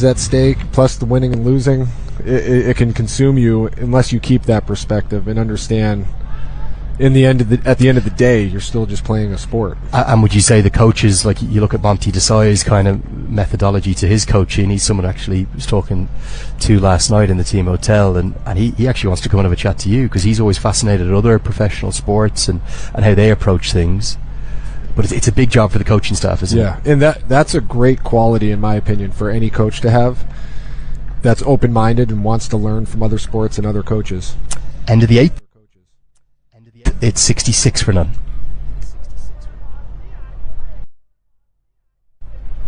at stake, plus the winning and losing, it can consume you unless you keep that perspective and understand. At the end of the day, you're still just playing a sport. And would you say the coaches, like you look at Monty Desai's kind of methodology to his coaching, he's someone actually was talking to last night in the team hotel, and he actually wants to come and have a chat to you because he's always fascinated at other professional sports and how they approach things. But it's a big job for the coaching staff, isn't it? Yeah, and that's a great quality, in my opinion, for any coach to have that's open-minded and wants to learn from other sports and other coaches. End of the eighth. It's 66 for none.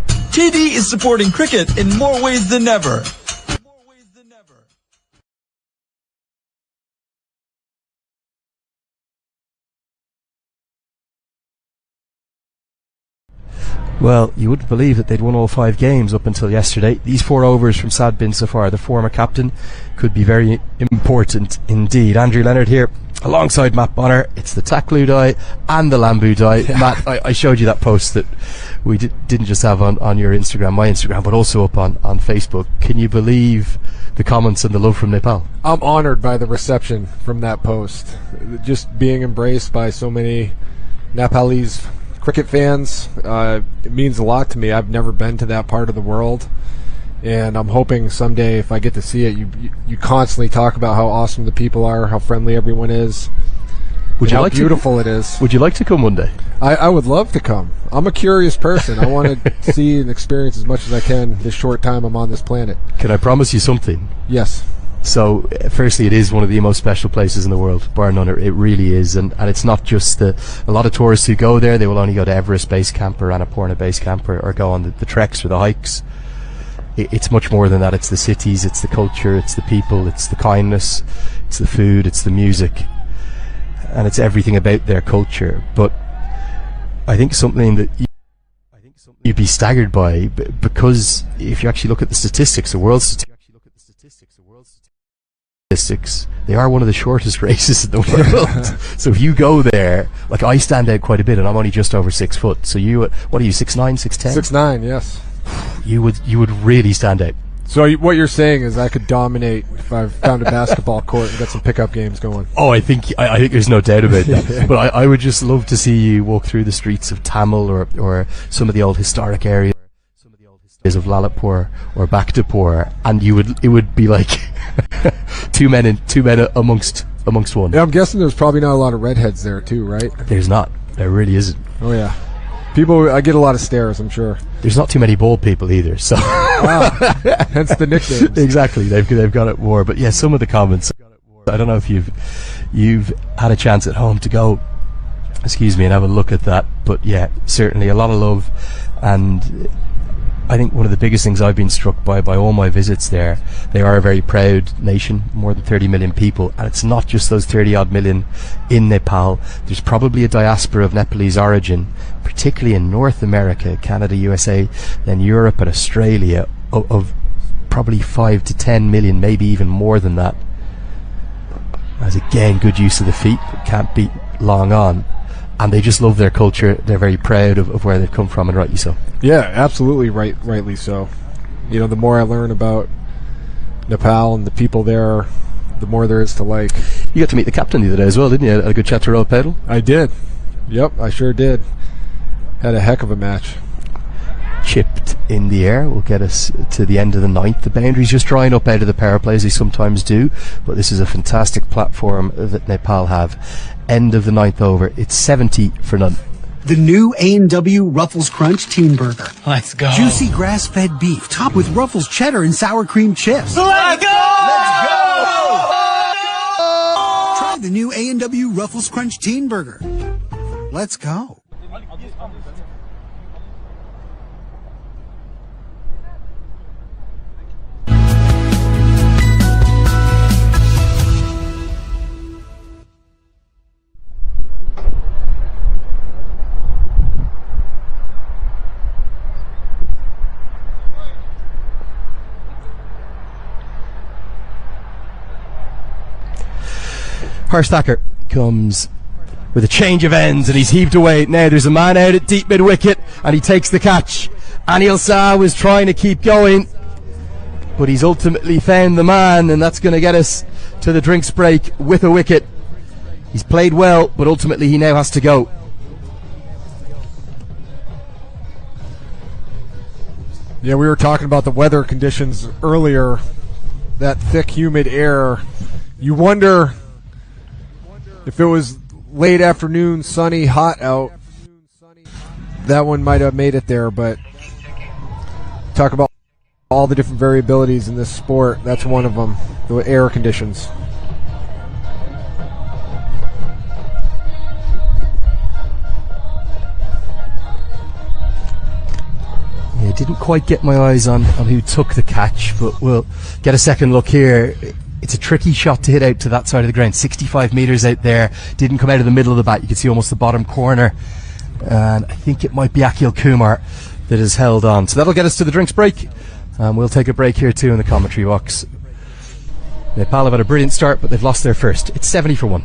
TD is supporting cricket in more ways than ever. Well, you wouldn't believe that they'd won all 5 games up until yesterday. These 4 overs from Sad Bin Safar, the former captain, could be very important indeed. Andrew Leonard here, alongside Matt Bonner. It's the Takludai and the Lambudai. Yeah. Matt, I showed you that post that we didn't just have on your Instagram, my Instagram, but also up on Facebook. Can you believe the comments and the love from Nepal? I'm honored by the reception from that post. Just being embraced by so many Nepalese cricket fans, it means a lot to me. I've never been to that part of the world, and I'm hoping someday if I get to see it, you constantly talk about how awesome the people are, how friendly everyone is, how beautiful it is. Would you like to come one day? I would love to come. I'm a curious person. I want to see and experience as much as I can this short time I'm on this planet. Can I promise you something? Yes. So, firstly, it is one of the most special places in the world, bar none. It really is, and it's not just a lot of tourists who go there. They will only go to Everest Base Camp or Annapurna Base Camp or go on the treks or the hikes. It's much more than that. It's the cities, it's the culture, it's the people, it's the kindness, it's the food, it's the music, and it's everything about their culture. But I think something that you'd be staggered by, because if you actually look at the statistics, the world statistics, they are one of the shortest races in the world. So if you go there, like I stand out quite a bit, and I'm only just over 6 foot. So what are you, 6'9", 6'10"? 6'9", yes. You would really stand out. So what you're saying is I could dominate if I found a basketball court and got some pickup games going. Oh, I think there's no doubt about that. Yeah. But I would just love to see you walk through the streets of Tamil or some of the old historic areas of Lalitpur or Bhaktapur, and it would be like two men amongst one. Yeah, I'm guessing there's probably not a lot of redheads there too, right? There's not. There really isn't. Oh yeah. I get a lot of stares, I'm sure. There's not too many bald people either, so hence the nicknames. Exactly, they've got it more. But yeah, some of the comments, I don't know if you've had a chance at home to go, and have a look at that. But yeah, certainly a lot of love, and I think one of the biggest things I've been struck by all my visits there, they are a very proud nation, more than 30 million people, and it's not just those 30 odd million in Nepal. There's probably a diaspora of Nepalese origin, particularly in North America, Canada, USA, then Europe and Australia, of probably 5 to 10 million, maybe even more than that. As again, good use of the feet, can't beat long on. And they just love their culture. They're very proud of where they've come from, and rightly so. Yeah, absolutely rightly so. You know, the more I learn about Nepal and the people there, the more there is to like. You got to meet the captain the other day as well, didn't you? Had a good chat to Rob Pedal? I did. Yep, I sure did. Had a heck of a match. Chipped in the air will get us to the end of the ninth. The boundaries just drying up out of the power play, as they sometimes do, but this is a fantastic platform that Nepal have. End of the ninth over. It's 70 for none. The new A&W Ruffles Crunch Teen Burger. Let's go. Juicy grass-fed beef, topped with Ruffles cheddar and sour cream chips. Let's go! Let's go! Try the new A&W Ruffles Crunch Teen Burger. Let's go. Harsh Thacker comes with a change of ends, and he's heaved away. Now there's a man out at deep mid-wicket, and he takes the catch. Anil Shah was trying to keep going. but he's ultimately found the man, and that's going to get us to the drinks break with a wicket. He's played well, but ultimately he now has to go. Yeah, we were talking about the weather conditions earlier. That thick, humid air. You wonder if it was late afternoon, sunny, hot out, that one might have made it there, but talk about all the different variabilities in this sport. That's one of them, the air conditions. Yeah, didn't quite get my eyes on who took the catch, but we'll get a second look here. It's a tricky shot to hit out to that side of the ground. 65 metres out there. Didn't come out of the middle of the bat. You can see almost the bottom corner. And I think it might be Akhil Kumar that has held on. So that'll get us to the drinks break. We'll take a break here too in the commentary box. Nepal have had a brilliant start, but they've lost their first. It's 70 for 1.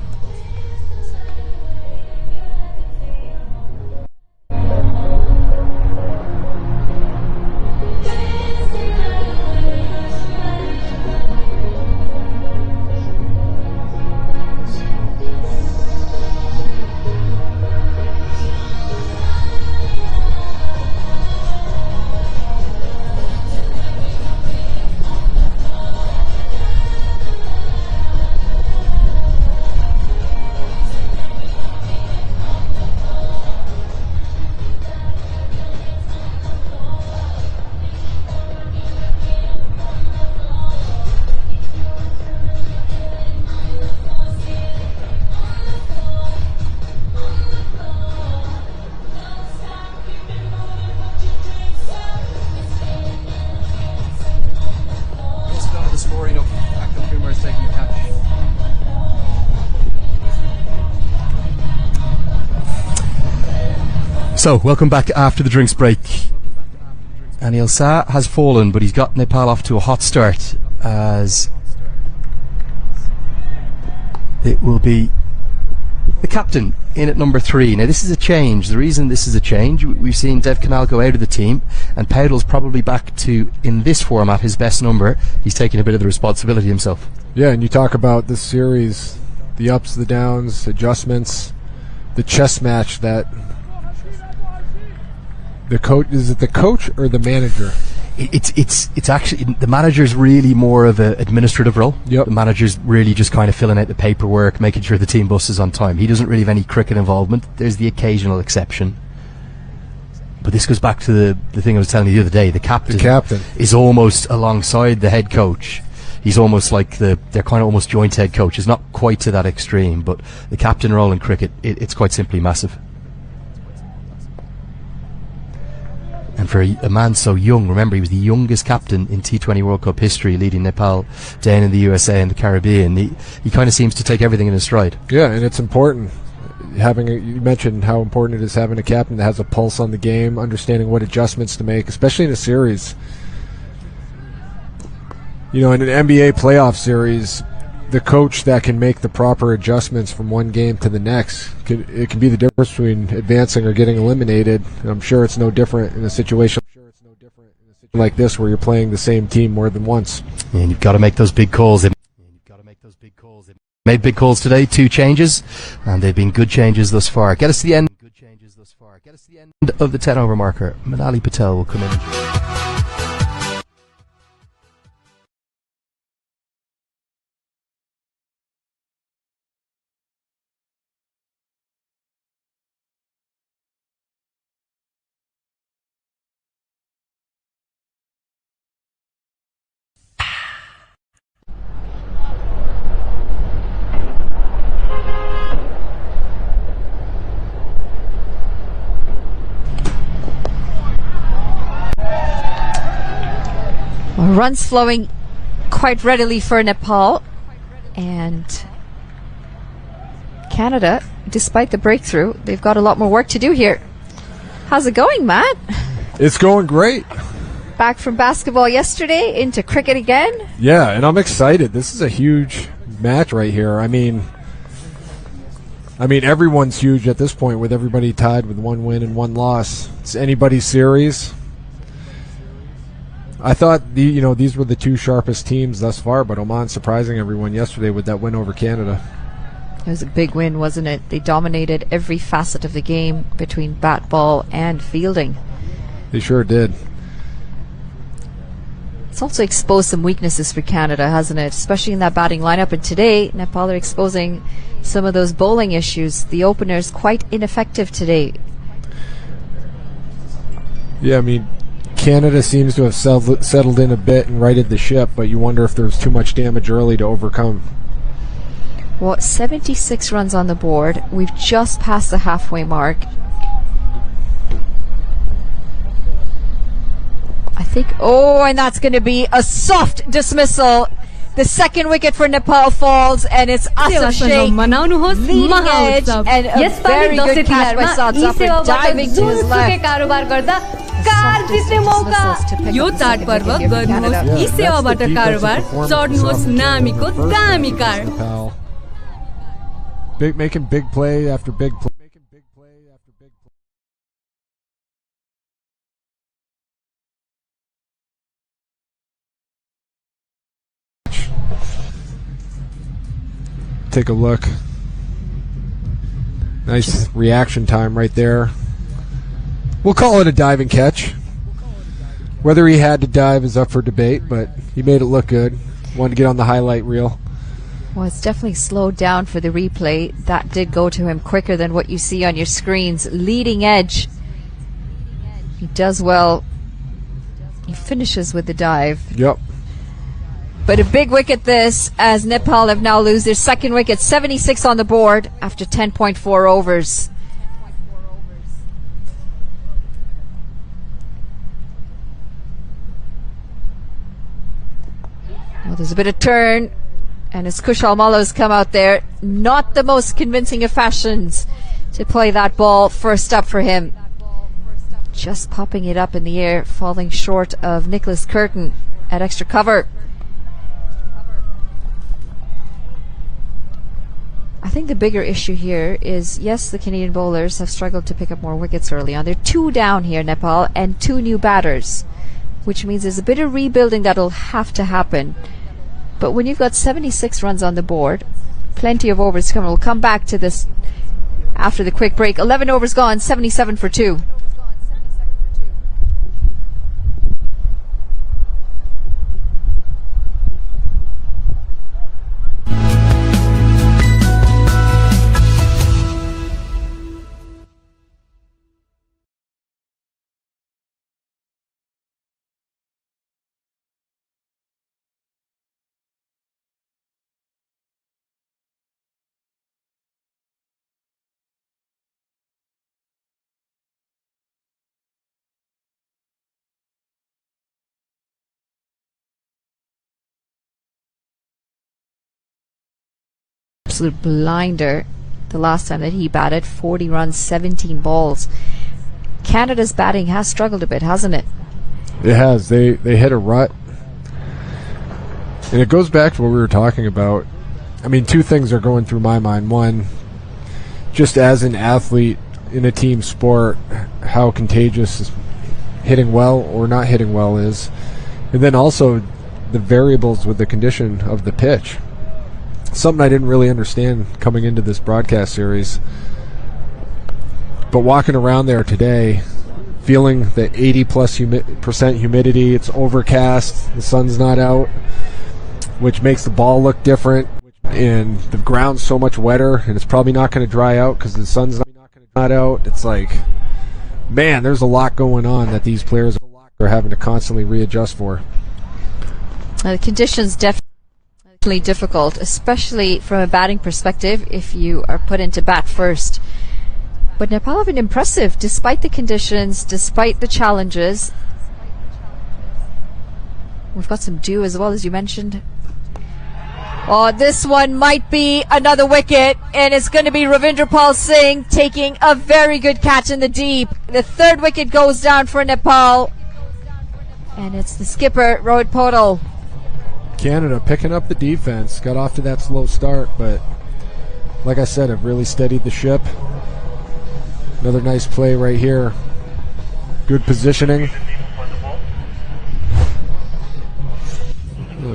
So, welcome back after the drinks break. Anil Shah has fallen, but he's got Nepal off to a hot start, as it will be the captain in at number 3. Now, this is a change. The reason this is a change, we've seen Dev Kanal go out of the team, and Powdell's probably back to, in this format, his best number. He's taking a bit of the responsibility himself. Yeah, and you talk about this series, the ups, the downs, adjustments, the chess match that the coach, is it the coach or the manager? It's actually, the manager's really more of an administrative role. Yep. The manager's really just kind of filling out the paperwork, making sure the team bus is on time. He doesn't really have any cricket involvement. There's the occasional exception. But this goes back to the thing I was telling you the other day. The captain is almost alongside the head coach. He's almost like they're kind of almost joint head coaches. Not quite to that extreme, but the captain role in cricket, it's quite simply massive. And for a man so young, remember he was the youngest captain in T20 World Cup history, leading Nepal down in the USA and the Caribbean. He kind of seems to take everything in his stride. Yeah, and it's important. You mentioned how important it is having a captain that has a pulse on the game, understanding what adjustments to make, especially in a series. You know, in an NBA playoff series, the coach that can make the proper adjustments from one game to the next, it can be the difference between advancing or getting eliminated. And I'm sure it's no different in a situation like this where you're playing the same team more than once. And you've got to make those big calls. Made big calls today, 2 changes, and they've been good changes thus far. Get us to the end of the 10-over marker. Manali Patel will come in. Runs flowing quite readily for Nepal, and Canada, despite the breakthrough, they've got a lot more work to do here. How's it going, Matt? It's going great. Back from basketball yesterday into cricket again. Yeah, and I'm excited. This is a huge match right here. I mean everyone's huge at this point, with everybody tied with 1 win and 1 loss. It's anybody's series. I thought these were the two sharpest teams thus far, but Oman surprising everyone yesterday with that win over Canada. It was a big win, wasn't it? They dominated every facet of the game between bat, ball, and fielding. They sure did. It's also exposed some weaknesses for Canada, hasn't it? Especially in that batting lineup. And today, Nepal are exposing some of those bowling issues. The opener's quite ineffective today. Yeah, I mean, Canada seems to have settled in a bit and righted the ship, but you wonder if there's too much damage early to overcome. Well, 76 runs on the board. We've just passed the halfway mark. I think, and that's going to be a soft dismissal. The second wicket for Nepal falls, and it's Asif Sheikh leading edge, and a very good catch by Saad Zafar diving to his left. यो चाड पर्व गर्नुहोस् यी सेवाबाट कारोबार चढ्नुहोस् नामीको दामी car Making big play after big play. Take a look. Nice reaction time right there. We'll call it a diving catch. Whether he had to dive is up for debate, but he made it look good. Wanted to get on the highlight reel. Well, it's definitely slowed down for the replay. That did go to him quicker than what you see on your screens. Leading edge. He does well. He finishes with the dive. Yep. But a big wicket this, as Nepal have now lose their second wicket. 76 on the board after 10.4 overs. Well, there's a bit of turn. And as Kushal Mallo's come out there, not the most convincing of fashions to play that ball first up for him. Just popping it up in the air, falling short of Nicholas Curtin at extra cover. I think the bigger issue here is, yes, the Canadian bowlers have struggled to pick up more wickets early on. They're 2 down here, Nepal, and 2 new batters, which means there's a bit of rebuilding that'll have to happen. But when you've got 76 runs on the board, plenty of overs to come. We'll come back to this after the quick break. 11 overs gone, 77 for 2. Absolute blinder the last time that he batted. 40 runs, 17 balls. Canada's batting has struggled a bit, hasn't it? It has. They hit a rut. And it goes back to what we were talking about. I mean, 2 things are going through my mind. One, just as an athlete in a team sport, how contagious hitting well or not hitting well is. And then also the variables with the condition of the pitch. Something I didn't really understand coming into this broadcast series. But walking around there today, feeling the 80+ % humidity, it's overcast, the sun's not out, which makes the ball look different, and the ground's so much wetter, and it's probably not going to dry out because the sun's not out. It's like, man, there's a lot going on that these players are having to constantly readjust for. The conditions definitely difficult, especially from a batting perspective if you are put into bat first. But Nepal have been impressive despite the conditions, despite the challenges. We've got some dew as well, as you mentioned. Oh, this one might be another wicket, and it's going to be Ravindrapal Singh taking a very good catch in the deep. The 3rd wicket goes down for Nepal, and it's the skipper, Rohit Podal. Canada picking up the defense. Got off to that slow start, but like I said, have really steadied the ship. Another nice play right here. Good positioning.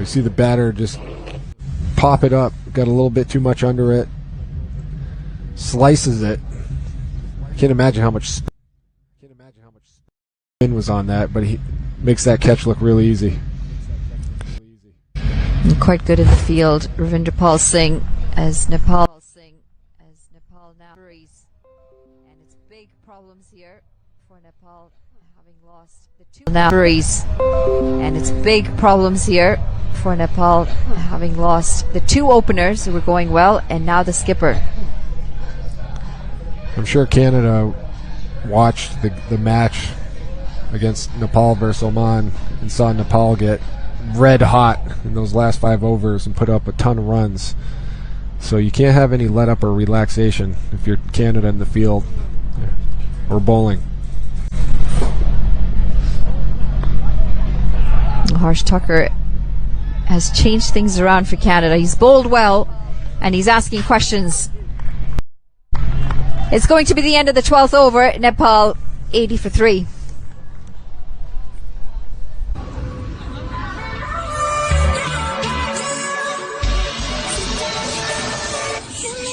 see the batter just pop it up. Got a little bit too much under it. Slices it. I can't imagine how much spin was on that, but he makes that catch look really easy. Quite good in the field, Ravinder Pal Singh, as Nepal now worries. And it's big problems here for Nepal, having lost the two now worries. And it's big problems here for Nepal, having lost the two openers who were going well, and now the skipper. I'm sure Canada watched the match against Nepal versus Oman and saw Nepal get red hot in those last 5 overs and put up a ton of runs. So you can't have any let up or relaxation if you're Canada in the field or bowling. Harsh Tucker has changed things around for Canada. He's bowled well and he's asking questions. It's going to be the end of the 12th over. Nepal 80 for 3.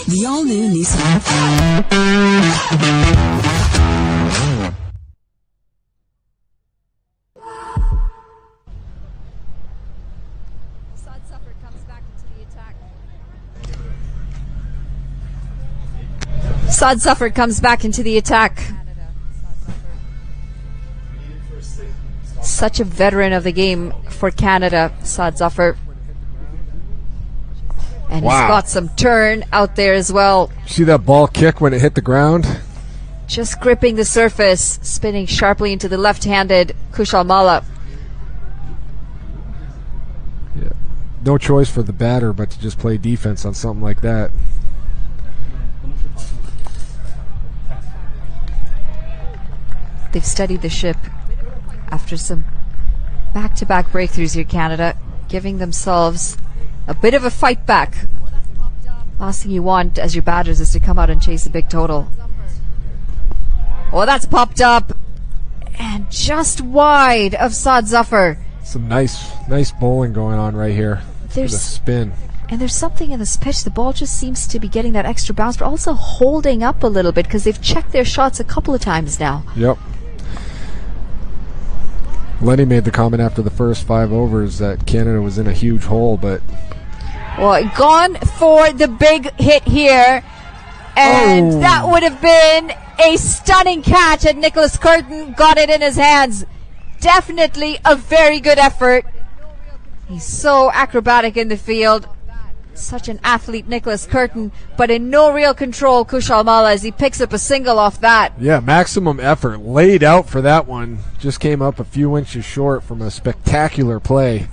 The all-new Nissan. Saad Zafar comes back into the attack. Such a veteran of the game for Canada, Saad Zafar. And wow. He's got some turn out there as well. See that ball kick when it hit the ground? Just gripping the surface, spinning sharply into the left-handed Kushal Malla. Yeah. No choice for the batter but to just play defense on something like that. They've studied the ship after some back-to-back breakthroughs here, Canada, giving themselves a bit of a fight back. Last thing you want as your batters is to come out and chase a big total. Oh, that's popped up and just wide of Saad Zafar. Some nice bowling going on right here. There's a spin. And there's something in this pitch. The ball just seems to be getting that extra bounce, but also holding up a little bit because they've checked their shots a couple of times now. Yep. Lenny made the comment after the first 5 overs that Canada was in a huge hole, but... Well, gone for the big hit here, and that would have been a stunning catch had Nicholas Curtin got it in his hands. Definitely a very good effort. He's so acrobatic in the field. Such an athlete, Nicholas Curtin, but in no real control, Kushal Malla, as he picks up a single off that. Yeah, maximum effort. Laid out for that one. Just came up a few inches short from a spectacular play.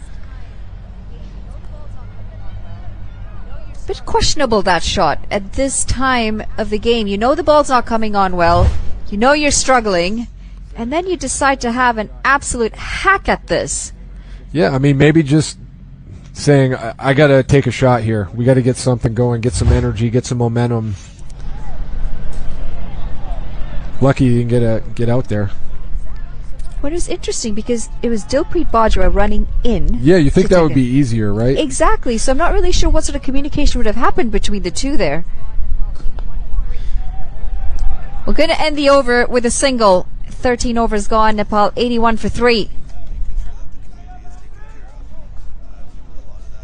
Bit questionable, that shot at this time of the game. You know the ball's not coming on well. You know you're struggling. And then you decide to have an absolute hack at this. Yeah, I mean, maybe just saying, I got to take a shot here. We got to get something going, get some energy, get some momentum. Lucky you didn't get out there. Well, it was interesting because it was Dilpreet Bajwa running in. Yeah, you think that would be easier, right? Exactly. So I'm not really sure what sort of communication would have happened between the two there. We're going to end the over with a single. 13 overs gone. Nepal 81 for 3.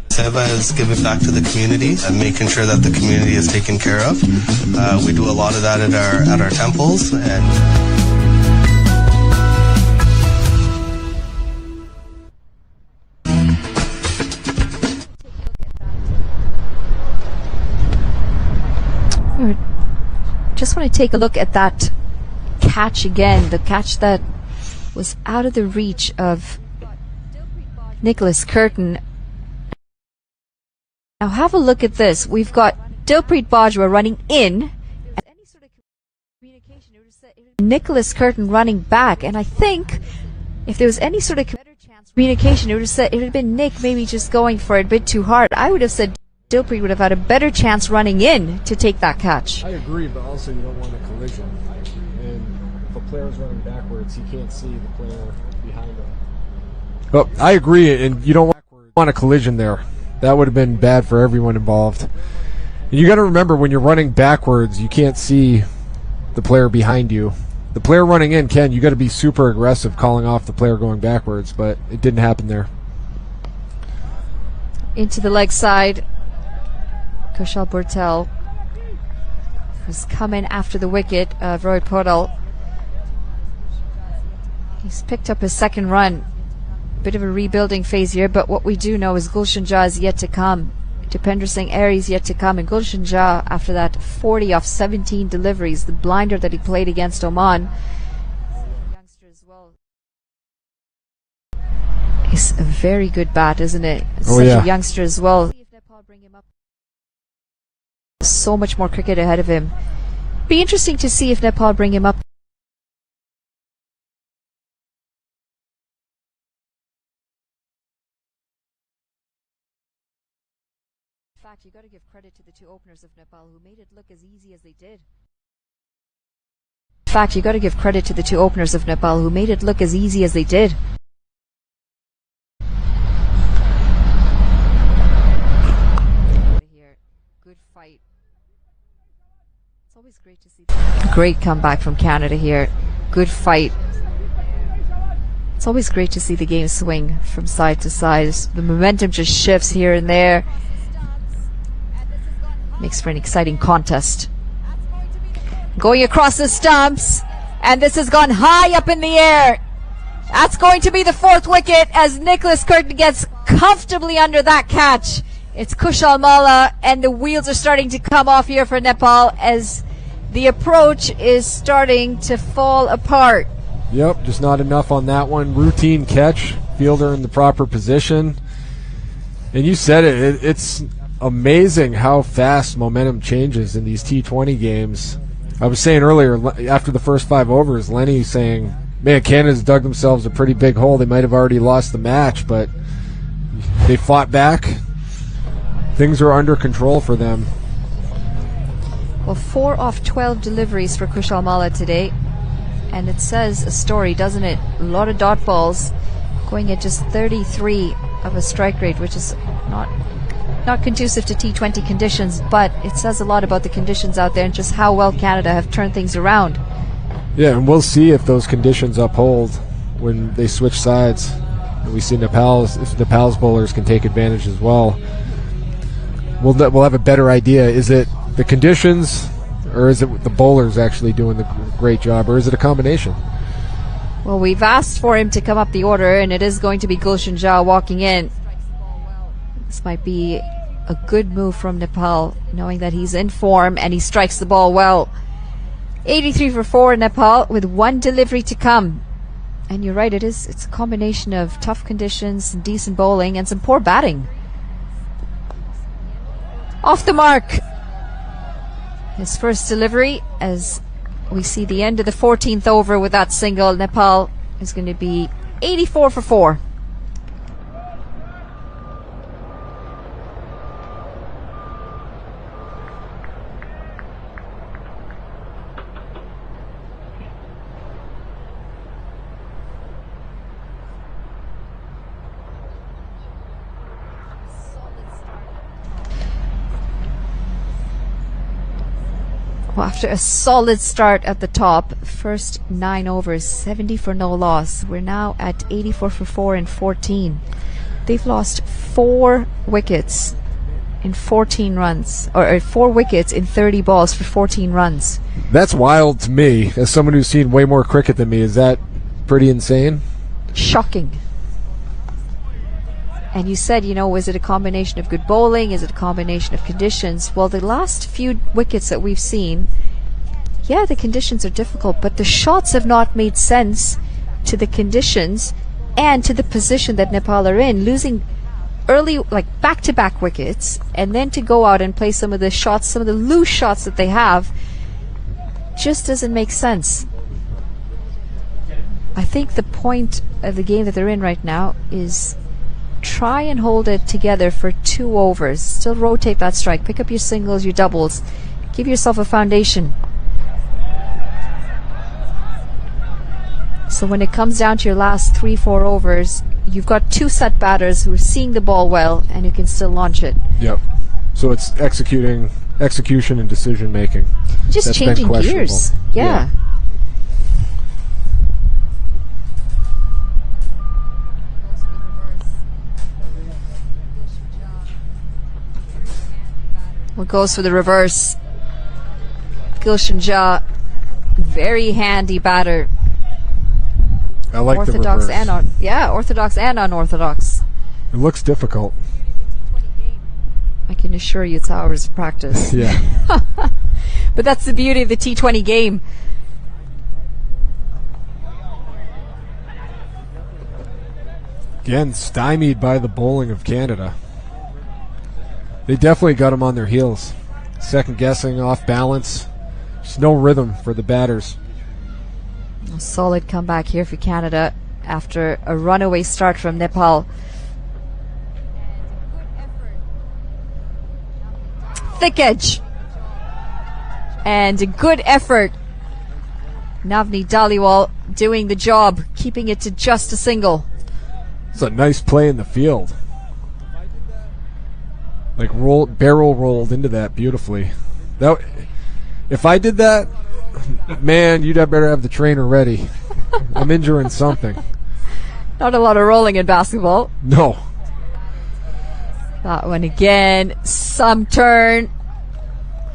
Seva is giving back to the community and making sure that the community is taken care of. We do a lot of that at our temples. Just want to take a look at that catch again. The catch that was out of the reach of Nicholas Curtin. Now have a look at this. We've got Dilpreet Bajwa running in. Nicholas Curtin running back. And I think if there was any sort of communication, it would have been Nick maybe just going for it a bit too hard. I would have said Dilpreet would have had a better chance running in to take that catch. I agree, but also you don't want a collision. And if a player's running backwards, he can't see the player behind him. But I agree, and you don't want backwards On a collision there. That would have been bad for everyone involved. And you got to remember, when you're running backwards, you can't see the player behind you. The player running in can. You got to be super aggressive calling off the player going backwards, but it didn't happen there. Into the leg side, Kushal Burtel, who's come in after the wicket of Rohit Podal. He's picked up his second run. Bit of a rebuilding phase here, but what we do know is Gulshan Jha is yet to come. Dipender Singh Airy is yet to come, and Gulshan Jha, after that 40 off 17 deliveries, the blinder that he played against Oman, youngster as well. It's a very good bat, isn't it? Such a youngster as well. If Nepal bring him up, so much more cricket ahead of him. Be interesting to see if Nepal bring him up. In fact, you got to give credit to the two openers of Nepal who made it look as easy as they did. In fact, you got to give credit to the two openers of Nepal who made it look as easy as they did. Good fight. It's always great to see. Great comeback from Canada here. Good fight. It's always great to see the game swing from side to side. The momentum just shifts here and there. Makes for an exciting contest. Going across the stumps, and this has gone high up in the air. That's going to be the fourth wicket as Nicholas Curtin gets comfortably under that catch. It's Kushal Malla, and the wheels are starting to come off here for Nepal as the approach is starting to fall apart. Yep, just not enough on that one. Routine catch, fielder in the proper position. And you said it, it's amazing how fast momentum changes in these T20 games. I was saying earlier, after the first 5 overs, Lenny saying, man, Canada's dug themselves a pretty big hole. They might have already lost the match, but they fought back. Things are under control for them. Well, 4 off 12 deliveries for Kushal Malla today. And it says a story, doesn't it? A lot of dot balls going at just 33 of a strike rate, which is not conducive to T20 conditions, but it says a lot about the conditions out there and just how well Canada have turned things around. Yeah, and we'll see if those conditions uphold when they switch sides. And we see if Nepal's bowlers can take advantage as well. We'll have a better idea. Is it the conditions, or is it the bowlers actually doing the great job, or is it a combination? Well, we've asked for him to come up the order, and it is going to be Gulshan Jha walking in. This might be a good move from Nepal, knowing that he's in form and he strikes the ball well. 83 for 4 in Nepal with 1 delivery to come. And you're right, it's a combination of tough conditions, some decent bowling, and some poor batting. Off the mark. His first delivery, as we see the end of the 14th over with that single. Nepal is going to be 84 for 4. Well, after a solid start at the top, first 9 overs, 70 for no loss. We're now at 84 for 4 in 14. They've lost 4 wickets in 14 runs, or 4 wickets in 30 balls for 14 runs. That's wild to me. As someone who's seen way more cricket than me, is that pretty insane? Shocking. And you said, was it a combination of good bowling? Is it a combination of conditions? Well, the last few wickets that we've seen, yeah, the conditions are difficult, but the shots have not made sense to the conditions and to the position that Nepal are in. Losing early, like back-to-back wickets, and then to go out and play some of the shots, some of the loose shots that they have, just doesn't make sense. I think the point of the game that they're in right now is try and hold it together for 2 overs. Still rotate that strike. Pick up your singles, your doubles. Give yourself a foundation. So when it comes down to your last 3-4 overs, you've got two set batters who are seeing the ball well and who can still launch it. Yep. So it's execution and decision making. Just That's changing been gears. Yeah. What goes for the reverse? Gulshan Jha, very handy batter. I like orthodox the reverse. And orthodox and unorthodox. It looks difficult. I can assure you it's hours of practice. Yeah. But that's the beauty of the T20 game. Again, stymied by the bowling of Canada. They definitely got them on their heels. Second guessing, off balance. Just no rhythm for the batters. A solid comeback here for Canada after a runaway start from Nepal. Thick edge. And a good effort. Navneet Dhaliwal doing the job, keeping it to just a single. It's a nice play in the field. Like barrel rolled into that beautifully. If I did that, man, you'd better have the trainer ready. I'm injuring something. Not a lot of rolling in basketball. No. That one again, some turn.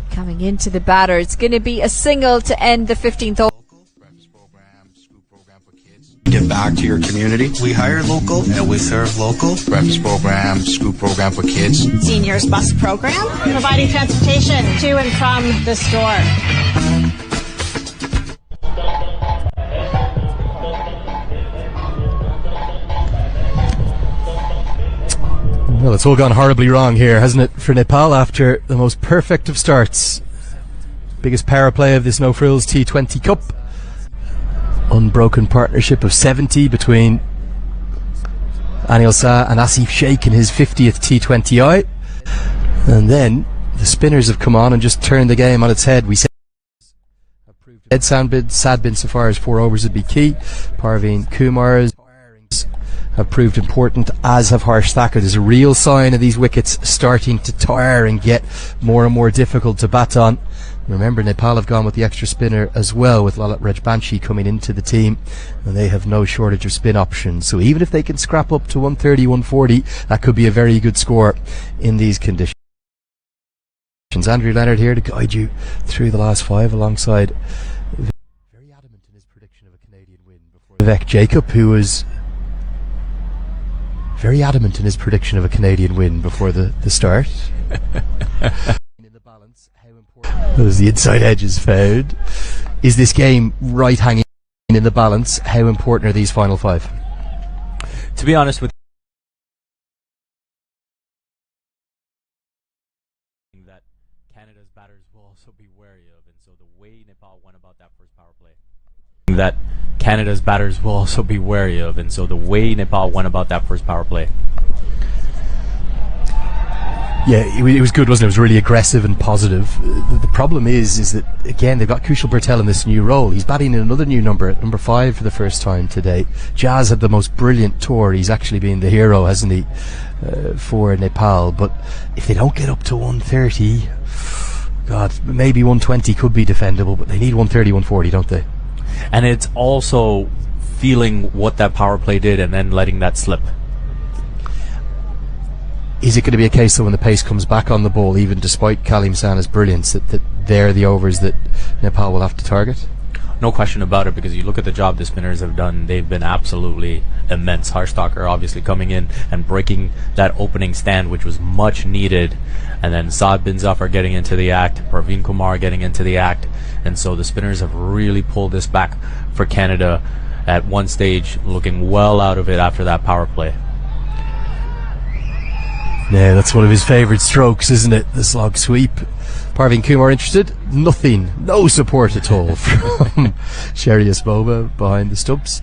Coming into the batter. It's going to be a single to end the 15th over. Give back to your community. We hire local and we serve local. Breakfast program, scoop program for kids. Seniors bus program, providing transportation to and from the store. Well, it's all gone horribly wrong here, hasn't it, for Nepal after the most perfect of starts. Biggest power play of this No Frills T20 Cup. Unbroken partnership of 70 between Anil Shah and Asif Sheikh in his 50th T20I. And then the spinners have come on and just turned the game on its head. We said Ed Sadbin Safar's 4 overs would be key. Parveen Kumar's have proved important, as have Harsh Thakur. There's a real sign of these wickets starting to tire and get more and more difficult to bat on. Remember, Nepal have gone with the extra spinner as well, with Lalit Rajbanshi coming into the team, and they have no shortage of spin options. So even if they can scrap up to 130, 140, that could be a very good score in these conditions. Andrew Leonard here to guide you through the last 5 alongside very adamant in his prediction of a Canadian win before Vivek Jacob, who was very adamant in his prediction of a Canadian win before the start. As the inside edge is found. Is this game right hanging in the balance? How important are these final 5? To be honest with that Canada's batters will also be wary of, and so the way Nepal went about that first power play. That Canada's batters will also be wary of, and so the way Nepal went about that first power play. Yeah, it was good, wasn't it? It was really aggressive and positive. The problem is that, again, they've got Kushal Patel in this new role. He's batting in another new number, at number 5 for the first time today. Jazz had the most brilliant tour. He's actually been the hero, hasn't he, for Nepal. But if they don't get up to 130, God, maybe 120 could be defendable, but they need 130, 140, don't they? And it's also feeling what that power play did and then letting that slip. Is it going to be a case, though, when the pace comes back on the ball, even despite Kalim Sana's brilliance, that they're the overs that Nepal will have to target? No question about it, because you look at the job the spinners have done, they've been absolutely immense. Harsh Thakur obviously coming in and breaking that opening stand, which was much needed. And then Saad bin Zafar getting into the act, Parveen Kumar getting into the act. And so the spinners have really pulled this back for Canada at one stage, looking well out of it after that power play. Yeah, that's one of his favourite strokes, isn't it? The slog sweep. Parveen Kumar interested? Nothing. No support at all from Sherry Boba behind the stumps.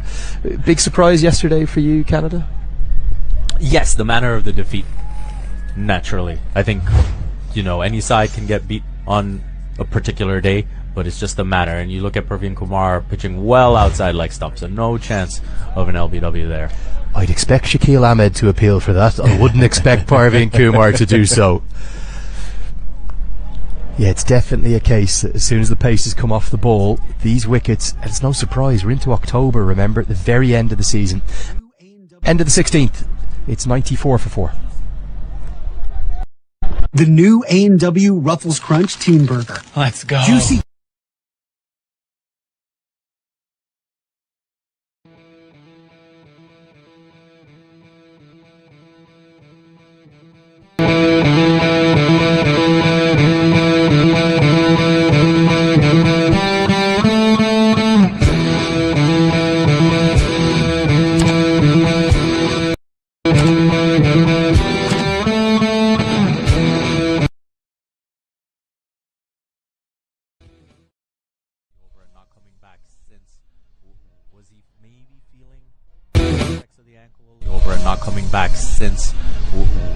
Big surprise yesterday for you, Canada? Yes, the manner of the defeat. Naturally. I think, any side can get beat on a particular day, but it's just a matter. And you look at Praveen Kumar pitching well outside leg stump, so no chance of an LBW there. I'd expect Shaquille Ahmed to appeal for that. I wouldn't expect Parveen Kumar to do so. Yeah, it's definitely a case that as soon as the paces come off the ball, these wickets, and it's no surprise, we're into October, remember, at the very end of the season. End of the 16th, it's 94 for 4. The new A&W Ruffles Crunch Teen Burger. Let's go. Juicy.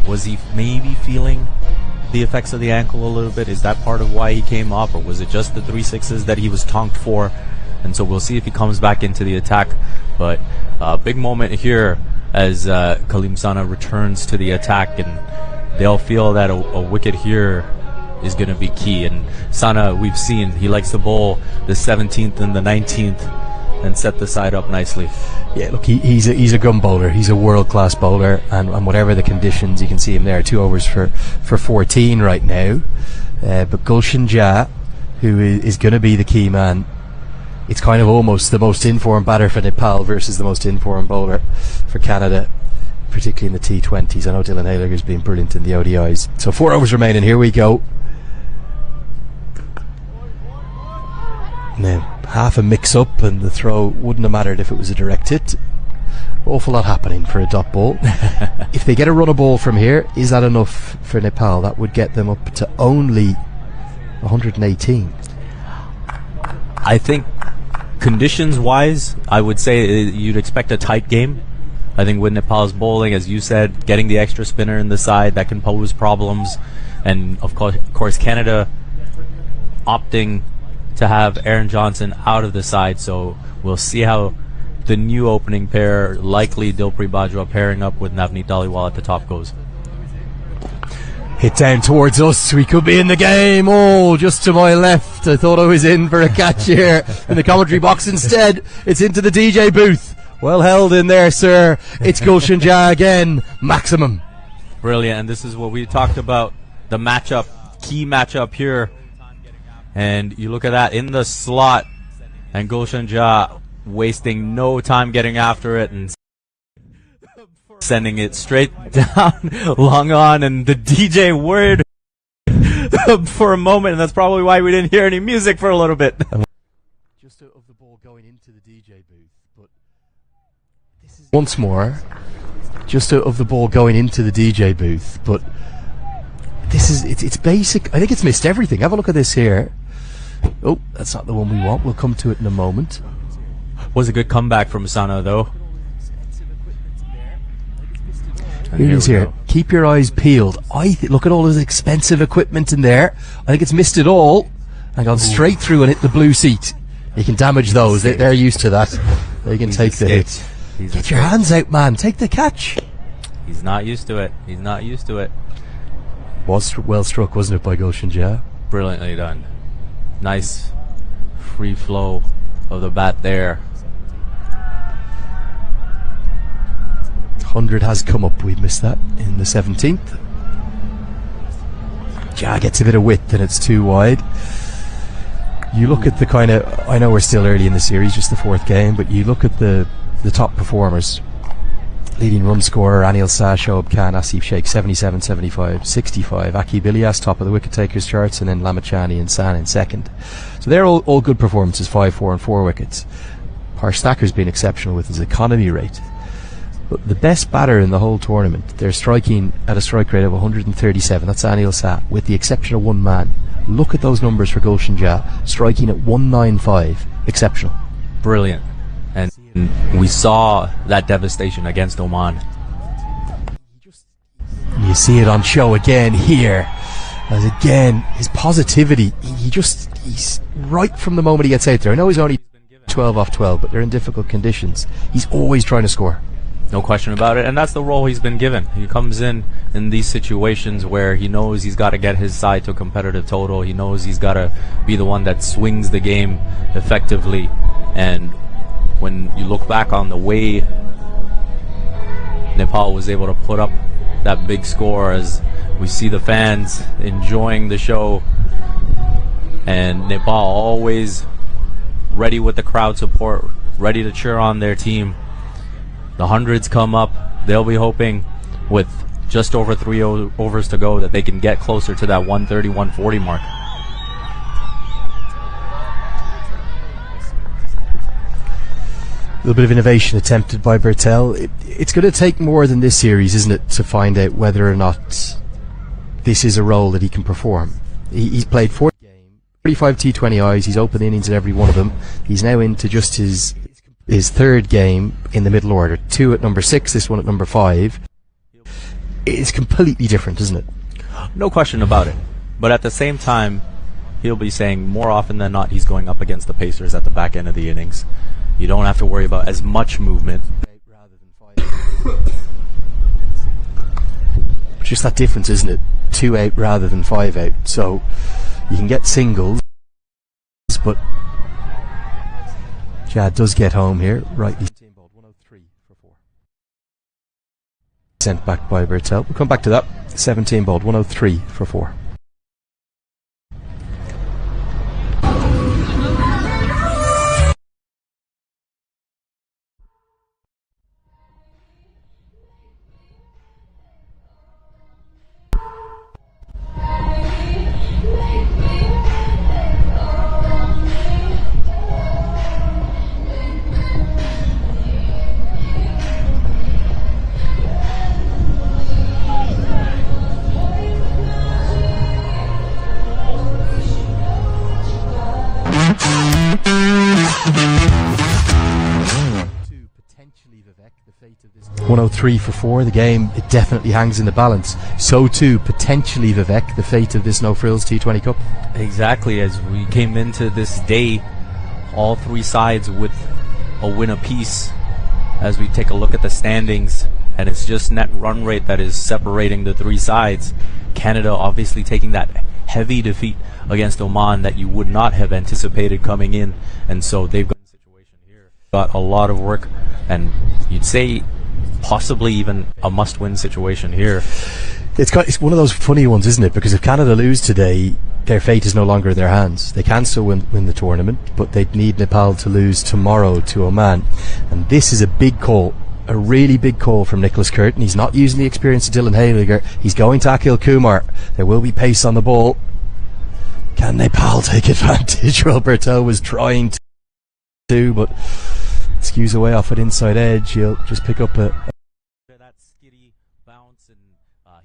Was he maybe feeling the effects of the ankle a little bit? Is that part of why he came up, or was it just the 3 6s that he was tonked for? And so we'll see if he comes back into the attack. But big moment here as Kaleem Sana returns to the attack, and they'll feel that a wicket here is going to be key. And Sana, we've seen, he likes to bowl the 17th and the 19th and set the side up nicely. Yeah, look, he's a gun bowler. He's a world-class bowler, and whatever the conditions, you can see him there, 2 overs for 14 right now. But Gulshan Jha, who is going to be the key man, it's kind of almost the most informed batter for Nepal versus the most informed bowler for Canada, particularly in the T20s. I know Dylan Hayler's been brilliant in the ODIs. So 4 overs remaining. Here we go. Now, half a mix-up, and the throw wouldn't have mattered if it was a direct hit. Awful lot happening for a dot ball. If they get a run of ball from here, is that enough for Nepal? That would get them up to only 118. I think conditions-wise, I would say you'd expect a tight game. I think with Nepal's bowling, as you said, getting the extra spinner in the side, that can pose problems. And of course Canada opting to have Aaron Johnson out of the side, so we'll see how the new opening pair, likely Dilpreet Bajwa pairing up with Navneet Dhaliwal at the top, goes. Hit down towards us, we could be in the game. Oh, just to my left, I thought I was in for a catch here in the commentary box. Instead, it's into the DJ booth. Well held in there, sir. It's Gulshan Jha again, maximum. Brilliant, and this is what we talked about, the matchup, key matchup here. And you look at that in the slot, and Gulshan Jha wasting no time getting after it and sending it straight down, long on, and the DJ worried for a moment, and that's probably why we didn't hear any music for a little bit. Just out of the ball going into the DJ booth, but this is once more, just out of the ball going into the DJ booth, but this is it's basic. I think it's missed everything. Have a look at this here. Oh, that's not the one we want. We'll come to it in a moment. Was a good comeback from Sana, though. Here it is here. Keep your eyes peeled. Look at all this expensive equipment in there. I think it's missed it all and gone straight through and hit the blue seat. You can damage those. They're used to that. They can take the hit. Get your hands out, man. Take the catch. He's not used to it. He's not used to it. Was well struck, wasn't it, by Gulshan Jha? Brilliantly done. Nice free flow of the bat there. 100 has come up. We've missed that in the 17th. Jha gets a bit of width and it's too wide. You look at the kind of, I know we're still early in the series, just the 4th game, but you look at the top performers. Leading run scorer Anil Shah, Shoaib Khan, Asif Sheikh 77, 75, 65. Akib Ilyas top of the wicket takers charts, and then Lamachani and San in second. So they're all good performances, 5, 4 and 4 wickets. Harsh Thacker's been exceptional with his economy rate. But the best batter in the whole tournament, they're striking at a strike rate of 137. That's Anil Shah, with the exception of one man. Look at those numbers for Gulshan Jha, striking at 195. Exceptional. Brilliant. And we saw that devastation against Oman. You see it on show again here. As again, his positivity, he's right from the moment he gets out there. I know he's only 12 off 12, but they're in difficult conditions. He's always trying to score. No question about it, and that's the role he's been given. He comes in these situations where he knows he's got to get his side to a competitive total. He knows he's got to be the one that swings the game effectively. And when you look back on the way Nepal was able to put up that big score, as we see the fans enjoying the show, and Nepal always ready with the crowd support, ready to cheer on their team. The hundreds come up. They'll be hoping with just over 3 overs to go that they can get closer to that 130, 140 mark. A little bit of innovation attempted by Bertel. It's going to take more than this series, isn't it, to find out whether or not this is a role that he can perform. He's played 40 games, 35 T20Is. He's opened innings in every one of them. He's now into just his third game in the middle order. 2 at number 6, this one at number 5. It's completely different, isn't it? No question about it. But at the same time, he'll be saying more often than not he's going up against the Pacers at the back end of the innings. You don't have to worry about as much movement. Just that difference, isn't it? 2 out rather than 5 out. So you can get singles, but Jad does get home here. Rightly 103 for 4. Sent back by Bertel. We'll come back to that. 17 balled, 103 for 4. The 103 for 4. The game, it definitely hangs in the balance. So too, potentially, Vivek, the fate of this No Frills T20 Cup. Exactly. As we came into this day, all three sides with a win apiece. As we take a look at the standings, and it's just net run rate that is separating the three sides. Canada obviously taking that heavy defeat against Oman that you would not have anticipated coming in, and so they've got a lot of work, and you'd say possibly even a must-win situation here. It's one of those funny ones, isn't it? Because if Canada lose today, their fate is no longer in their hands. They can still win the tournament, but they'd need Nepal to lose tomorrow to Oman. And this is a big call, a really big call from Nicholas Curtin. He's not using the experience of Dylan Hayliger. He's going to Akil Kumar. There will be pace on the ball. Can Nepal take advantage? Well, Bertel was trying to do, but skews away off at inside edge. He'll just pick up that skitty bounce, and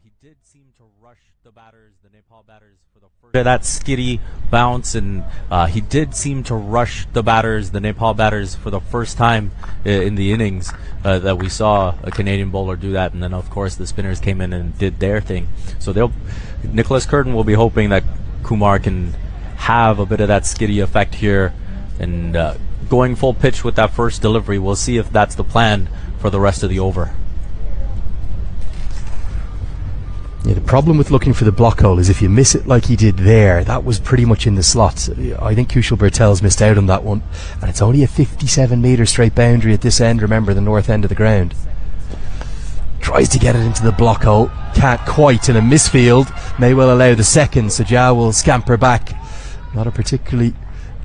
he did seem to rush the batters, the Nepal batters, for the first. That skitty bounce, and he did seem to rush the batters, the Nepal batters, for the first time in the innings that we saw a Canadian bowler do that, and then of course the spinners came in and did their thing. So Nicholas Curtin will be hoping that Kumar can have a bit of that skitty effect here, and going full pitch with that first delivery. We'll see if that's the plan for the rest of the over. Yeah, the problem with looking for the block hole is if you miss it like he did there, that was pretty much in the slot. I think Kushal Bertel's missed out on that one, and it's only a 57 metre straight boundary at this end, remember, the north end of the ground. Tries to get it into the block hole, can't quite, in a misfield, may well allow the second, so Jao will scamper back. Not a particularly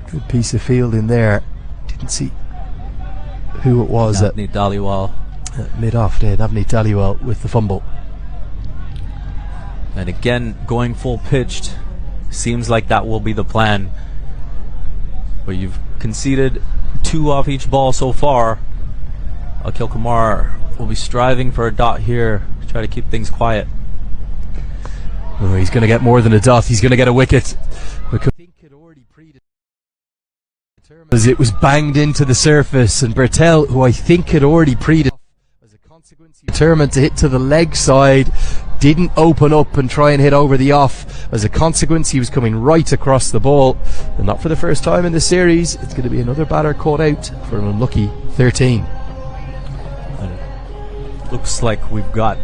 good piece of field in there. Didn't see who it was. Navneet Dhaliwal. Mid-off there, Navneet Dhaliwal with the fumble. And again, going full pitched, seems like that will be the plan. But you've conceded 2 off each ball so far. Akil Kumar will be striving for a dot here to try to keep things quiet. Oh, he's going to get more than a dot. He's going to get a wicket. As it was banged into the surface, and Bertel, who I think had already predetermined as a Determined to hit to the leg side, didn't open up and try and hit over the off. As a consequence, he was coming right across the ball, and not for the first time in the series. It's going to be another batter caught out for an unlucky 13. And looks like we've got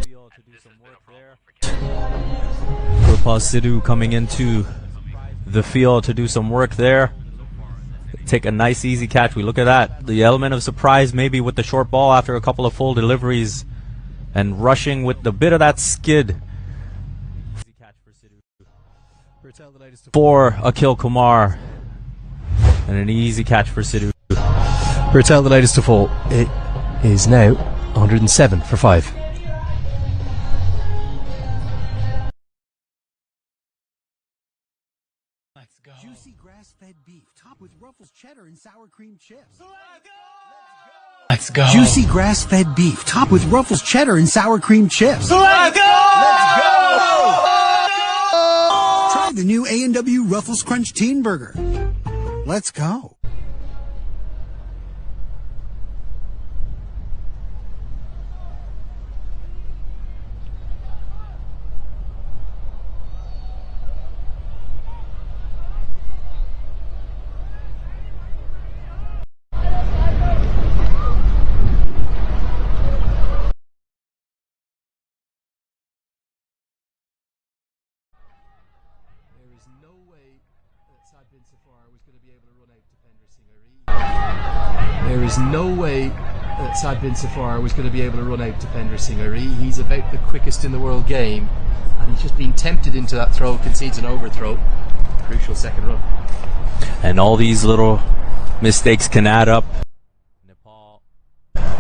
Gurpal Sidhu coming into the field to do some work there. Take a nice easy catch. We look at that. The element of surprise maybe with the short ball after a couple of full deliveries and rushing with the bit of that skid. For Akhil Kumar. And an easy catch for Sidhu. Purtell the latest to fall. It is now 107 for 5. Juicy grass-fed beef topped with Ruffles cheddar and sour cream chips. Let's go. Juicy grass-fed beef topped with Ruffles cheddar and sour cream chips. Let's go. Try the new A&W Ruffles Crunch Teen Burger. Let's go. There is no way that Sad Bin Safar was going to be able to run out to Pender Singh. He's about the quickest in the world game, and he's just been tempted into that throw, concedes an overthrow. Crucial second run. And all these little mistakes can add up. Nepal,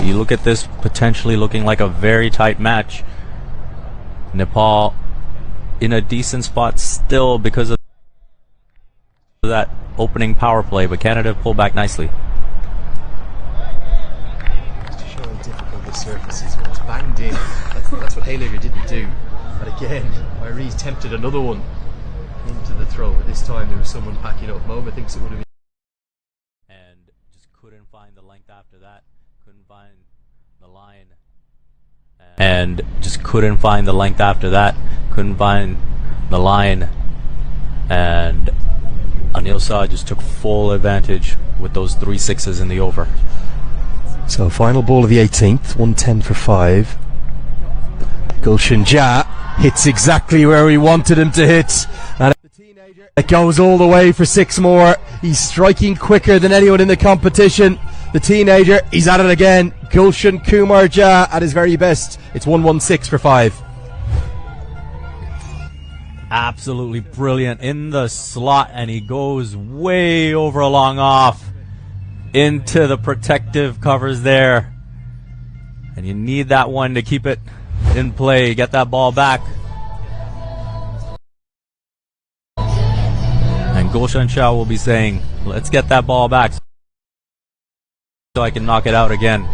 you look at this potentially looking like a very tight match. Nepal in a decent spot still because of that opening power play, but Canada pulled back nicely. The surfaces, but it's banged in. That's what Haylager didn't do. But again, Irie's tempted another one into the throw. But this time there was someone backing up. Moma thinks it would have been. And just couldn't find the length after that. Couldn't find the line. And just couldn't find the length after that. Couldn't find the line. And Anil Shah just took full advantage with those 3 sixes in the over. So final ball of the 18th, 110 for 5. Gulshan Jha hits exactly where we wanted him to hit. And it goes all the way for 6 more. He's striking quicker than anyone in the competition. The teenager, he's at it again. Gulshan Kumar Jha at his very best. It's 116 for 5. Absolutely brilliant in the slot, and he goes way over a long off into the protective covers there, and you need that one to keep it in play, get that ball back. And Gulshan Shah will be saying, let's get that ball back so I can knock it out again.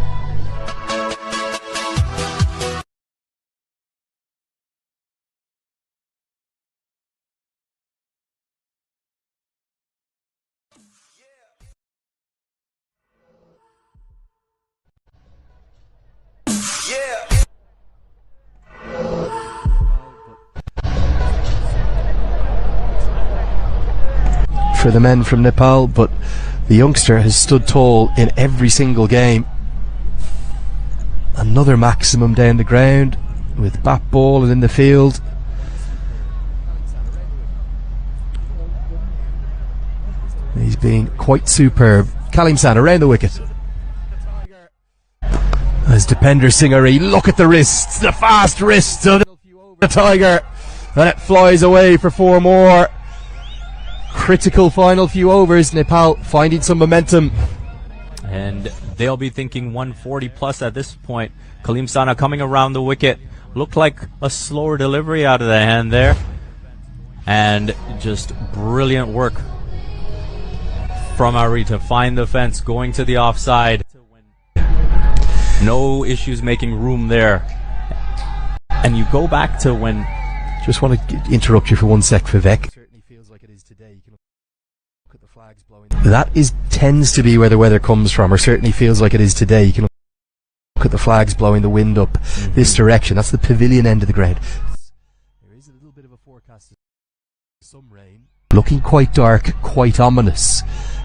For the men from Nepal, but the youngster has stood tall in every single game. Another maximum down the ground with bat ball and in the field. He's been quite superb. Kalim San around the wicket. As Dipender Singh, look at the wrists, the fast wrists of the Tiger, and it flies away for 4 more. Critical final few overs. Nepal finding some momentum, and they'll be thinking 140 plus at this point. Kalim Sana coming around the wicket, looked like a slower delivery out of the hand there, and just brilliant work from Ari to find the fence, going to the offside. No issues making room there. And you go back to when... Just want to interrupt you for 1 sec, Vivek. That tends to be where the weather comes from, or certainly feels like it is today. You can look at the flags blowing the wind up this direction. That's the pavilion end of the ground. There is a little bit of a forecast of some rain. Looking quite dark, quite ominous.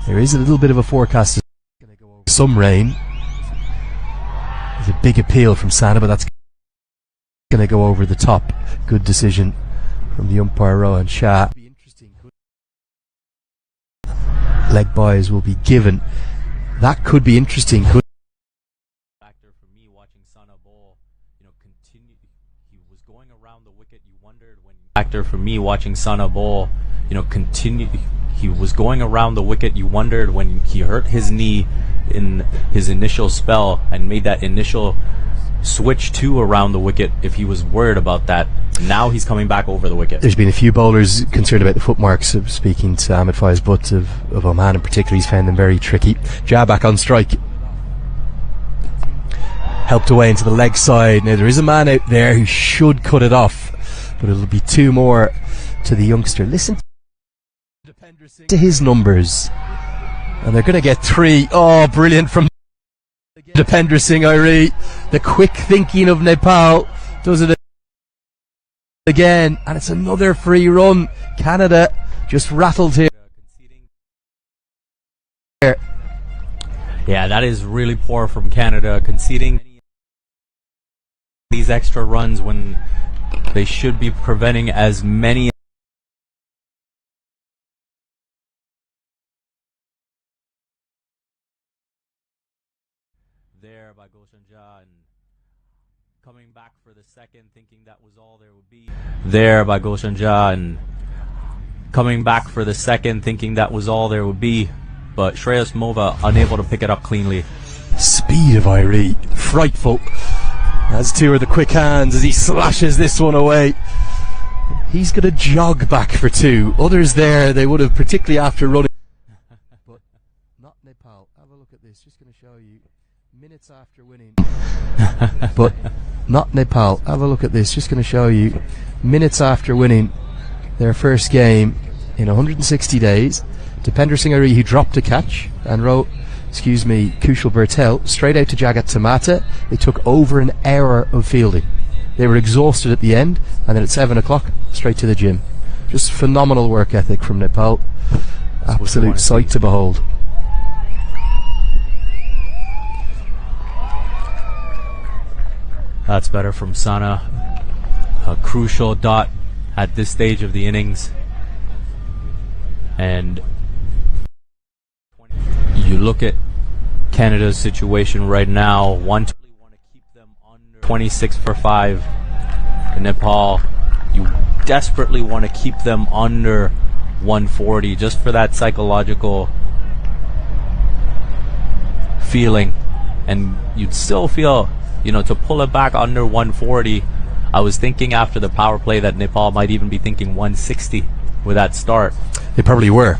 There is a little bit of a forecast of some rain. There's a big appeal from Sana, but that's going to go over the top. Good decision from the umpire, Rohan Shah. Leg buys will be given. That could be interesting. Factor for me watching Sana bowl, continue. He was going around the wicket. You wondered when. Factor for me watching Sana bowl, continue. He was going around the wicket. You wondered when he hurt his knee in his initial spell and made that initial switch to around the wicket, if he was worried about that. Now he's coming back over the wicket. There's been a few bowlers concerned about the footmarks. Speaking to Ahmed Faiz Butt of Oman in particular, he's found them very tricky. Jah back on strike. Helped away into the leg side. Now there is a man out there who should cut it off, but it'll be two more to the youngster. Listen to his numbers, and they're going to get three. Oh, brilliant from Dipender Singh Airi. The quick thinking of Nepal does it again, and it's another free run. Canada just rattled here. Yeah, that is really poor from Canada, conceding these extra runs when they should be preventing as many. There by Gulshan Jah, and coming back for the second, thinking that was all there would be. There by Gulshan Jah, and coming back for the second, thinking that was all there would be. But Shreyas Mova unable to pick it up cleanly. Speed of Airi, frightful. As two are the quick hands as he slashes this one away. He's going to jog back for two. Others there, they would have, particularly after running. But not Nepal. Have a look at this. Just going to show you minutes after winning. But not Nepal. Have a look at this. Just going to show you minutes after winning their first game in 160 days. Dipender Singh Airi, who dropped a catch and wrote, Kushal Bertel straight out to Jagat Tamata. They took over an hour of fielding. They were exhausted at the end, and then at 7 o'clock straight to the gym. Just phenomenal work ethic from Nepal. Absolute sight to behold. That's better from Sana. A crucial dot at this stage of the innings. And you look at Canada's situation right now. 26 for 5. Nepal, you desperately want to keep them under 140 just for that psychological feeling. And you'd still feel, to pull it back under 140. I was thinking after the power play that Nepal might even be thinking 160 with that start. They probably were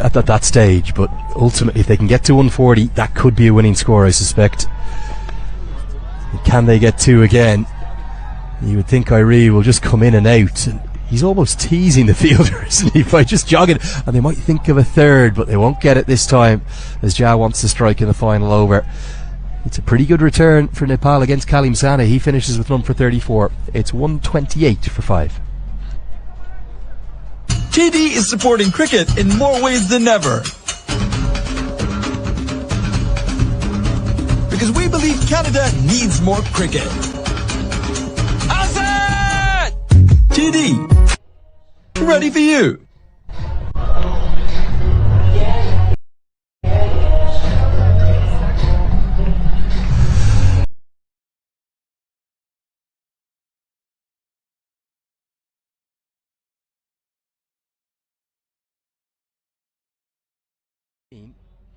at that stage, but ultimately if they can get to 140, that could be a winning score, I suspect. Can they get two again? You would think Airi will just come in and out, and he's almost teasing the fielder, isn't he, by just jogging, and they might think of a third, but they won't get it this time as Jah wants to strike in the final over. It's a pretty good return for Nepal against Kalim Sana. He finishes with run for 34. It's 128 for 5. TD is supporting cricket in more ways than ever. Because we believe Canada needs more cricket. How's that? TD, ready for you.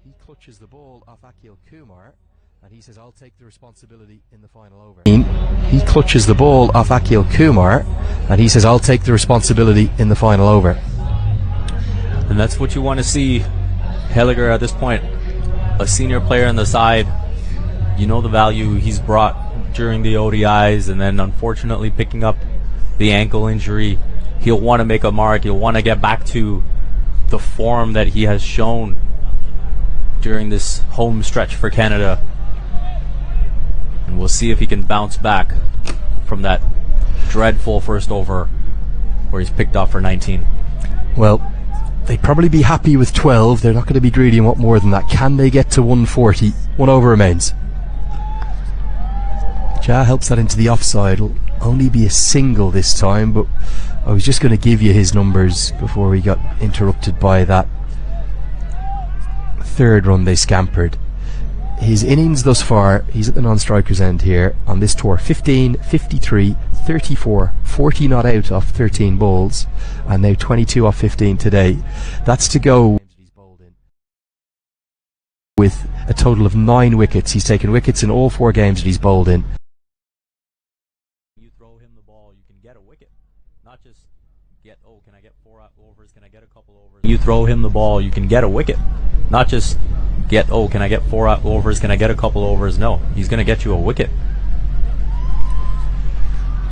He clutches the ball off Akhil Kumar, and he says, I'll take the responsibility in the final over. He clutches the ball off Akhil Kumar, and he says, I'll take the responsibility in the final over. And that's what you want to see. Helliger at this point, a senior player on the side. You know the value he's brought during the ODIs, and then unfortunately picking up the ankle injury. He'll want to make a mark. He'll want to get back to the form that he has shown during this home stretch for Canada. And we'll see if he can bounce back from that dreadful first over where he's picked off for 19. Well, they'd probably be happy with 12. They're not going to be greedy and want more than that. Can they get to 140? 1 over remains. Ja helps that into the offside. It'll only be a single this time, but I was just going to give you his numbers before we got interrupted by that third run they scampered. His innings thus far, he's at the non-striker's end here on this tour: 15, 53, 34, 40 not out off 13 balls, and now 22 off 15 today. That's to go with a total of 9 wickets. He's taken wickets in all 4 games that he's bowled in. You throw him the ball, you can get a wicket. Not just get, oh, can I get 4 overs, can I get a couple overs? You throw him the ball, you can get a wicket. Not just get, oh, can I get 4 overs, can I get a couple overs? No, he's going to get you a wicket.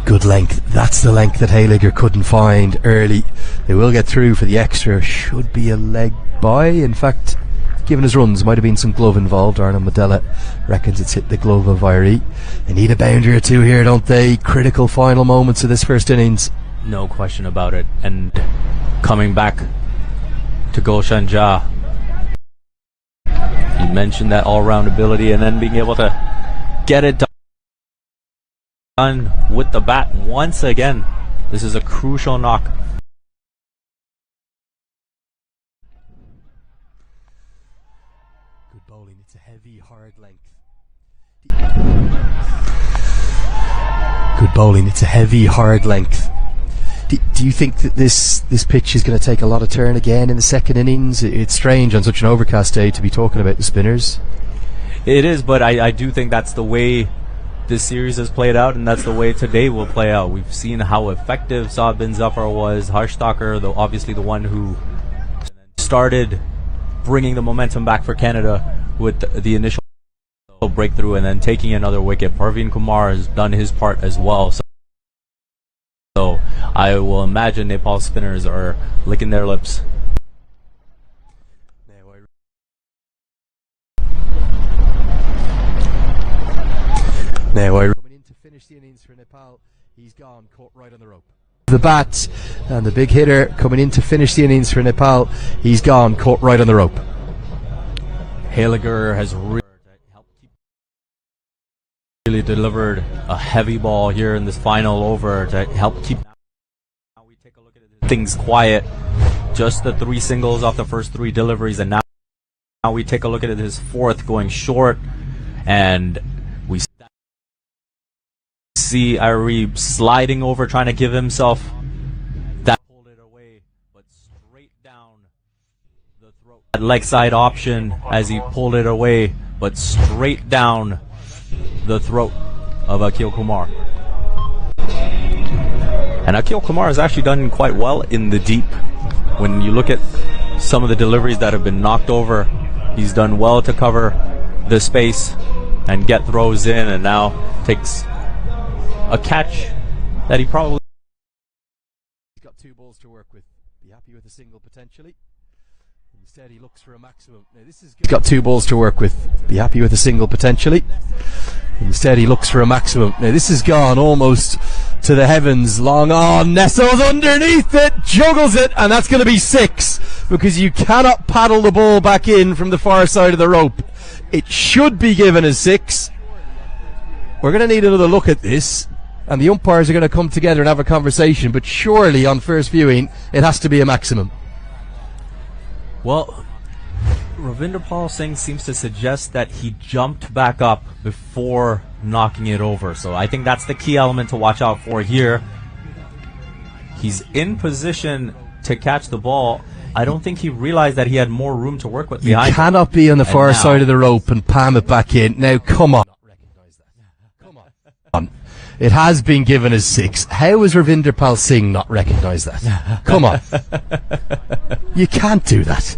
Good length. That's the length that Hayligger couldn't find early. They will get through for the extra. Should be a leg by. In fact, given his runs, might have been some glove involved. Arnold Medella reckons it's hit the glove of Irie. They need a boundary or two here, don't they? Critical final moments of this first innings. No question about it. And coming back to Gulshan Ja, you mentioned that all-round ability, and then being able to get it done with the bat once again. This is a crucial knock. Good bowling. It's a heavy, hard length. Good bowling. It's a heavy, hard length. Do you think that this pitch is going to take a lot of turn again in the second innings? It's strange on such an overcast day to be talking about the spinners. It is, but I do think that's the way this series has played out, and that's the way today will play out. We've seen how effective Saad bin Zafar was. Harshtaker, though, obviously the one who started bringing the momentum back for Canada with the initial breakthrough and then taking another wicket. Parveen Kumar has done his part as well. So I will imagine Nepal spinners are licking their lips. Now coming in to finish the innings for Nepal, he's gone, caught right on the rope. The bat and the big hitter coming in to finish the innings for Nepal, he's gone, caught right on the rope. Hayligger has really delivered a heavy ball here in this final over to help keep things quiet. Just the 3 singles off the first 3 deliveries, and now we take a look at his 4th going short, and we see Irie sliding over, trying to give himself that, pulled it away, but straight down the throat. That leg side option as he pulled it away, but straight down the throat of Akil Kumar. And Akil Kumar has actually done quite well in the deep. When you look at some of the deliveries that have been knocked over, he's done well to cover the space and get throws in, and now takes a catch that he probably... He's got 2 balls to work with. Be happy with a single potentially. Instead he looks for a maximum. Now this is... He's got 2 balls to work with. Be happy with a single potentially. Instead he looks for a maximum. Now this has gone almost to the heavens. Long on, nestles underneath it, juggles it, and that's going to be 6, because you cannot paddle the ball back in from the far side of the rope. It should be given as 6. We're going to need another look at this, and the umpires are going to come together and have a conversation, but surely on first viewing it has to be a maximum. Well, Ravinder Pal Singh seems to suggest that he jumped back up before knocking it over. So I think that's the key element to watch out for here. He's in position to catch the ball. I don't think he realized that he had more room to work with behind him. You cannot be on the far side of the rope and palm it back in. Now, come on. Come on. It has been given as 6. How has Ravinder Pal Singh not recognised that? Come on. You can't do that.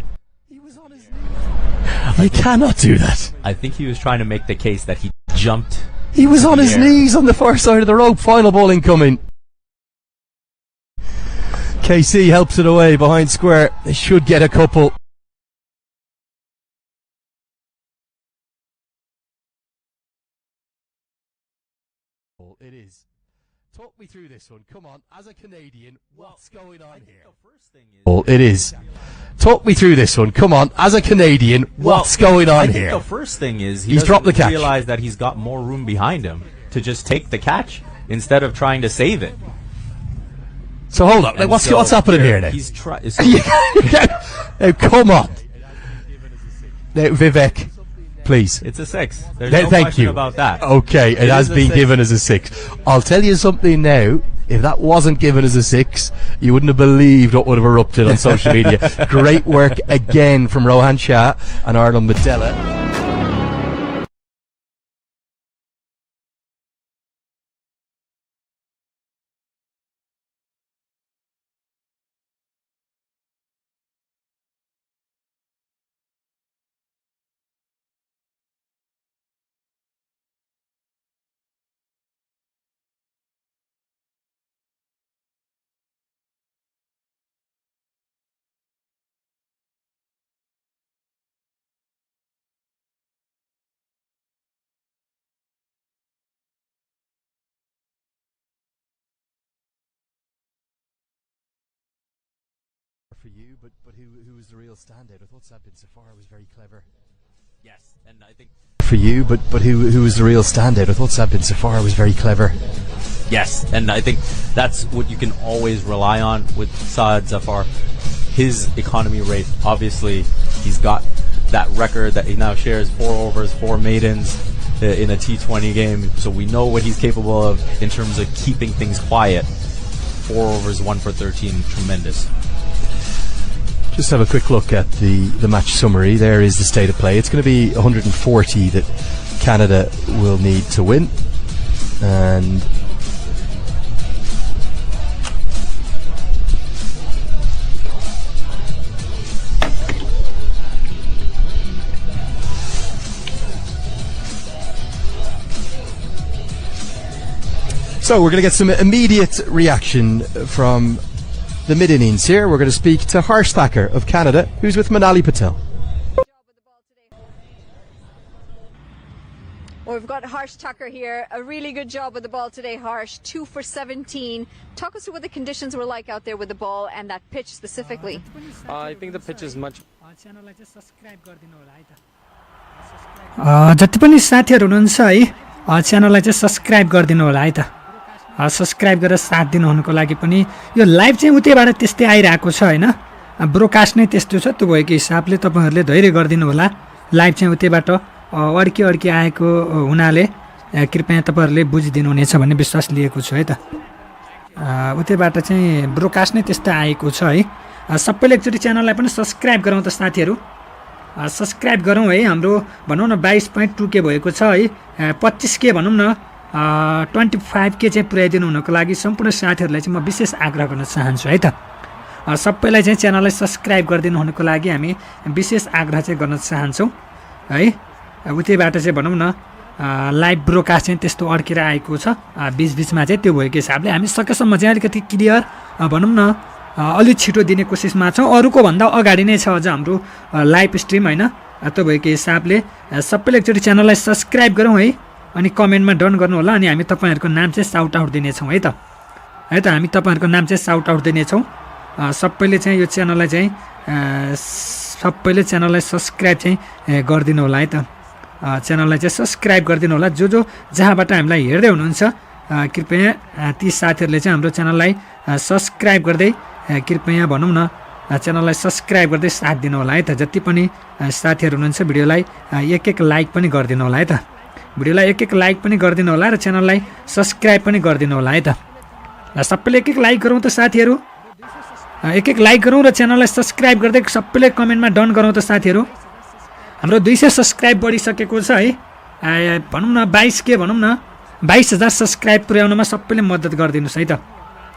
You cannot do that. I think he was trying to make the case that he jumped. He was on his knees on the far side of the rope. Final ball incoming. KC helps it away behind square. They should get a couple. Talk me through this one. Come on, as a Canadian, what's going on here? Oh, it is. Talk me through this one. Come on, as a Canadian, what's going on here? The first thing is he's dropped the catch. Realize that he's got more room behind him to just take the catch instead of trying to save it. So hold on, what's happening here now? He's trying. Now, come on. Now, Vivek, please. It's a 6. There's no question about that. Okay, it has been given as a 6. I'll tell you something now. If that wasn't given as a 6, you wouldn't have believed what would have erupted on social media. Great work again from Rohan Shah and Arnold Medella. For you, but who was the real standout? I thought Sad Bin Safar was very clever. Yes, and I think for you, but who was the real standout? I thought Sad Bin Safar was very clever. Yes, and I think that's what you can always rely on with Saad Zafar. His economy rate, obviously, he's got that record that he now shares: 4 overs, 4 maidens in a T20 game. So we know what he's capable of in terms of keeping things quiet. 4 overs, 1 for 13, tremendous. Just have a quick look at the match summary. There is the state of play. It's going to be 140 that Canada will need to win. And so we're going to get some immediate reaction from the mid-innings here. We're going to speak to Harsh Thacker of Canada, who's with Manali Patel. Well, we've got Harsh Thacker here. A really good job with the ball today, Harsh. 2 for 17. Talk us through what the conditions were like out there with the ball and that pitch specifically. I think the pitch is much. जति पनि साथीहरु हुनुहुन्छ है च्यानललाई चाहिँ subscribe गरिदिनु होला है त सब्स्क्राइब गरेर साथ दिनुहुनुको लागि पनि यो लाइभ चाहिँ उतैबाट त्यस्तै आइरहेको छ हैन ब्रोडकास्ट नै त्यस्तो छ त्यो भएको हिसाबले तपाईहरुले धैर्य गरिदिनु होला लाइभ चाहिँ उतैबाट अड्की आएको हुनाले कृपया तपाईहरुले बुझिदिनु हुनेछ भन्ने विश्वास लिएको छु है त उतैबाट चाहिँ ब्रोडकास्ट नै त्यस्तै आएको छ है सबैले एकचोटी च्यानललाई पनि सब्स्क्राइब गरौँ त साथीहरु सब्स्क्राइब गरौँ है हाम्रो भनौं न 22.2 के भएको छ है 25 के भनौं न 25 के चाहिँ पुर्याइदिनु हुनको लागि सम्पूर्ण साथीहरुलाई चाहिँ म विशेष आग्रह गर्न चाहन्छु है त सबैलाई चाहिँ च्यानललाई सब्स्क्राइब गरिदिनु हुनको लागि हामी विशेष आग्रह चाहिँ गर्न चाहन्छौं है उतैबाट चाहिँ भनौं न लाइभ ब्रोडकास्ट चाहिँ त्यस्तो अड्केर आएको छ बीचमा चाहिँ त्यो भएको हिसाबले हामी सकेसम्म चाहिँ अलिकति क्लियर भनौं न अलि छिटो दिने कोसिसमा छौं अरुको भन्दा अगाडि नै छ अझ हाम्रो लाइभ स्ट्रिम हैन त्यो भएको हिसाबले सबैले एकचोटी च्यानललाई सब्स्क्राइब गरौँ है अनि कमेन्टमा डन गर्नु होला अनि हामी तपाईहरुको नाम चाहिँ साउट आउट दिने छौं है त हामी तपाईहरुको नाम चाहिँ साउट आउट दिने छौं सबैले चाहिँ यो च्यानललाई चाहिँ सबैले च्यानललाई सब्स्क्राइब चाहिँ गरिदिनु होला है त च्यानललाई चाहिँ सब्स्क्राइब गरिदिनु होला जो जहाँबाट हामीलाई हेर्दै हुनुहुन्छ कृपया ती साथीहरुले चाहिँ हाम्रो च्यानललाई सब्स्क्राइब गर्दै कृपया भनौं न च्यानललाई सब्स्क्राइब गर्दै साथ दिनु होला है त जति पनि साथीहरु हुनुहुन्छ भिडियोलाई एक लाइक पनि गरिदिनु होला है त भिडियोलाई एक लाइक पनि गरिदिनु होला र च्यानललाई सब्स्क्राइब पनि गरिदिनु होला है त सबैले एक लाइक गरौँ त साथीहरु एक लाइक गरौँ र च्यानललाई सब्स्क्राइब गर्दै सबैले कमेन्टमा डन गरौँ त साथीहरु हाम्रो 200 सब्स्क्राइब बढिसकेको छ है भनौं न 22 के भनौं न 22000 सब्स्क्राइब पुर्याउनमा सबैले मद्दत गरिदिनुस् है त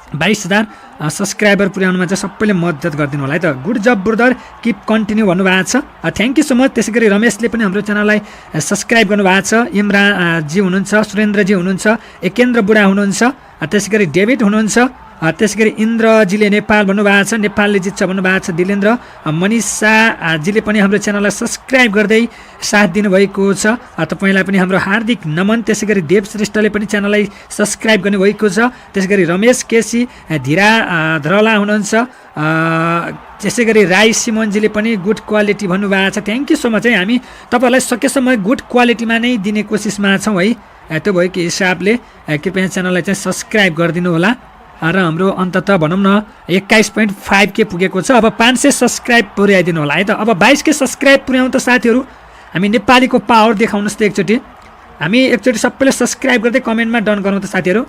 22000 सब्स्क्राइबर पुर्याउनमा चाहिँ सबैले मद्दत गरिदिनु होला है त गुड जब ब्रदर किप कन्टिन्यू भन्नुभएको छ थ्यांक यू सो मच त्यसैगरी रमेशले पनि हाम्रो च्यानललाई सब्स्क्राइब गर्नुभएको छ इमरान जी हुनुहुन्छ सुरेन्द्र जी हुनुहुन्छ एकेन्द्र बुढा हुनुहुन्छ त्यसैगरी डेभिड हुनुहुन्छ त्यसै गरी इन्द्रजीले नेपाल भन्नुभएको छ, नेपालले जित्छ भन्नुभएको छ दिलेन्द्र। मनिषाजीले पनि हाम्रो च्यानललाई सब्सक्राइब गर्दै साथ दिनुभएको छ, तपाईँलाई पनि हाम्रो हार्दिक नमन। त्यसै गरी देव श्रेष्ठले पनि च्यानललाई सब्सक्राइब गर्नुभएको छ। त्यसै गरी रमेश केसी धीरा धरला हुनुहुन्छ। त्यसै गरी राई सिमनजीले पनि गुड क्वालिटी भन्नुभएको छ, थ्याङ्क यू सो मच है। हामी तपाईँहरूलाई सकेसम्म गुड क्वालिटीमा नै दिने कोसिसमा छौँ है। त्यो भएको हिसाबले कृपया च्यानललाई चाहिँ सब्सक्राइब गरिदिनु होला र हाम्रो अन्ततः भनौँ न 21.5K पुगेको छ। अब 500 सब्सक्राइब पुर्याइदिनु होला है त। अब 22K सब्सक्राइब पुर्याउनु त साथीहरू, हामी नेपालीको पावर देखाउनुहोस् त एकचोटि। हामी एकचोटि सबैले सब्सक्राइब गर्दै कमेन्टमा डन गरौँ त साथीहरू।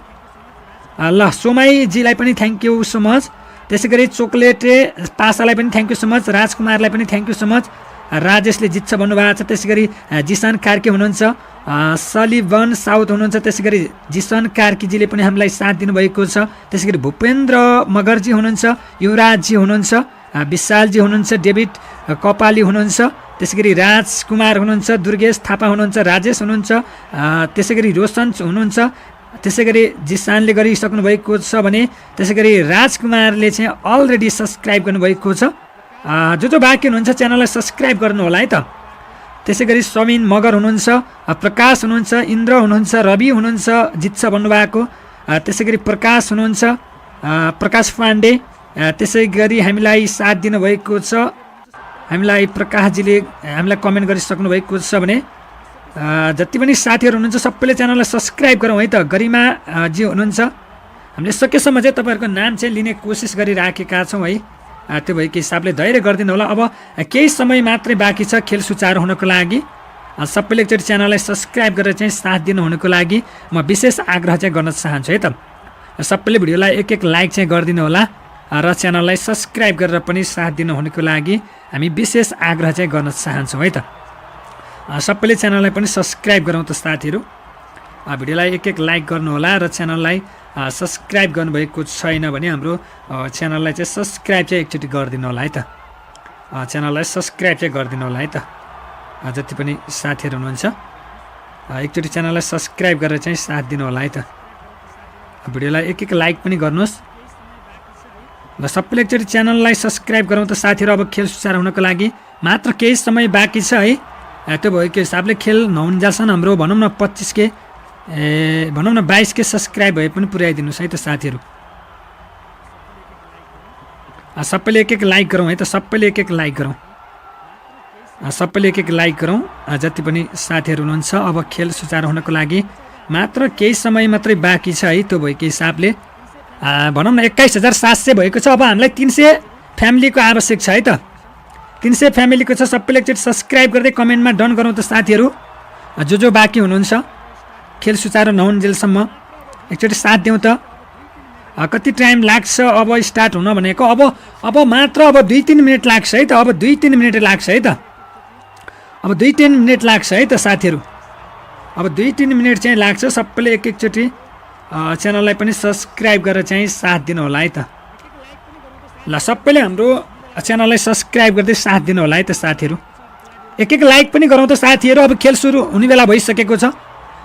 ल सोमाईजीलाई पनि थ्याङ्क यू सो मच। त्यसै गरी चोकलेटे पासालाई पनि थ्याङ्क यू सो मच। राजकुमारलाई पनि थ्याङ्क यू सो मच। राजेशले जित्छ भन्नुभएको छ। त्यसै गरी जिसान कार्की हुनुहुन्छ, सलिभन साउथ हुनुहुन्छ। त्यसै गरी जिसन कार्कीजीले पनि हामीलाई साथ दिनुभएको छ। त्यसै गरी भूपेन्द्र मगरजी हुनुहुन्छ, युवराजजी हुनुहुन्छ, विशालजी हुनुहुन्छ, डेभिड कपाली हुनुहुन्छ। त्यसै गरी राजकुमार हुनुहुन्छ, दुर्गेश थापा हुनुहुन्छ, राजेश हुनुहुन्छ। त्यसै गरी रोशन हुनुहुन्छ। त्यसै गरी जिसानले गरिसक्नु भएको छ भने त्यसै गरी राजकुमारले चाहिँ अलरेडी सब्सक्राइब गर्नुभएको छ। जो बाँकी हुनुहुन्छ च्यानललाई सब्सक्राइब गर्नु होला है त। त्यसै गरी समिन मगर हुनुहुन्छ, प्रकाश हुनुहुन्छ, इन्द्र हुनुहुन्छ, रवि हुनुहुन्छ जित्छ भन्नुभएको। त्यसै गरी प्रकाश हुनुहुन्छ, प्रकाश पाण्डे। त्यसै गरी हामीलाई साथ दिनुभएको छ। हामीलाई प्रकाशजीले हामीलाई कमेन्ट गरिसक्नु भएको छ भने जति पनि साथीहरू हुनुहुन्छ सबैले च्यानललाई सब्सक्राइब गरौँ है त। गरिमाजी हुनुहुन्छ, हामीले सकेसम्म चाहिँ तपाईँहरूको नाम चाहिँ लिने कोसिस गरिराखेका छौँ है। त्यो भएको हिसाबले धैर्य गरिदिनु होला। अब केही समय मात्रै बाँकी छ खेल सुचारू हुनको लागि। सबैले एकचोटि च्यानललाई सब्सक्राइब गरेर चाहिँ साथ दिनु हुनुको लागि म विशेष आग्रह चाहिँ गर्न चाहन्छु है त। सबैले भिडियोलाई एक लाइक चाहिँ गरिदिनु होला र च्यानललाई सब्सक्राइब गरेर पनि साथ दिनु हुनुको लागि हामी विशेष आग्रह चाहिँ गर्न चाहन्छौँ है त। सबैले च्यानललाई पनि सब्सक्राइब गरौँ त साथीहरू। भिडियोलाई एक लाइक गर्नु होला र च्यानललाई सब्सक्राइब गर्नुभएको छैन भने हाम्रो च्यानललाई चाहिँ सब्सक्राइब चाहिँ एकचोटि गरिदिनु होला है त। च्यानललाई सब्सक्राइब चाहिँ गरिदिनु होला है त। जति पनि साथीहरू हुनुहुन्छ एकचोटि च्यानललाई सब्सक्राइब गरेर चाहिँ साथ दिनु होला है त। भिडियोलाई एक लाइक पनि गर्नुहोस् र सबैले एकचोटि च्यानललाई सब्सक्राइब गरौँ त साथीहरू। अब खेल सुचारू हुनको लागि मात्र केही समय बाँकी छ है। त्यो भएको हिसाबले खेल नहुन्जेलसम्म हाम्रो भनौँ न 25K भनौँ न 22K सब्सक्राइब भए पनि पुर्याइदिनुहोस् है त साथीहरू। सबैले एक लाइक गरौँ है त। सबैले एक लाइक गरौँ, सबैले एक लाइक गरौँ जति पनि साथीहरू हुनुहुन्छ। अब खेल सुचारू हुनको लागि मात्र केही समय मात्रै बाँकी छ है। त्यो भएको हिसाबले भनौँ न 21,700 भएको छ। अब हामीलाई 300 फ्यामिलीको आवश्यक छ है त। 300 फ्यामिलीको छ। सबैले एकचोटि सब्सक्राइब गर्दै कमेन्टमा डन गरौँ त साथीहरू। जो बाँकी हुनुहुन्छ खेल सुचारू नहुन्जेलसम्म एकचोटि साथ दिउँ त। कति टाइम लाग्छ अब स्टार्ट हुन भनेको? अब मात्र अब 2-3 मिनट लाग्छ है त। अब 2-3 मिनट लाग्छ है त। अब 2-3 मिनट लाग्छ है त साथीहरू। अब 2-3 मिनट चाहिँ लाग्छ। सबैले एकचोटि च्यानललाई पनि सब्सक्राइब गरेर चाहिँ साथ दिनु होला है त। ल सबैले हाम्रो च्यानललाई सब्सक्राइब गर्दै साथ दिनु होला है त साथीहरू। एक लाइक पनि गरौँ त साथीहरू। अब खेल सुरु हुने बेला भइसकेको छ।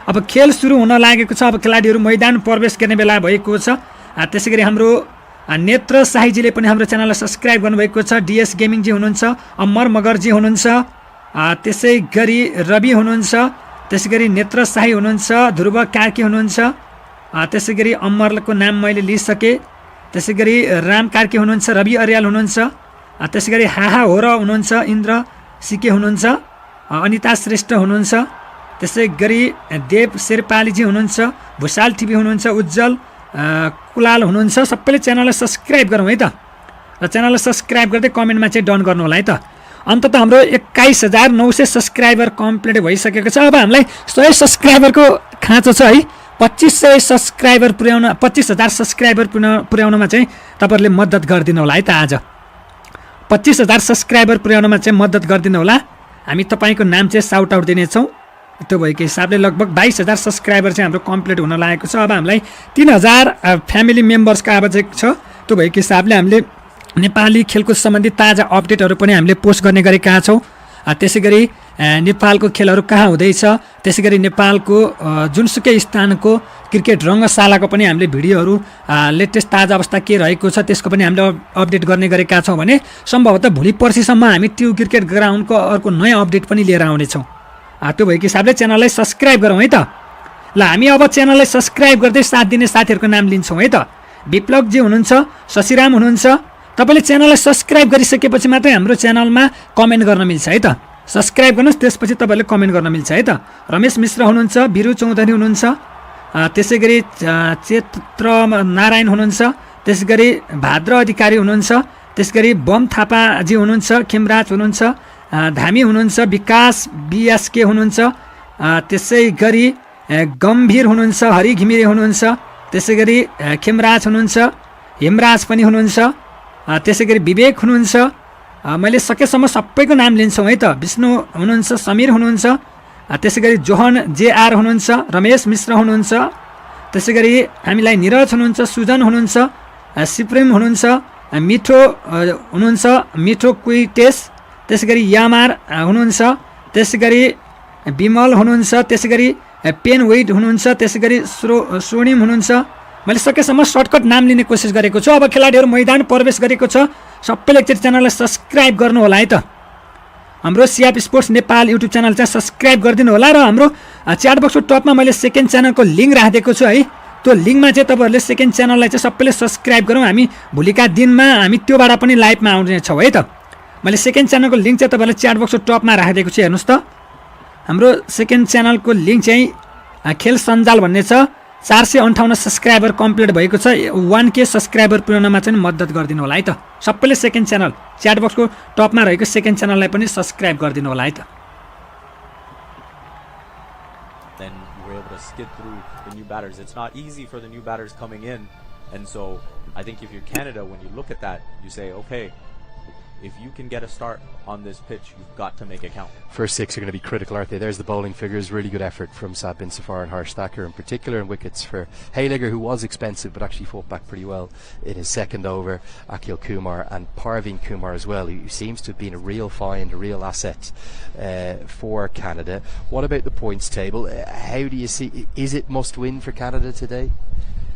अब खेल सुरु हुन लागेको छ। अब खेलाडीहरू मैदान प्रवेश गर्ने बेला भएको छ। त्यसै गरी हाम्रो नेत्र शाहीजीले पनि हाम्रो च्यानललाई सब्सक्राइब गर्नुभएको छ। डिएस गेमिङजी हुनुहुन्छ, अमर मगरजी हुनुहुन्छ, त्यसै गरी रवि हुनुहुन्छ, त्यसै गरी नेत्र शाही हुनुहुन्छ, ध्रुव कार्की हुनुहुन्छ, त्यसै गरी अमरको नाम मैले लिइसकेँ। त्यसै गरी राम कार्की हुनुहुन्छ, रवि अर्याल हुनुहुन्छ, त्यसै गरी हाहा हो र हुनुहुन्छ, इन्द्र सिके हुनुहुन्छ, अनिता श्रेष्ठ हुनुहुन्छ, त्यसै गरी देव शेर्पालीजी हुनुहुन्छ, भुषाल टिभी हुनुहुन्छ, उज्जवल कुलाल हुनुहुन्छ। सबैले च्यानललाई सब्सक्राइब गरौँ है त। र च्यानललाई सब्सक्राइब गर्दै कमेन्टमा चाहिँ डन गर्नु होला है त। अन्ततः हाम्रो 21,900 सब्सक्राइबर कम्प्लिट भइसकेको छ। अब हामीलाई 100 सब्सक्राइबरको खाँचो छ है। 2500 सब्सक्राइबर पुर्याउन 25,000 सब्सक्राइबर पुर्याउनमा चाहिँ तपाईँहरूले मद्दत गरिदिनु होला है त। आज 25,000 सब्सक्राइबर पुर्याउनमा चाहिँ मद्दत गरिदिनु होला। हामी तपाईँको नाम चाहिँ साउट आउट दिनेछौँ। त्यो भएको हिसाबले लगभग 22,000 सब्सक्राइबर चाहिँ हाम्रो कम्प्लिट हुन लागेको छ। अब हामीलाई 3,000 फ्यामिली मेम्बर्सको आवश्यक छ। त्यो भएको हिसाबले हामीले नेपाली खेलकुद सम्बन्धी ताजा अपडेटहरू पनि हामीले पोस्ट गर्ने गरेका छौँ। त्यसै गरी नेपालको खेलहरू कहाँ हुँदैछ, त्यसै गरी नेपालको जुनसुकै स्थानको क्रिकेट रङ्गशालाको पनि हामीले भिडियोहरू लेटेस्ट ताजा अवस्था के रहेको छ त्यसको पनि हामीले अपडेट गर्ने गरेका छौँ भने सम्भवतः भोलि पर्सिसम्म हामी त्यो क्रिकेट ग्राउन्डको अर्को नयाँ अपडेट पनि लिएर आउनेछौँ। त्यो भएको हिसाबले च्यानललाई सब्सक्राइब गरौँ है त। ल हामी अब च्यानललाई सब्सक्राइब गर्दै साथ दिने साथीहरूको नाम लिन्छौँ है त। विप्लवजी हुनुहुन्छ, शशिराम हुनुहुन्छ, तपाईँले च्यानललाई सब्सक्राइब गरिसकेपछि मात्रै हाम्रो च्यानलमा कमेन्ट गर्न मिल्छ है त। सब्सक्राइब गर्नुहोस्, त्यसपछि तपाईँले कमेन्ट गर्न मिल्छ है त। रमेश मिश्र हुनुहुन्छ, बिरु चौधरी हुनुहुन्छ, त्यसै गरी चेत्र नारायण हुनुहुन्छ, त्यसै गरी भाद्र अधिकारी हुनुहुन्छ, त्यसै गरी बम थापाजी हुनुहुन्छ, खेमराज हुनुहुन्छ, धामी हुनुहुन्छ, विकास बिएसके हुनुहुन्छ, त्यसै गरी गम्भीर हुनुहुन्छ, हरि घिमिरे हुनुहुन्छ, त्यसै गरी खेमराज हुनुहुन्छ, हेमराज पनि हुनुहुन्छ, त्यसै गरी विवेक हुनुहुन्छ। मैले सकेसम्म सबैको नाम लिन्छौँ है त। विष्णु हुनुहुन्छ, समीर हुनुहुन्छ, त्यसै गरी जोहन जेआर हुनुहुन्छ, रमेश मिश्र हुनुहुन्छ, त्यसै गरी हामीलाई निरज हुनुहुन्छ, सुजन हुनुहुन्छ, सिप्रिम हुनुहुन्छ, मिठो हुनुहुन्छ, मिठो क्विटेस, त्यसै गरी यामार हुनुहुन्छ, त्यसै गरी विमल हुनुहुन्छ, त्यसै गरी पेन वेट हुनुहुन्छ, त्यसै गरी स्वर्णिम हुनुहुन्छ। मैले सकेसम्म सर्टकट नाम लिने कोसिस गरेको छु। अब खेलाडीहरू मैदान प्रवेश गरेको छ, सबैले एकचोटि च्यानललाई सब्सक्राइब गर्नु होला है त। हाम्रो सिआप स्पोर्ट्स नेपाल युट्युब च्यानल चाहिँ सब्सक्राइब गरिदिनु होला र हाम्रो च्याट बक्सको टपमा मैले सेकेन्ड च्यानलको लिङ्क राखिदिएको छु है। त्यो लिङ्कमा चाहिँ तपाईँहरूले सेकेन्ड च्यानललाई चाहिँ सबैले सब्सक्राइब गरौँ। हामी भोलिका दिनमा हामी त्योबाट पनि लाइभमा आउनेछौँ है त। मैले सेकेन्ड च्यानलको लिङ्क चाहिँ तपाईँलाई च्याट बक्सको टपमा राखिदिएको छु, हेर्नुहोस् त। हाम्रो सेकेन्ड च्यानलको लिङ्क चाहिँ खेल सञ्जाल भन्ने छ। 458 सब्सक्राइबर कम्प्लिट भएको छ। 1K सब्सक्राइबर पुर्याउनमा चाहिँ मद्दत गरिदिनु होला है त। सबैले सेकेन्ड च्यानल च्याट बक्सको टपमा रहेको सेकेन्ड च्यानललाई पनि सब्सक्राइब गरिदिनु होला है त। Then we're able to skid through the new batters. It's not easy for the new batters coming in, and so I think if you're Canada, when you look at that, you say, okay, if you can get a start on this pitch, you've got to make it count. First six are going to be critical, aren't they? There's the bowling figures. Really good effort from Saad bin Safar and Harsh Thakur in particular, and wickets for Hayligger, who was expensive but actually fought back pretty well in his second over. Akhil Kumar and Parveen Kumar as well, who seems to have been a real find, a real asset for Canada. What about the points table? How do you see, is it must win for Canada today?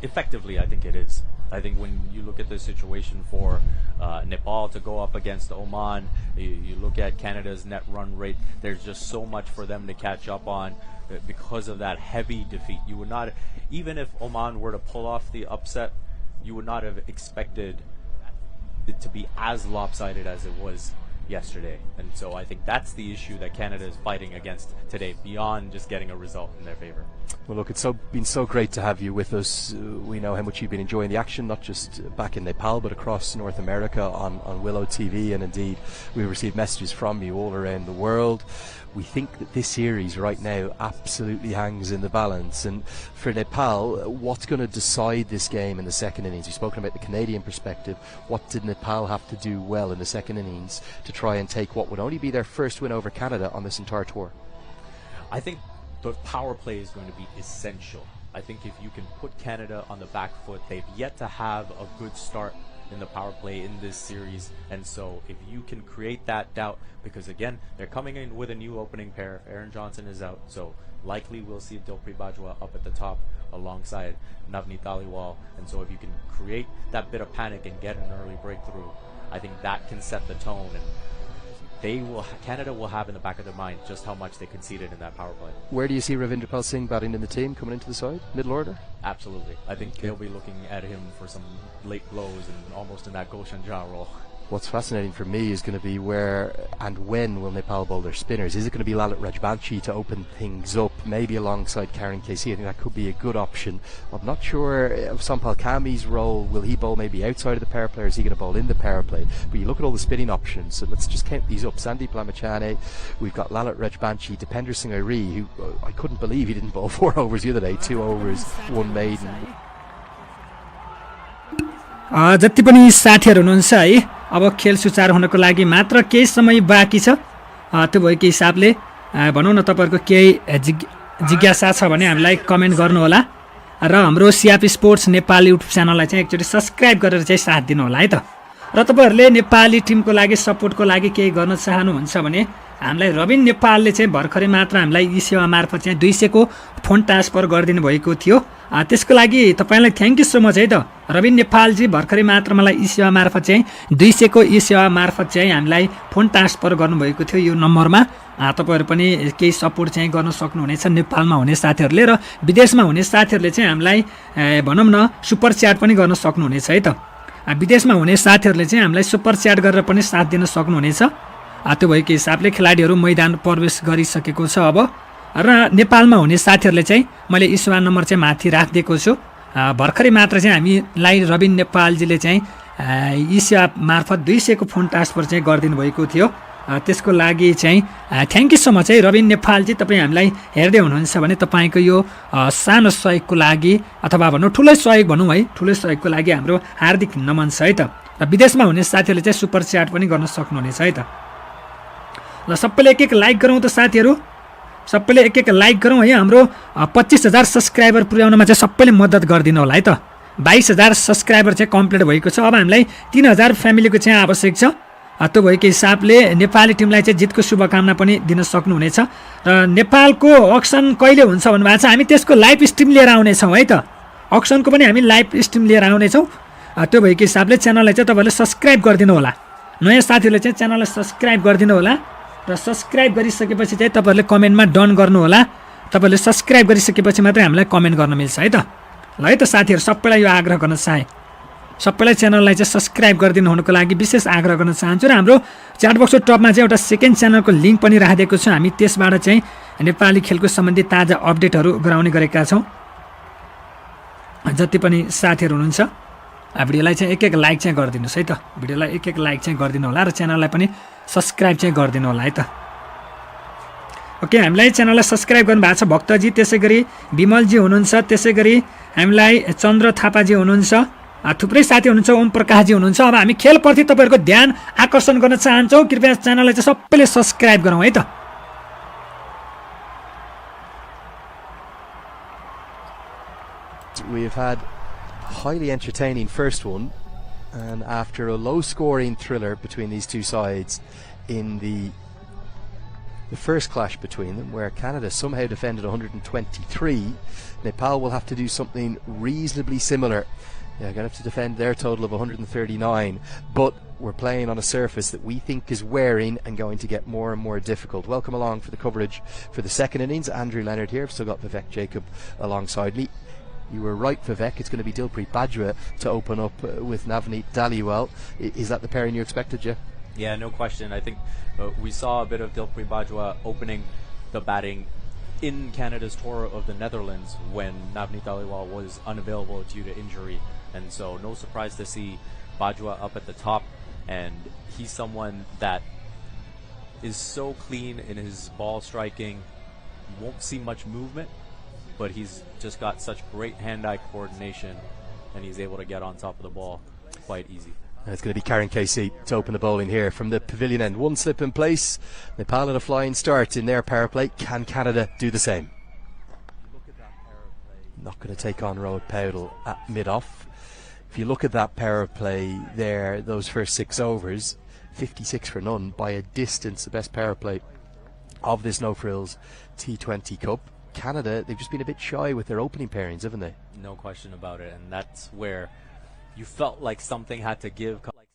Effectively, I think it is. I think when you look at the situation for Nepal to go up against Oman, you look at Canada's net run rate, there's just so much for them to catch up on because of that heavy defeat. You would not, even if Oman were to pull off the upset, you would not have expected it to be as lopsided as it was yesterday. And so I think that's the issue that Canada is fighting against today, beyond just getting a result in their favor. Well, look, it's been so great to have you with us. We know how much you've been enjoying the action, not just back in Nepal, but across North America on Willow TV. And indeed, we received messages from you all around the world. We think that this series right now absolutely hangs in the balance. And for Nepal, what's going to decide this game in the second innings? You've spoken about the Canadian perspective. What did Nepal have to do well in the second innings to try and take what would only be their first win over Canada on this entire tour? I think the power play is going to be essential. I think if you can put Canada on the back foot, they've yet to have a good start in the power play in this series, and so if you can create that doubt, because again, they're coming in with a new opening pair. Aaron Johnson is out, so likely we'll see Dilpreet Bajwa up at the top alongside Navneet Dhaliwal, and so if you can create that bit of panic and get an early breakthrough, I think that can set the tone, and Canada will have in the back of their mind just how much they conceded in that power play. Where do you see Ravinder Pal Singh batting in the team coming into the side? Middle order? Absolutely. I think they'll be looking at him for some late blows and almost in that Goshan Jha role. What's fascinating for me is going to be where and when will Nepal bowl their spinners. Is it going to be Lalit Rajbanshi to open things up, maybe alongside Karen KC? I think that could be a good option. I'm not sure of Sampal Kami's role. Will he bowl maybe outside of the power play, or is he going to bowl in the power play? But you look at all the spinning options, so let's just count these up. Sandeep Lamachane, we've got Lalit Rajbanshi, Dipender Singh Airi, who I couldn't believe he didn't bowl 4 overs the other day, 2 overs, 1 maiden. जति पनि साथीहरू हुनुहुन्छ है, अब खेल सुचारू हुनको लागि मात्र केही समय बाँकी छ। त्यो भएको हिसाबले भनौँ न तपाईहरुको केही जिज्ञासा छ भने हामीलाई कमेन्ट गर्नु होला र हाम्रो सिआप स्पोर्ट्स नेपाल युट्युब च्यानललाई चाहिँ एकचोटी सब्स्क्राइब गरेर चाहिँ साथ दिनु होला है त। र तपाईहरुले नेपाली टिमको लागि सपोर्टको लागि केही गर्न चाहनुहुन्छ भने हामीलाई रविन नेपालले चाहिँ भर्खरै मात्र हामीलाई ई सेवा मार्फत चाहिँ 200 को फोन ट्रान्सफर गरिदिनु भएको थियो। त्यसको लागि तपाईलाई थ्याङ्क यू सो मच है त रविन नेपालजी। भर्खरै मात्र मलाई ई सेवा मार्फत चाहिँ 200 को ई सेवा मार्फत चाहिँ हामीलाई फोन ट्रान्सफर गर्नुभएको थियो यो नम्बरमा। तपाईहरु पनि केही सपोर्ट चाहिँ गर्न सक्नुहुनेछ नेपालमा हुने साथीहरुले, र विदेशमा हुने साथीहरुले चाहिँ हामीलाई भनौं न सुपर च्याट पनि गर्न सक्नुहुनेछ है त। विदेशमा हुने साथीहरुले चाहिँ हामीलाई सुपर च्याट गरेर पनि साथ दिन सक्नुहुनेछ। त्यो भएको हिसाबले खेलाडीहरू मैदान प्रवेश गरिसकेको छ अब। र नेपालमा हुने साथीहरुले चाहिँ मैले ई सेवा नम्बर चाहिँ माथि राखिदिएको छु। भर्खरै मात्र चाहिँ हामीलाई रविन नेपालजीले चाहिँ ई सेवा मार्फत 200 को फोन ट्रान्सफर चाहिँ गरिदिनु भएको थियो। त्यसको लागि चाहिँ थ्याङ्क यू सो मच है रविन नेपालजी। तपाईँ हामीलाई हेर्दै हुनुहुन्छ भने तपाईँको यो सानो सहयोगको लागि अथवा भनौँ ठुलो सहयोग भनौँ है, ठुलो सहयोगको लागि हाम्रो हार्दिक नमन छ है त। र विदेशमा हुने साथीहरूले चाहिँ सुपर च्याट पनि गर्न सक्नुहुनेछ है त। ल सबैले एक एक लाइक गरौँ त साथीहरू, सबैले एक एक लाइक गरौँ है। हाम्रो 25,000 सब्सक्राइबर पुर्याउनमा चाहिँ सबैले मद्दत गरिदिनु होला है त। 22,000 सब्सक्राइबर चाहिँ कम्प्लिट भएको छ। अब हामीलाई 3,000 फ्यामिलीको चाहिँ आवश्यक छ। त्यो भएको हिसाबले नेपाली टिमलाई चाहिँ जितको शुभकामना पनि दिन सक्नुहुनेछ। र नेपालको अक्सन कहिले हुन्छ भन्नुभएको छ, हामी त्यसको लाइभ स्ट्रिम लिएर आउनेछौँ है त। अक्सनको पनि हामी लाइभ स्ट्रिम लिएर आउनेछौँ। त्यो भएको हिसाबले च्यानललाई चाहिँ तपाईँले सब्सक्राइब गरिदिनु होला। नयाँ साथीहरूले चाहिँ च्यानललाई सब्सक्राइब गरिदिनु होला। र सब्सक्राइब गरिसकेपछि चाहिँ तपाईँहरूले कमेन्टमा डन गर्नु होला। तपाईँहरूले सब्सक्राइब गरिसकेपछि मात्रै हामीलाई कमेन्ट गर्न मिल्छ है त। ल है त साथीहरू, सबैलाई यो आग्रह गर्न चाहे, सबैलाई च्यानललाई चाहिँ सब्सक्राइब गरिदिनु हुनुको लागि विशेष आग्रह गर्न चाहन्छु। र हाम्रो च्याटबक्सको टपमा चाहिँ एउटा सेकेन्ड च्यानलको लिङ्क पनि राखिदिएको छु। हामी त्यसबाट चाहिँ नेपाली खेलकुद सम्बन्धी ताजा अपडेटहरू गराउने गरेका छौँ। जति पनि साथीहरू हुनुहुन्छ भिडियोलाई चाहिँ एक एक लाइक चाहिँ गरिदिनुहोस् है त। भिडियोलाई एक एक लाइक चाहिँ गरिदिनु होला र च्यानललाई पनि सब्सक्राइब चाहिँ गरिदिनु होला है त। ओके, हामीलाई च्यानललाई सब्सक्राइब गर्नुभएको छ भक्तजी, त्यसै गरी विमलजी हुनुहुन्छ, त्यसै गरी हामीलाई चन्द्र थापाजी हुनुहुन्छ, थुप्रै साथी हुनुहुन्छ, ओम प्रकाशजी हुनुहुन्छ। अब हामी खेलप्रति तपाईँहरूको ध्यान आकर्षण गर्न चाहन्छौँ। कृपया च्यानललाई चाहिँ सबैले सब्सक्राइब गरौँ है त। We've had a highly entertaining first one, and after a low-scoring thriller between these two sides in the first clash between them, where Canada somehow defended 123, Nepal will have to do something reasonably similar. Yeah, going to have to defend their total of 139, but we're playing on a surface that we think is wearing and going to get more and more difficult. Welcome along for the coverage for the second innings. Andrew Leonard here. I've still got Vivek Jacob alongside me. You were right, Vivek. It's going to be Dilpreet Bajwa to open up with Navneet Dhaliwal. Is that the pairing you expected, Jeff? Yeah, no question. I think we saw a bit of Dilpreet Bajwa opening the batting in Canada's tour of the Netherlands when Navneet Dhaliwal was unavailable due to injury. And so no surprise to see Bajwa up at the top. And he's someone that is so clean in his ball striking. You won't see much movement, but he's just got such great hand-eye coordination, and he's able to get on top of the ball quite easy. It's going to be Karen Casey to open the bowling here from the pavilion end. One slip in place. Nepal at a flying start in their power play. Can Canada do the same? Not going to take on Rohit Powdell at mid-off. If you look at that power play there, those first 6 overs, 56 for none, by a distance the best power play of this no-frills T20 Cup. Canada, they've just been a bit shy with their opening pairings, haven't they? No question about it, and that's where you felt like something had to give coming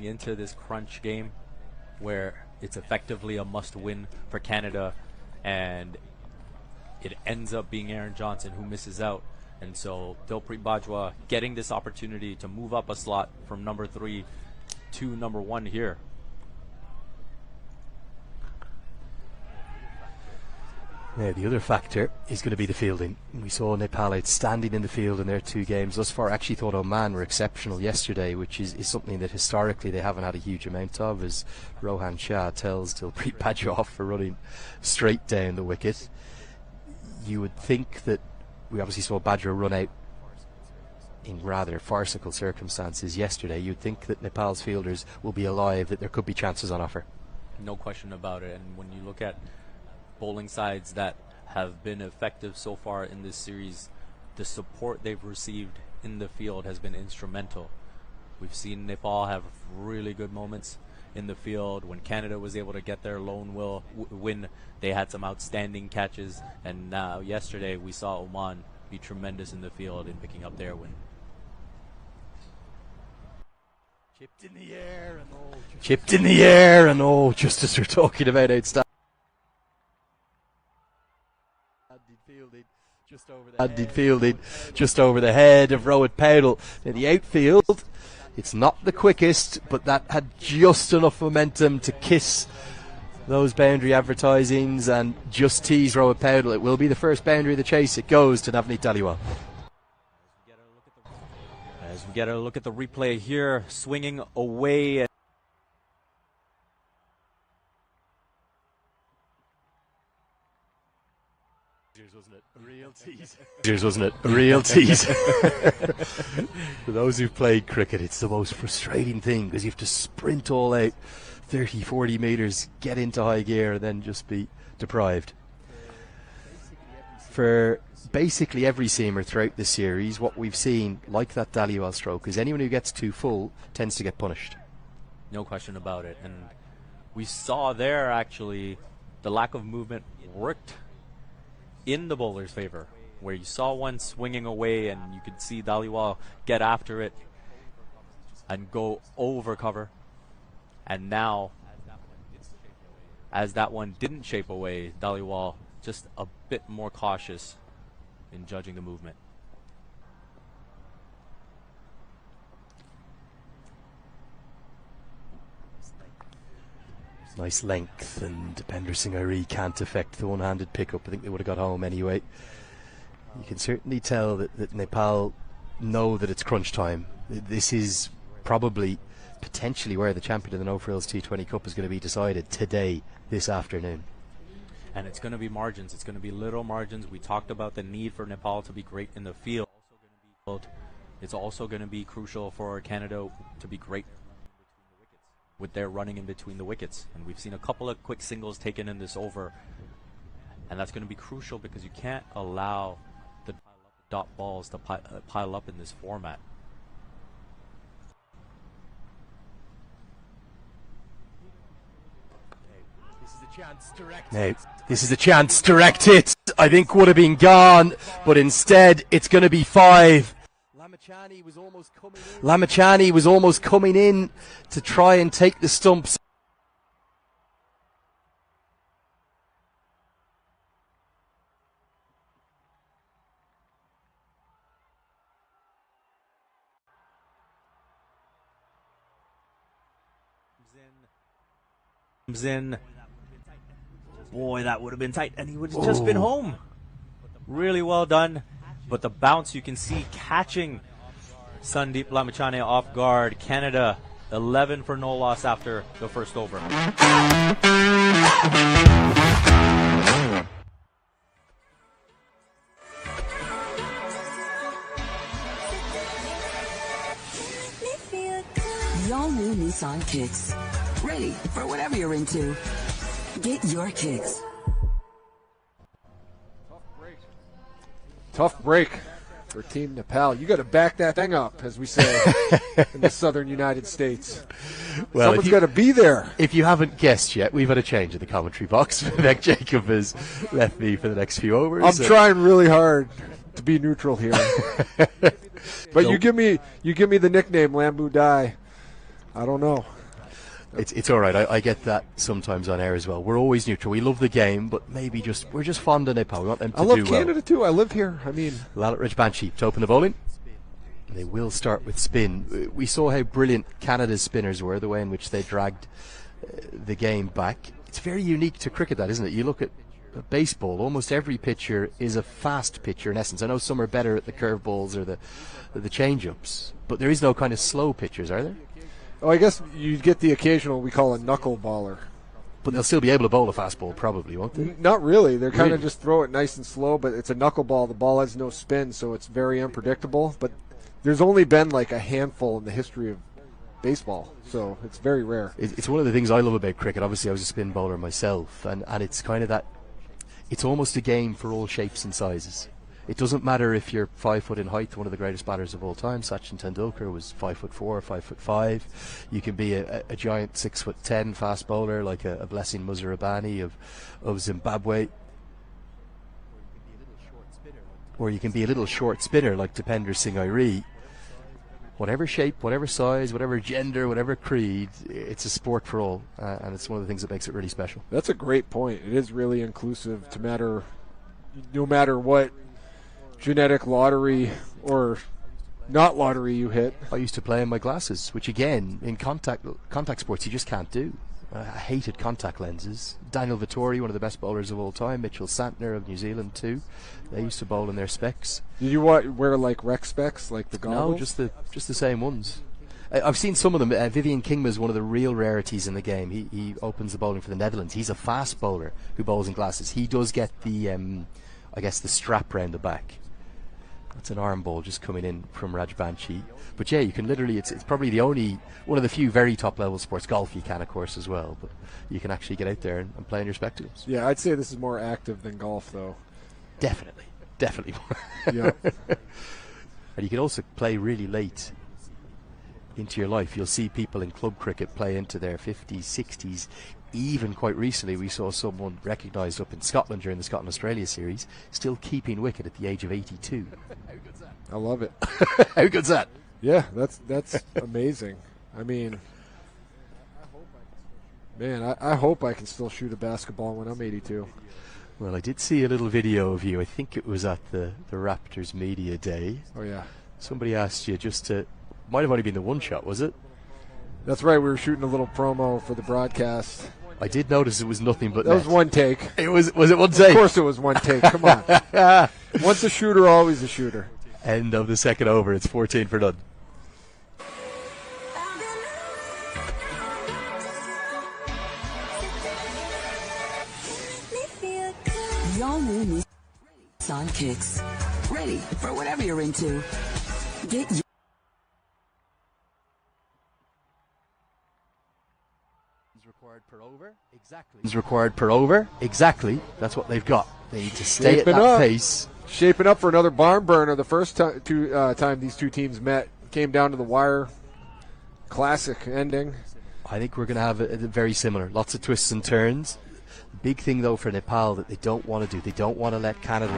into this crunch game, where it's effectively a must-win for Canada, and it ends up being Aaron Johnson who misses out. And so Dilpreet Bajwa getting this opportunity to move up a slot from number 3 to number 1 here. Yeah, the other factor is going to be the fielding. We saw Nepal outstanding in the field in their 2 games thus far. I actually thought Oman were exceptional yesterday, which is something that historically they haven't had a huge amount of, as Rohan Shah tells Dilpreet Bajwa off for running straight down the wicket. You would think that we obviously saw Bajwa run out in rather farcical circumstances yesterday. You'd think that Nepal's fielders will be alive, that there could be chances on offer. No question about it. And when you look at bowling sides that have been effective so far in this series, the support they've received in the field has been instrumental. We've seen Nepal have really good moments in the field. When Canada was able to get their lone win, they had some outstanding catches. And now, yesterday, we saw Oman be tremendous in the field in picking up their win. Chipped in the air and all. Chipped in the air and all, just as we're talking about outstanding. Fielding just over the head of Rohit Paudel. In the outfield, it's not the quickest, but that had just enough momentum to kiss those boundary advertisings and just tease Rohit Paudel. It will be the first boundary of the chase. It goes to Navneet Dhaliwal. As we get a look at the replay here, swinging away. Wasn't it? A real tease. For those who've played cricket, it's the most frustrating thing because you have to sprint all out 30, 40 metres, get into high gear, and then just be deprived. For basically every seamer throughout the series, what we've seen, like that Dhaliwal stroke, is anyone who gets too full tends to get punished. No question about it. And we saw there, actually, the lack of movement worked in the bowler's favor, where you saw one swinging away and you could see Dhaliwal get after it and go over cover. And now, as that one didn't shape away, Dhaliwal just a bit more cautious in judging the movement. Nice length, and Bender Singh Ari can't affect the one-handed pickup. I think they would have got home anyway. You can certainly tell that Nepal know that it's crunch time. This is probably potentially where the champion of the No Frills T20 Cup is going to be decided today, this afternoon. And it's going to be margins. It's going to be little margins. We talked about the need for Nepal to be great in the field. It's also going to be crucial for Canada to be great with their running in between the wickets. And we've seen a couple of quick singles taken in this over. And that's going to be crucial because you can't allow the dot balls to pile up in this format. Now, this is a chance, direct hit. I think would have been gone, but instead it's going to be 5. Lamachani was almost coming in to try and take the stumps. Comes in. Boy, that would have been tight, and he would have just been home. Really well done. But the bounce, you can see catching Sandeep Lamachani off guard. Canada 11 for no loss after the first over. The all-new Nissan Kicks. Ready for whatever you're into. Get your kicks. Tough break for Team Nepal. You got to back that thing up, as we say in the southern United States. Well, someone's got to be there. If you haven't guessed yet, we've had a change in the commentary box. Vivek Jacob has left me for the next few overs. I'm trying really hard to be neutral here. But you give me the nickname Lambu Dai. I don't know. It's all right. I get that sometimes on air as well. We're always neutral. We love the game, but maybe we're just fond of Nepal. We want them to do well. I love Canada too. I live here. I mean, Lalit Rajbanshi to open the bowling. They will start with spin. We saw how brilliant Canada's spinners were, the way in which they dragged the game back. It's very unique to cricket, that, isn't it? You look at baseball, almost every pitcher is a fast pitcher in essence. I know some are better at the curveballs or the change-ups, but there is no kind of slow pitchers, are there? Oh, I guess you get the occasional we call a knuckleballer. But they'll still be able to bowl a fastball, probably, won't they? Not really. They're kind of just throw it nice and slow, but it's a knuckleball. The ball has no spin, so it's very unpredictable. But there's only been like a handful in the history of baseball, so it's very rare. It's one of the things I love about cricket. Obviously, I was a spin bowler myself, and it's kind of that. It's almost a game for all shapes and sizes. It doesn't matter if you're 5 foot in height. One of the greatest batters of all time, Sachin Tendulkar, was 5'4", 5'5". You can be a giant 6'10" fast bowler like a Blessing Muzarabani of Zimbabwe, or you can be a little short spinner like Dipender Singh Airi. Whatever shape, whatever size, whatever gender, whatever creed, it's a sport for all, and it's one of the things that makes it really special. That's a great point. It is really inclusive no matter what genetic lottery or not lottery you hit. I used to play in my glasses, which again, in contact sports, you just can't do. I hated contact lenses. Daniel Vittori, one of the best bowlers of all time, Mitchell Santner of New Zealand too, they used to bowl in their specs. Did you wear like rec specs, like the goggles? No, just the same ones. I've seen some of them. Vivian Kingma is one of the real rarities in the game. He opens the bowling for the Netherlands. He's a fast bowler who bowls in glasses. He does get the, I guess, the strap round the back. That's an arm ball just coming in from Rajbanshi. But yeah, you can literally, it's probably the only, one of the few very top level sports. Golf you can, of course, as well, but you can actually get out there and play in your spectacles. Yeah, I'd say this is more active than golf, though. Definitely more. Yeah. And you can also play really late into your life. You'll see people in club cricket play into their 50s, 60s. Even quite recently, we saw someone recognised up in Scotland during the Scotland-Australia series, still keeping wicket at the age of 82. How good's that? I love it. How good's that? Yeah, that's amazing. I mean, man, I hope I can still shoot a basketball when I'm 82. Well, I did see a little video of you. I think it was at the Raptors Media Day. Oh, yeah. Somebody asked you might have only been the one shot, was it? That's right. We were shooting a little promo for the broadcast. I did notice it was nothing but that was one take. Was it one take? Of course it was one take. Come on. Once a shooter, always a shooter. End of the second over. It's 14 for none. Y'all new Nissan Kicks. Ready for whatever you're into. Get your is required per over. Exactly. That's what they've got. They need to stay Shaping at that up. pace. Shaping up for another barn burner. The first time these two teams met came down to the wire. Classic ending. I think we're going to have a very similar. Lots of twists and turns. Big thing, though, for Nepal that they don't want to do. They don't want to let Canada...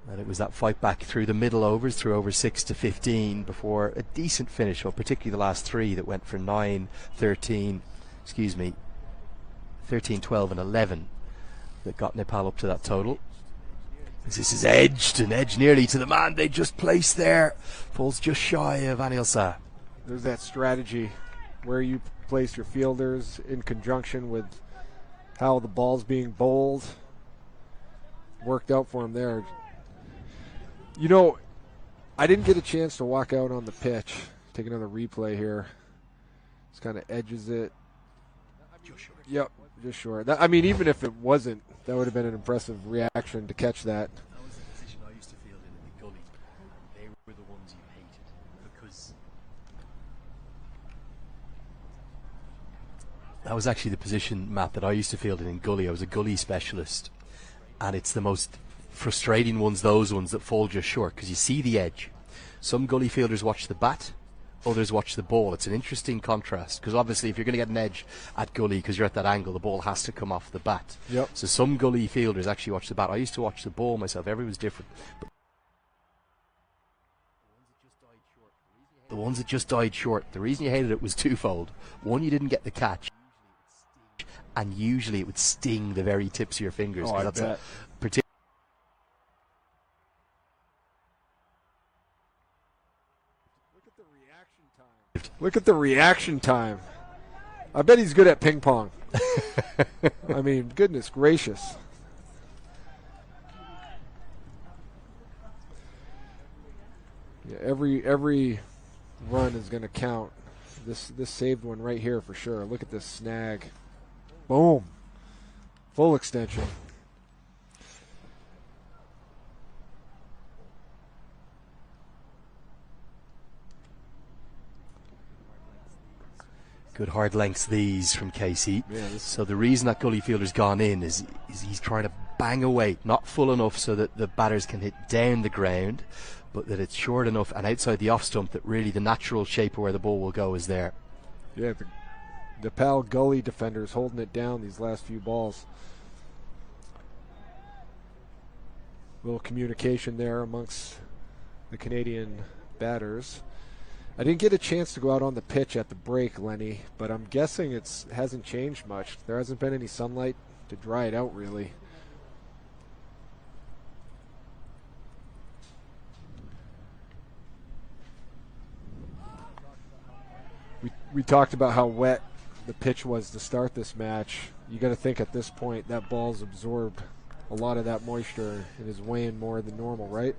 And it was that fight back through the middle overs, through over 6 to 15, before a decent finish, or particularly the last three that went for 9, 13, 13, 12 and 11, that got Nepal up to that total. As this is edged nearly to the man they just placed there. Falls just shy of Anil Shah. There's that strategy where you place your fielders in conjunction with how the ball's being bowled. Worked out for him there. You know, I didn't get a chance to walk out on the pitch. Take another replay here. Just kind of edges it. Just short. Yep, just short. I mean, even if it wasn't, that would have been an impressive reaction to catch that. That was the position I used to field in the gully. They were the ones you hated because that was actually the position, Matt, that I used to field in gully. I was a gully specialist, and it's the most frustrating ones, those ones that fall just short, because you see the edge. Some gully fielders watch the bat, others watch the ball. It's an interesting contrast, because obviously if you're going to get an edge at gully because you're at that angle, the ball has to come off the bat. Yep. So some gully fielders actually watch the bat. I used to watch the ball myself. Everyone's different. But the ones that just died short, the reason you hated it was twofold. One, you didn't get the catch, and usually it would sting the very tips of your fingers. Oh, I that's bet. Look at the reaction time. I bet he's good at ping pong. I mean, goodness gracious. Yeah, every run is going to count. This saved one right here for sure. Look at this snag. Boom. Full extension. Good hard lengths these from Casey. Yeah, so the reason that gully fielder's gone in is he's trying to bang away, not full enough so that the batters can hit down the ground, but that it's short enough and outside the off stump that really the natural shape of where the ball will go is there. Yeah, the Nepal gully defenders holding it down these last few balls. Little communication there amongst the Canadian batters. I didn't get a chance to go out on the pitch at the break, Lenny, but I'm guessing it hasn't changed much. There hasn't been any sunlight to dry it out, really. We talked about how wet the pitch was to start this match. You got to think at this point that ball's absorbed a lot of that moisture and is weighing more than normal, right?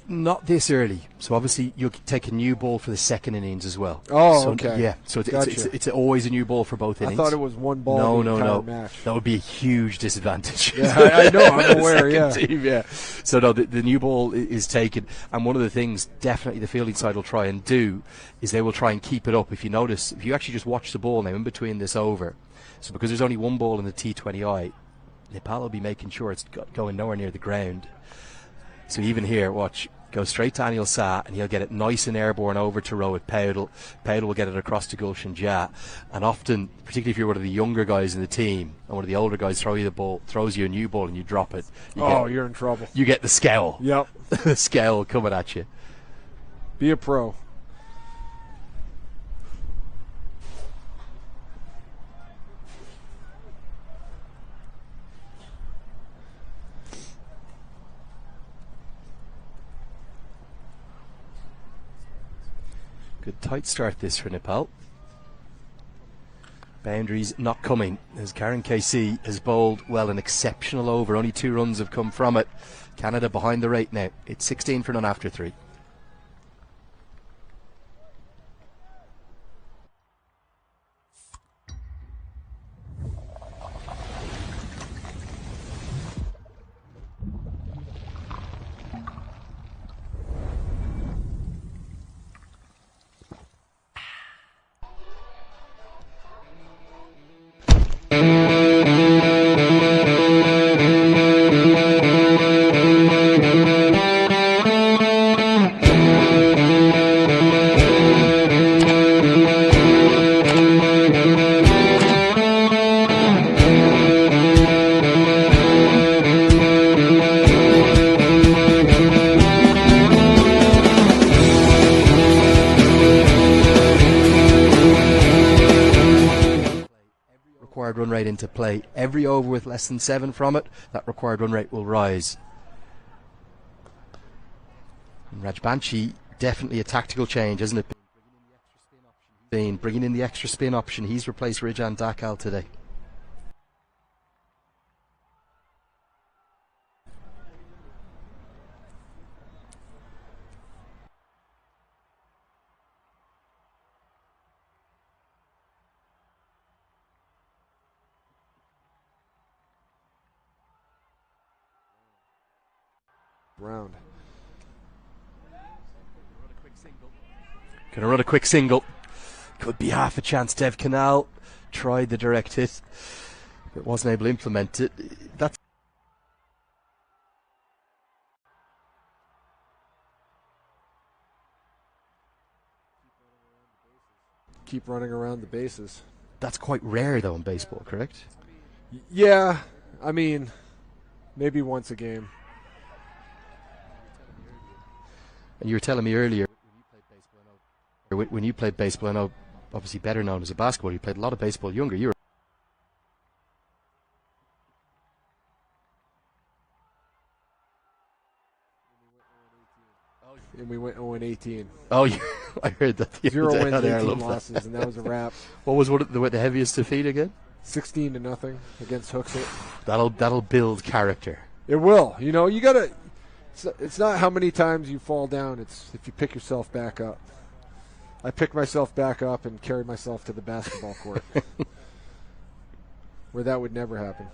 Not this early. So obviously you'll take a new ball for the second innings as well. Oh, so, okay. Yeah, so it's always a new ball for both innings. I thought it was one ball the entire match. That would be a huge disadvantage. Yeah, I know, I'm aware, yeah. Team, yeah. So no, the new ball is taken, and one of the things definitely the fielding side will try and do is they will try and keep it up. If you notice, if you actually just watch the ball now in between this over, so because there's only one ball in the T20I, Nepal will be making sure it's going nowhere near the ground. So even here, watch, go straight to Anil Sah, and he'll get it nice and airborne over to Rohit Paudel. Paudel will get it across to Gulshan Jha. And often, particularly if you're one of the younger guys in the team, and one of the older guys throws you a new ball and you drop it. You're in trouble. You get the scowl. Yep. The scowl coming at you. Be a pro. Good tight start this for Nepal. Boundaries not coming as Karen KC has bowled well an exceptional over. Only 2 runs have come from it. Canada behind the rate now. It's 16 for none after 3. Run rate into play. Every over with less than 7 from it, that required run rate will rise. And Rajbanshi, definitely a tactical change, isn't it? Bringing in the extra spin option. He's replaced Rijan Dakal today. Round. Gonna run a quick single. Could be half a chance. Dev Canal tried the direct hit, but wasn't able to implement it. That's keep running around the bases. That's quite rare though in baseball, correct? Yeah, I mean, maybe once a game. And you were telling me earlier, when you played baseball, I know, obviously better known as a basketball, you played a lot of baseball younger. You were and we went 0-18. Oh, yeah, I heard that. 0 wins, 18 losses, and that was a wrap. What was the heaviest defeat again? 16-0 against Hooksett. That'll build character. It will. You know, you gotta. It's not how many times you fall down. It's if you pick yourself back up. I picked myself back up and carried myself to the basketball court, where that would never happen.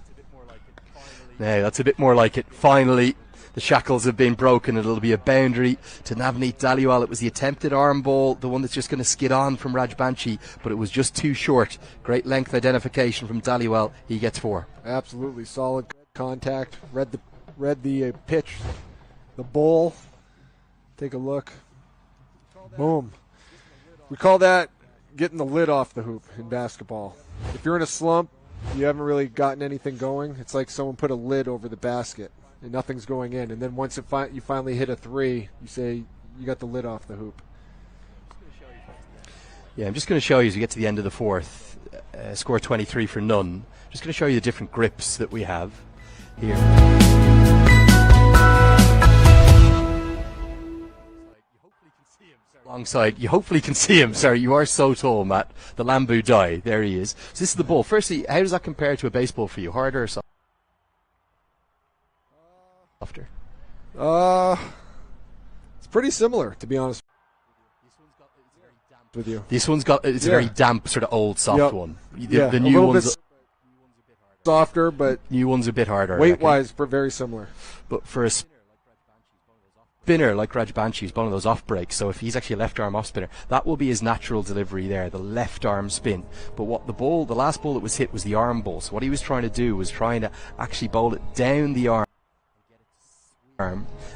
Yeah, that's a bit more like it. Finally, The shackles have been broken, and it'll be a boundary to Navneet Dhaliwal. It was the attempted arm ball, the one that's just going to skid on from Rajbanshi, but it was just too short. Great length identification from Dhaliwal. He gets 4. Absolutely solid contact. Read the pitch, the bowl. Take a look. Boom. We call that getting the lid off the hoop in basketball. If you're in a slump, you haven't really gotten anything going, it's like someone put a lid over the basket and nothing's going in. And then once you finally hit a 3, you say you got the lid off the hoop. Yeah, I'm just going to show you as we get to the end of the 4th. Score 23 for none. Just going to show you the different grips that we have here. Alongside, you hopefully can see him. Sorry, you are so tall, Matt. The Lambu die. There he is. So this is the ball. Firstly, how does that compare to a baseball for you? Harder or softer? It's pretty similar, to be honest with you. This one's got, it's a very damp, sort of old, soft one. The new one's softer, but new one's a bit harder. Weight-wise, very similar. But for a spinner like Rajbanshi, he's one of those off breaks, so if he's actually a left arm off spinner, that will be his natural delivery there, the left arm spin. But what the last ball that was hit was the arm ball, so what he was trying to do was trying to actually bowl it down the arm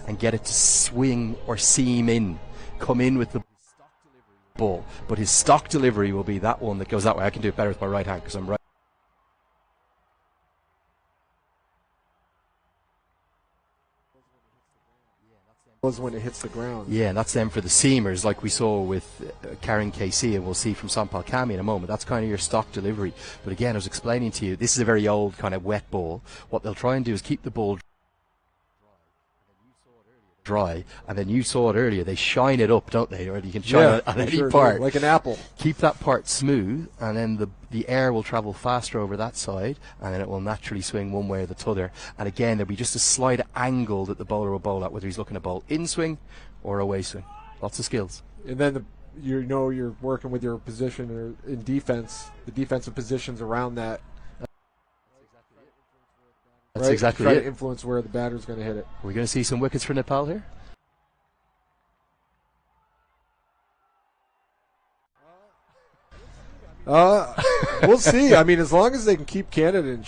and get it to swing or seam in, come in with the ball. But his stock delivery will be that one that goes that way. I can do it better with my right hand because I'm right. When it hits the ground. Yeah, and that's them for the seamers, like we saw with Karen KC, and we'll see from Sampal Kami in a moment. That's kind of your stock delivery. But again, I was explaining to you, this is a very old kind of wet ball. What they'll try and do is keep the ball dry, and then you saw it earlier, they shine it up, don't they? Or you can shine it on any part, like an apple. Keep that part smooth, and then the air will travel faster over that side, and then it will naturally swing one way or the other. And again, there'll be just a slight angle that the bowler will bowl at, whether he's looking to bowl in swing or away swing. Lots of skills. And then you're working with your position or in defense, the defensive positions around that. That's exactly it. Try to influence where the batter's going to hit it. Are we going to see some wickets for Nepal here? We'll see. I mean, as long as they can keep Canada in.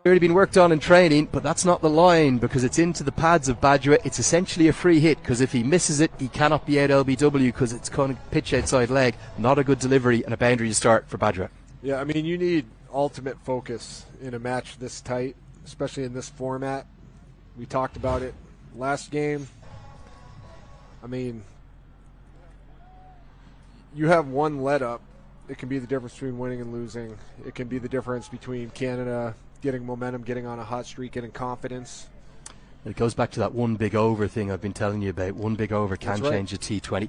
Already been worked on in training, but that's not the line because it's into the pads of Bajwa. It's essentially a free hit because if he misses it, he cannot be out LBW because it's kind of pitch outside leg. Not a good delivery and a boundary to start for Bajwa. Yeah, I mean, you need ultimate focus in a match this tight, especially in this format. We talked about it last game. I mean, you have one let up. It can be the difference between winning and losing. It can be the difference between Canada getting momentum, getting on a hot streak, getting confidence. It goes back to that one big over thing I've been telling you about. One big over can change a T20.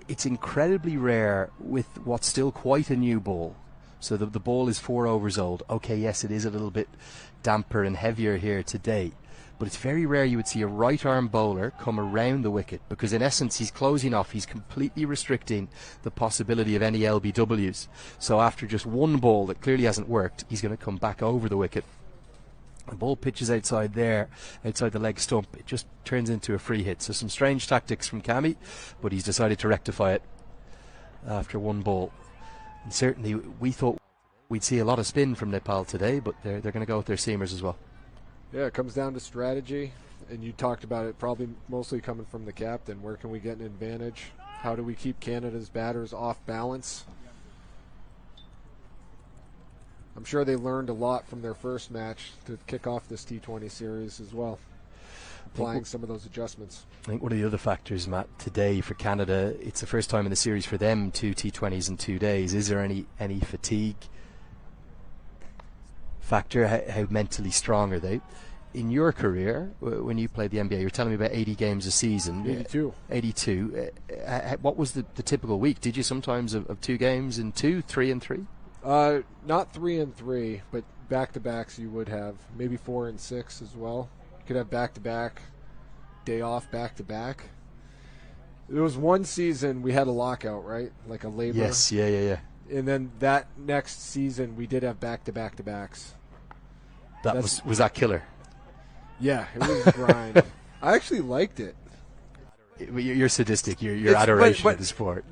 It's incredibly rare with what's still quite a new ball. So the ball is 4 overs old. Okay, yes, it is a little bit damper and heavier here today. But it's very rare you would see a right-arm bowler come around the wicket because, in essence, he's closing off. He's completely restricting the possibility of any LBWs. So after just one ball that clearly hasn't worked, he's going to come back over the wicket. The ball pitches outside there, outside the leg stump. It just turns into a free hit. So some strange tactics from Kami, but he's decided to rectify it after one ball. And certainly we thought we'd see a lot of spin from Nepal today, but they're going to go with their seamers as well. Yeah, it comes down to strategy, and you talked about it probably mostly coming from the captain. Where can we get an advantage? How do we keep Canada's batters off balance? I'm sure they learned a lot from their first match to kick off this T20 series as well, applying some of those adjustments. I think one of the other factors, Matt, today for Canada, it's the first time in the series for them, 2 T20s in 2 days. Is there any fatigue factor? How mentally strong are they? In your career, when you played the NBA, you were telling me about 80 games a season. 82. What was the typical week? Did you sometimes have 2 games in 2, 3 and 3? Not 3 and 3, but back-to-backs you would have. Maybe 4 and 6 as well. You could have back-to-back, day off, back-to-back. There was one season we had a lockout, right? Like a labor. Yes, yeah. And then that next season we did have back-to-back-to-backs. Was that killer? Yeah, it was a grind. I actually liked it. You're sadistic. Your adoration of the sport.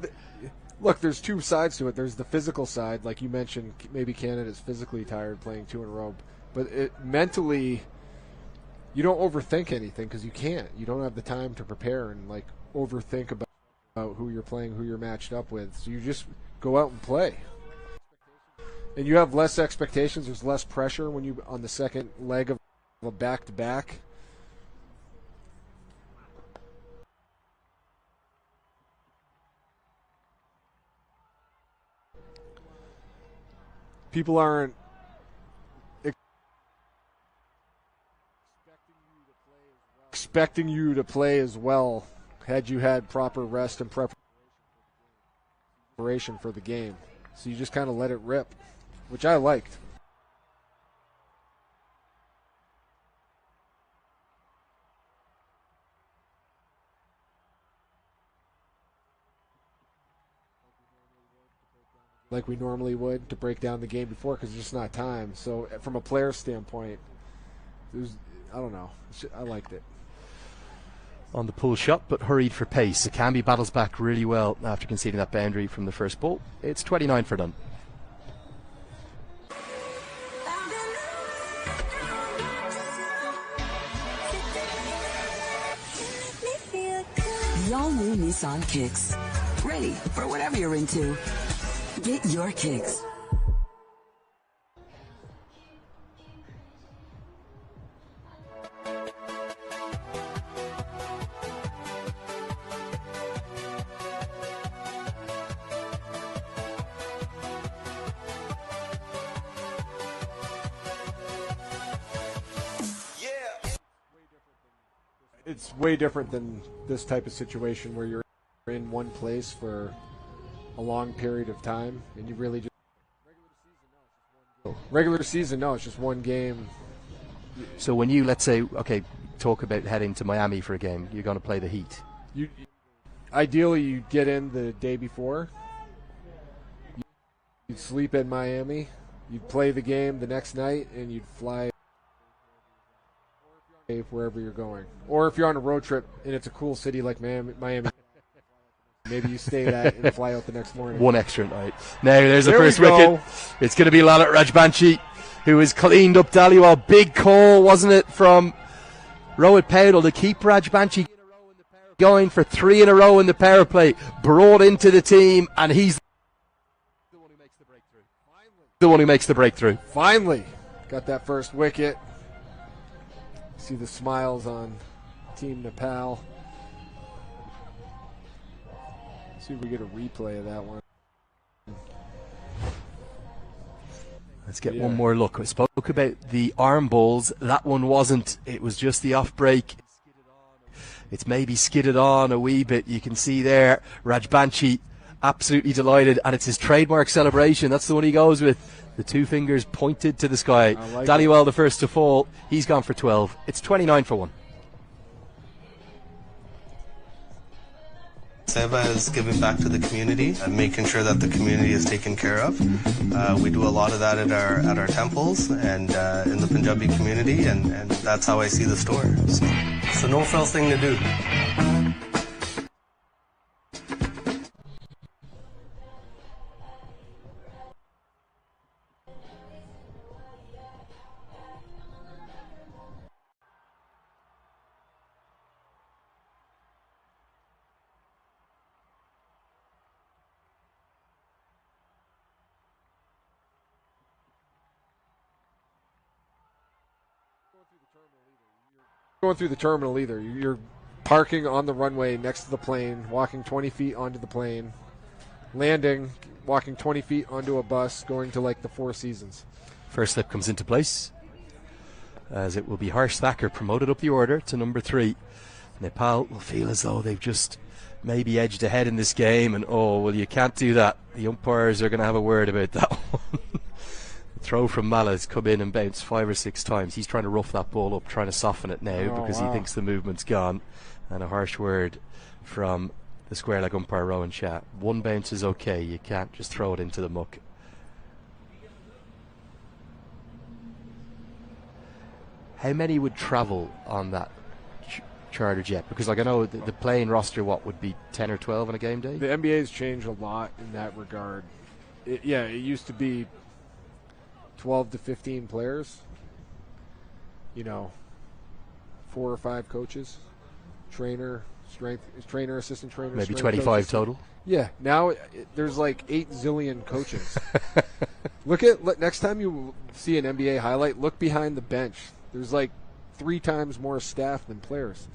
Look, there's two sides to it. There's the physical side, like you mentioned. Maybe Canada's physically tired playing 2 in a row, but mentally, you don't overthink anything because you can't. You don't have the time to prepare and like overthink about who you're playing, who you're matched up with. So you just go out and play, and you have less expectations. There's less pressure when you on the second leg of a back-to-back. People aren't expecting you to play as well had you had proper rest and preparation for the game. So you just kind of let it rip, which I liked. Like we normally would to break down the game before because there's just not time. So from a player standpoint, I don't know. I liked it. On the pull shot, but hurried for pace. Akambi battles back really well after conceding that boundary from the first ball. It's 29 for none. The all-new Nissan Kicks. Ready for whatever you're into. Get your kicks. It's way different than this type of situation where you're in one place for a long period of time and you really just regular season, no, it's just one game. So when you, let's say, okay, talk about heading to Miami for a game, you're going to play the Heat. Ideally, you get in the day before. You'd sleep in Miami. You'd play the game the next night, and you'd fly wherever you're going. Or if you're on a road trip and it's a cool city like Miami, maybe you stay that and fly out the next morning. One extra night. Now there's the first wicket. It's going to be Lalit Rajbanshi, who has cleaned up Dhaliwal. Big call, wasn't it, from Rohit Paudel to keep Rajbanshi going for 3 in a row in the power play. Brought into the team, and he's the one who makes the breakthrough. The one who makes the breakthrough. Finally got that first wicket. See the smiles on Team Nepal. See if we get a replay of that one. Let's get one more look. I spoke about the arm balls. That one wasn't. It was just the off break. It's maybe skidded on a wee bit. You can see there Rajbanshi absolutely delighted, and it's his trademark celebration. That's the one he goes with. The 2 fingers pointed to the sky. Dhaliwal the first to fall. He's gone for 12. It's 29 for 1. Seba is giving back to the community and making sure that the community is taken care of. We do a lot of that at our temples and in the Punjabi community, and that's how I see the store. So it's a no-frills thing to do. Going through the terminal either. You're parking on the runway next to the plane, walking 20 feet onto the plane, landing, walking 20 feet onto a bus, going to like the Four Seasons. First slip comes into place, as it will be Harsh Thacker promoted up the order to number 3. Nepal will feel as though they've just maybe edged ahead in this game, and oh, well, you can't do that. The umpires are going to have a word about that one. Throw from Mala's come in and bounce 5 or 6 times. He's trying to rough that ball up, trying to soften it now because he thinks the movement's gone. And a harsh word from the square leg umpire Rowan Shah. 1 bounce is okay. You can't just throw it into the muck. how many would travel on that charter jet? Because like I know the playing roster, what would be 10 or 12 on a game day? The NBA's changed a lot in that regard. It used to be 12 to 15 players. 4 or 5 coaches, trainer, assistant trainer. Maybe 25 total. Yeah, now there's like 8 zillion coaches. Next time you see an NBA highlight, look behind the bench. There's like 3 times more staff than players.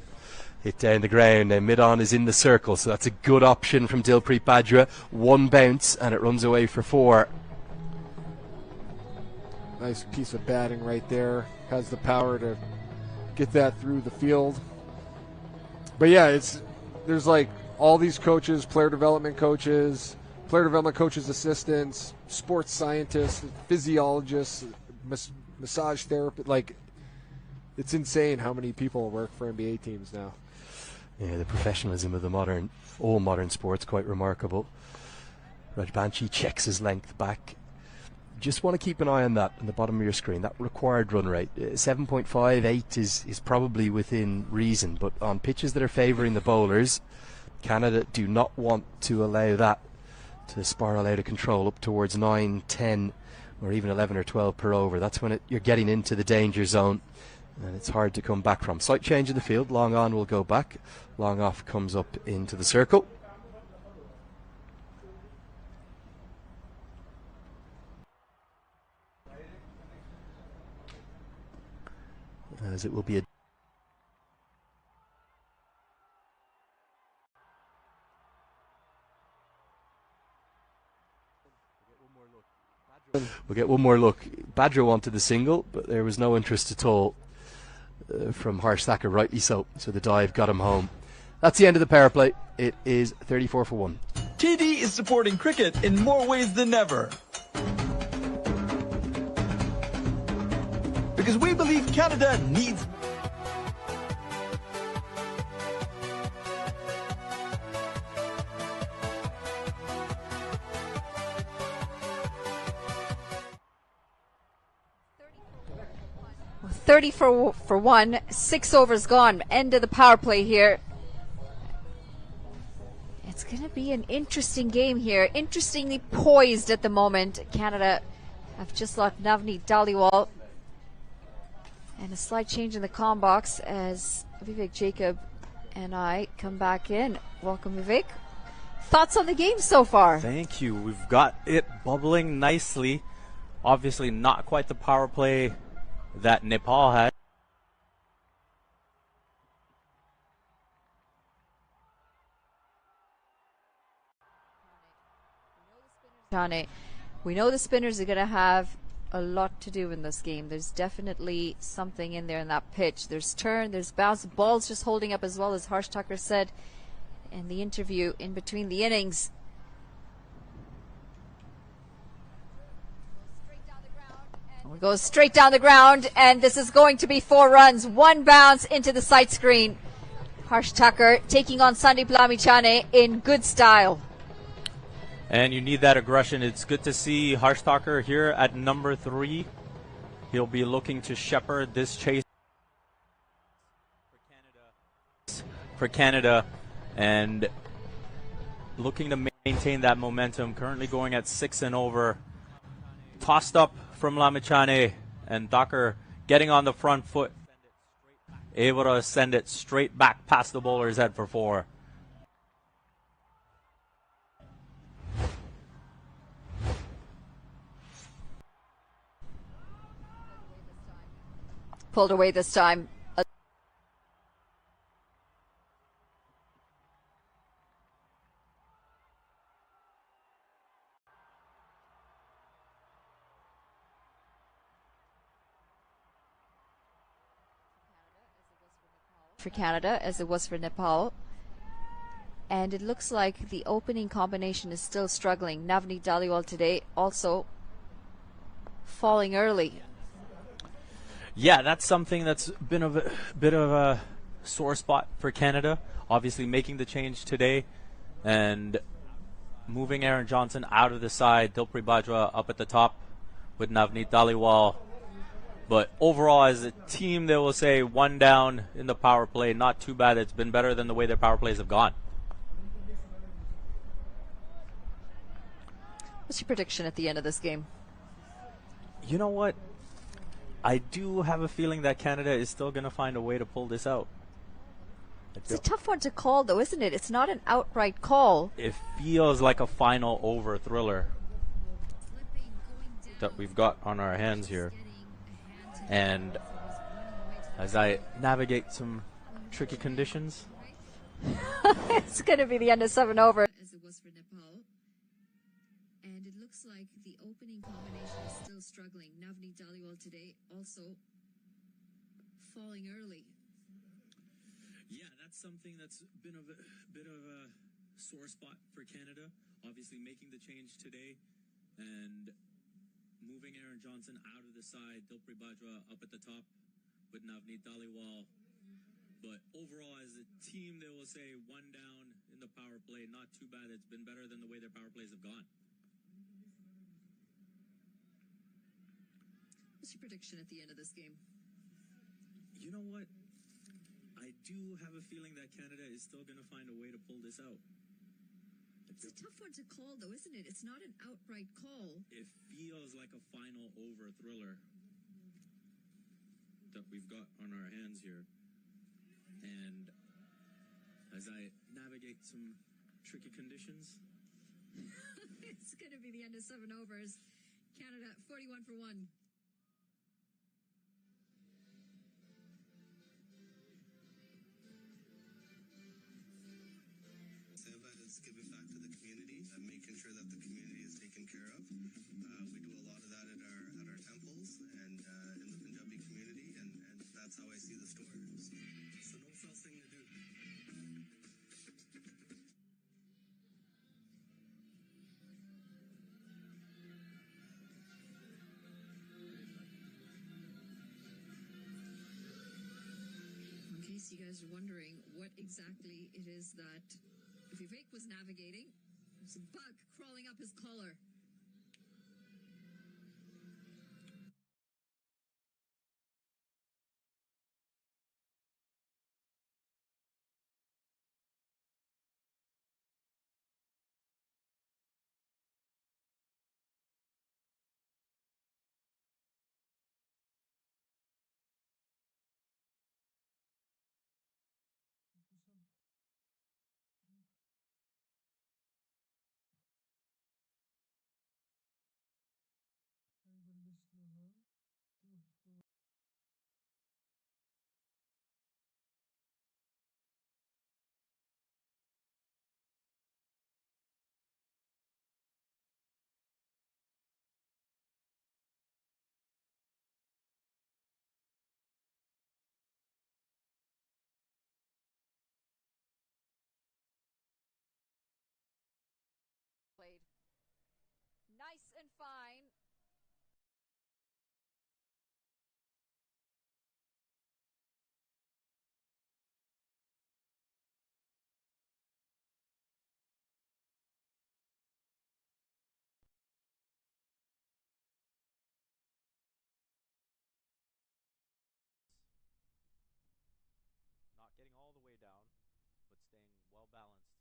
Hit down the ground, and mid-on is in the circle, so that's a good option from Dilpreet Bajwa. 1 bounce, and it runs away for 4. Nice piece of batting right there. Has the power to get that through the field. But yeah, there's like all these coaches, player development coaches, assistants, sports scientists, physiologists, massage therapists. Like, it's insane how many people work for NBA teams now. Yeah, the professionalism of all modern sports, quite remarkable. Rajbanshi checks his length back. Just want to keep an eye on that on the bottom of your screen, that required run rate. 7.58 is probably within reason, but on pitches that are favouring the bowlers, Canada do not want to allow that to spiral out of control up towards 9, 10, or even 11 or 12 per over. That's when you're getting into the danger zone, and it's hard to come back from. Slight change in the field. Long on will go back. Long off comes up into the circle. As it will be a we'll get one more look. Badger wanted the single, but there was no interest at all from Harsh Thacker, rightly so. So the dive got him home. That's the end of the power play. It is 34 for 1. TD is supporting cricket in more ways than ever. Because we believe Canada needs... Well, 30 for 1, 6 overs gone. End of the power play here. It's going to be an interesting game here. Interestingly poised at the moment. Canada have just lost Navneet Dhaliwal. And a slight change in the comm box as Vivek Jacob and I come back in. Welcome, Vivek. Thoughts on the game so far? Thank you. We've got it bubbling nicely. Obviously not quite the power play that Nepal had. Johnny, we know the spinners are going to have a lot to do in this game. There's definitely something in there in that pitch. There's turn, there's bounce. The ball's just holding up as well, as Harsh Thacker said in the interview in between the innings. It goes straight down the ground, and this is going to be 4 runs. 1 bounce into the sight screen. Harsh Thacker taking on Sandeep Lamichhane in good style. And you need that aggression. It's good to see Harsh Thacker here at number 3. He'll be looking to shepherd this chase for Canada and looking to maintain that momentum. Currently going at 6 and over. Tossed up from Lamichhane, and Thacker getting on the front foot. Able to send it straight back past the bowler's head for 4. Pulled away this time. For Canada as it was for Nepal. And it looks like the opening combination is still struggling. Navneet Dhaliwal today also falling early. Yeah, that's something that's been a bit of a sore spot for Canada. Obviously making the change today and moving Aaron Johnson out of the side. Dilpreet Bajwa up at the top with Navneet Dhaliwal But overall, as a team, they will say 1 down in the power play. Not too bad. It's been better than the way their power plays have gone. What's your prediction at the end of this game? You know what? I do have a feeling that Canada is still going to find a way to pull this out. It's a tough one to call, though, isn't it? It's not an outright call. It feels like a final over thriller that we've got on our hands here. And as I navigate some tricky conditions, it's going to be the end of 7 over. As it was for Nepal. And it looks like the opening combination is still struggling. Navneet Dhaliwal today also falling early. Yeah, that's something that's been a bit of a sore spot for Canada. Obviously making the change today and moving Aaron Johnson out of the side, Dilpreet Bajwa up at the top with Navneet Dhaliwal. But overall, as a team, they will say 1 down in the power play. Not too bad. It's been better than the way their power plays have gone. What's your prediction at the end of this game? You know what? I do have a feeling that Canada is still going to find a way to pull this out. It's a tough one to call, though, isn't it? It's not an outright call. It feels like a final over thriller that we've got on our hands here. And as I navigate some tricky conditions, it's going to be the end of 7 overs. Canada 41 for 1. Giving back to the community and making sure that the community is taken care of. We do a lot of that at our temples and in the Punjabi community, and that's how I see the store. So no false thing to do. In case you guys are wondering what exactly it is that Vivek was navigating, there's a bug crawling up his collar. Played nice and fine. not getting all the way down, but staying well balanced.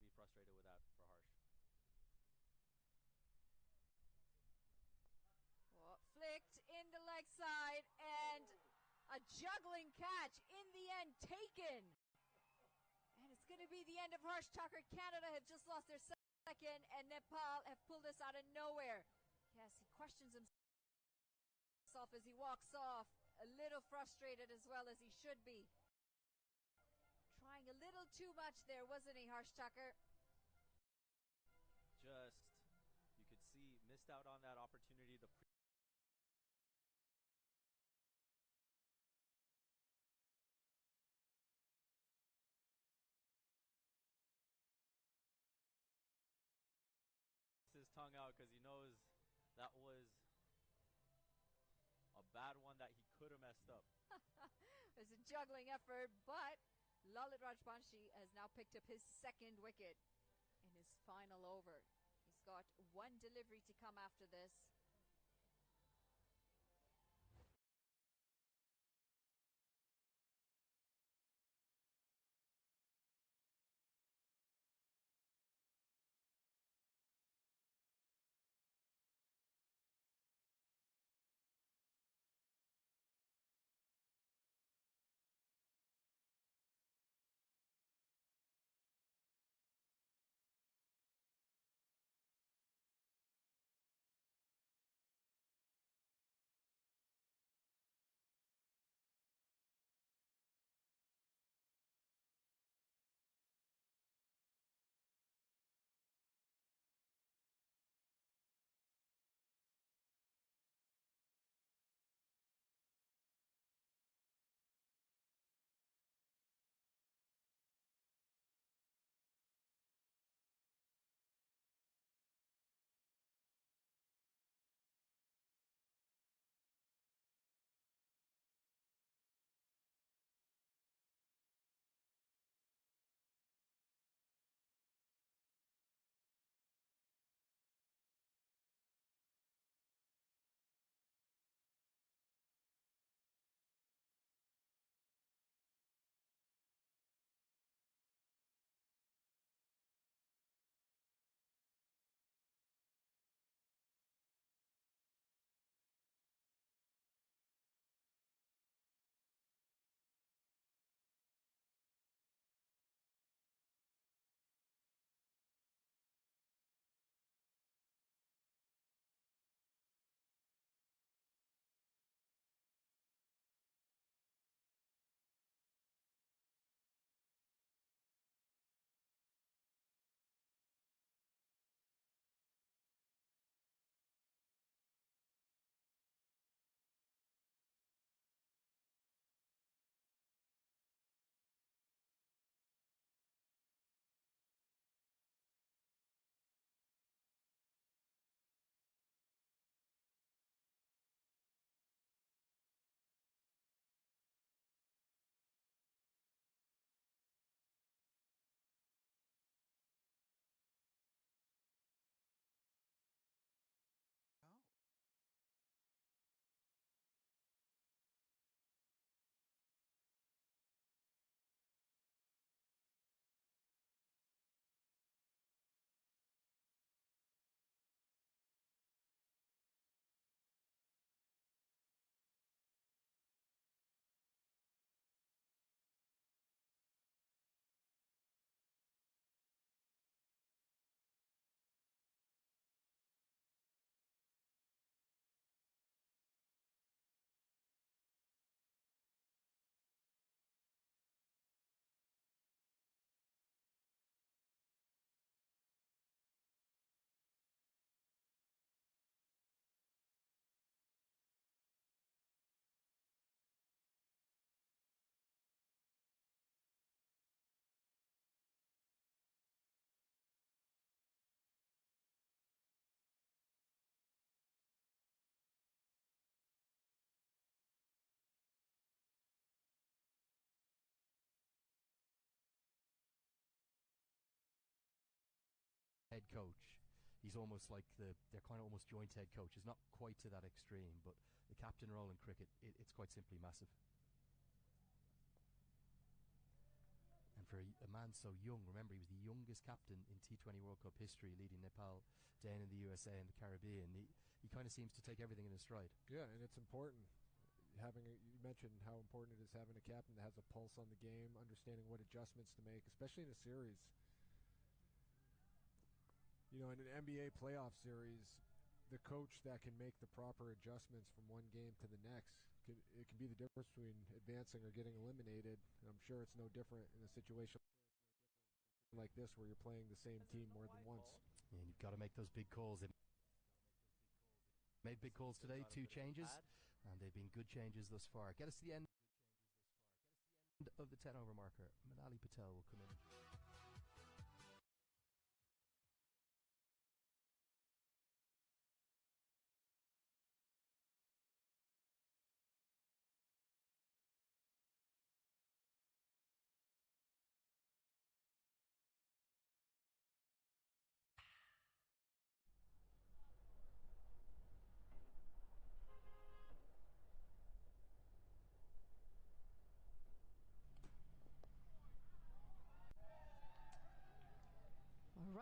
Be frustrated with that for Harsh. Well, flicked in the leg side, and a juggling catch in the end taken. And it's going to be the end of Harsh Tucker. Canada have just lost their second, and Nepal have pulled this out of nowhere. Yes, he questions himself as he walks off, a little frustrated as well as he should be. Trying a little too much there, wasn't he, Harsh Tucker? Just, you could see, missed out on that opportunity. His tongue out because he knows that was a bad one that he could have messed up. It's a juggling effort, but Lalit Rajbanshi has now picked up his second wicket in his final over. He's got one delivery to come after this. Oh. Head coach. He's almost like they're kind of almost joint head coach. It's not quite to that extreme, but the captain role in cricket, it's quite simply massive. And for a man so young, remember he was the youngest captain in T20 World Cup history, leading Nepal down in the USA and the Caribbean. He kind of seems to take everything in his stride. Yeah, and it's important. You mentioned how important it is having a captain that has a pulse on the game, understanding what adjustments to make, especially in a series. You know, in an NBA playoff series, the coach that can make the proper adjustments from one game to the next, it can be the difference between advancing or getting eliminated. And I'm sure it's no different in a situation like this where you're playing the same team more than once. And you've got to make those big calls. They made big calls today, 2 changes, and they've been good changes thus far. Get us to the end of the 10-over marker. Manali Patel will come in.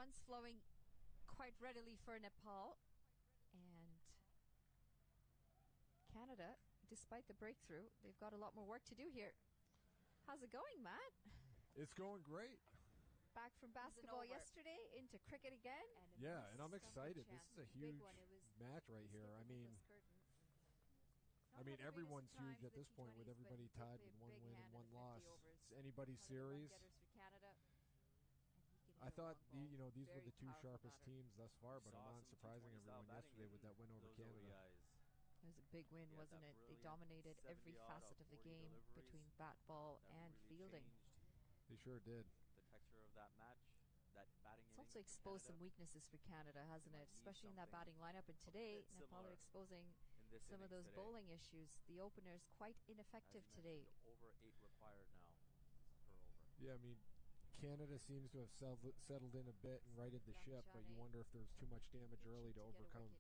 runs flowing quite readily for Nepal. And Canada, despite the breakthrough, they've got a lot more work to do here. How's it going, Matt? It's going great. Back from basketball yesterday into cricket again. Yeah, and I'm excited. This is a huge match right here. I mean, everyone's huge at this point with everybody tied with 1 win and 1 loss. It's anybody's series. I thought these were the 2 sharpest teams thus far, but I'm not surprising everyone yesterday with that win over Canada. It was a big win, wasn't it? They dominated every facet of the game between bat, ball, and fielding. They sure did. The texture of that match, that batting. It's also exposed some weaknesses for Canada, hasn't it? Especially in that batting lineup. And today, Nepal are exposing some of those bowling issues. The openers quite ineffective today. Over 8 required now per over. Yeah, I mean, Canada seems to have settled in a bit and righted the ship, but you wonder if there was too much damage early to overcome.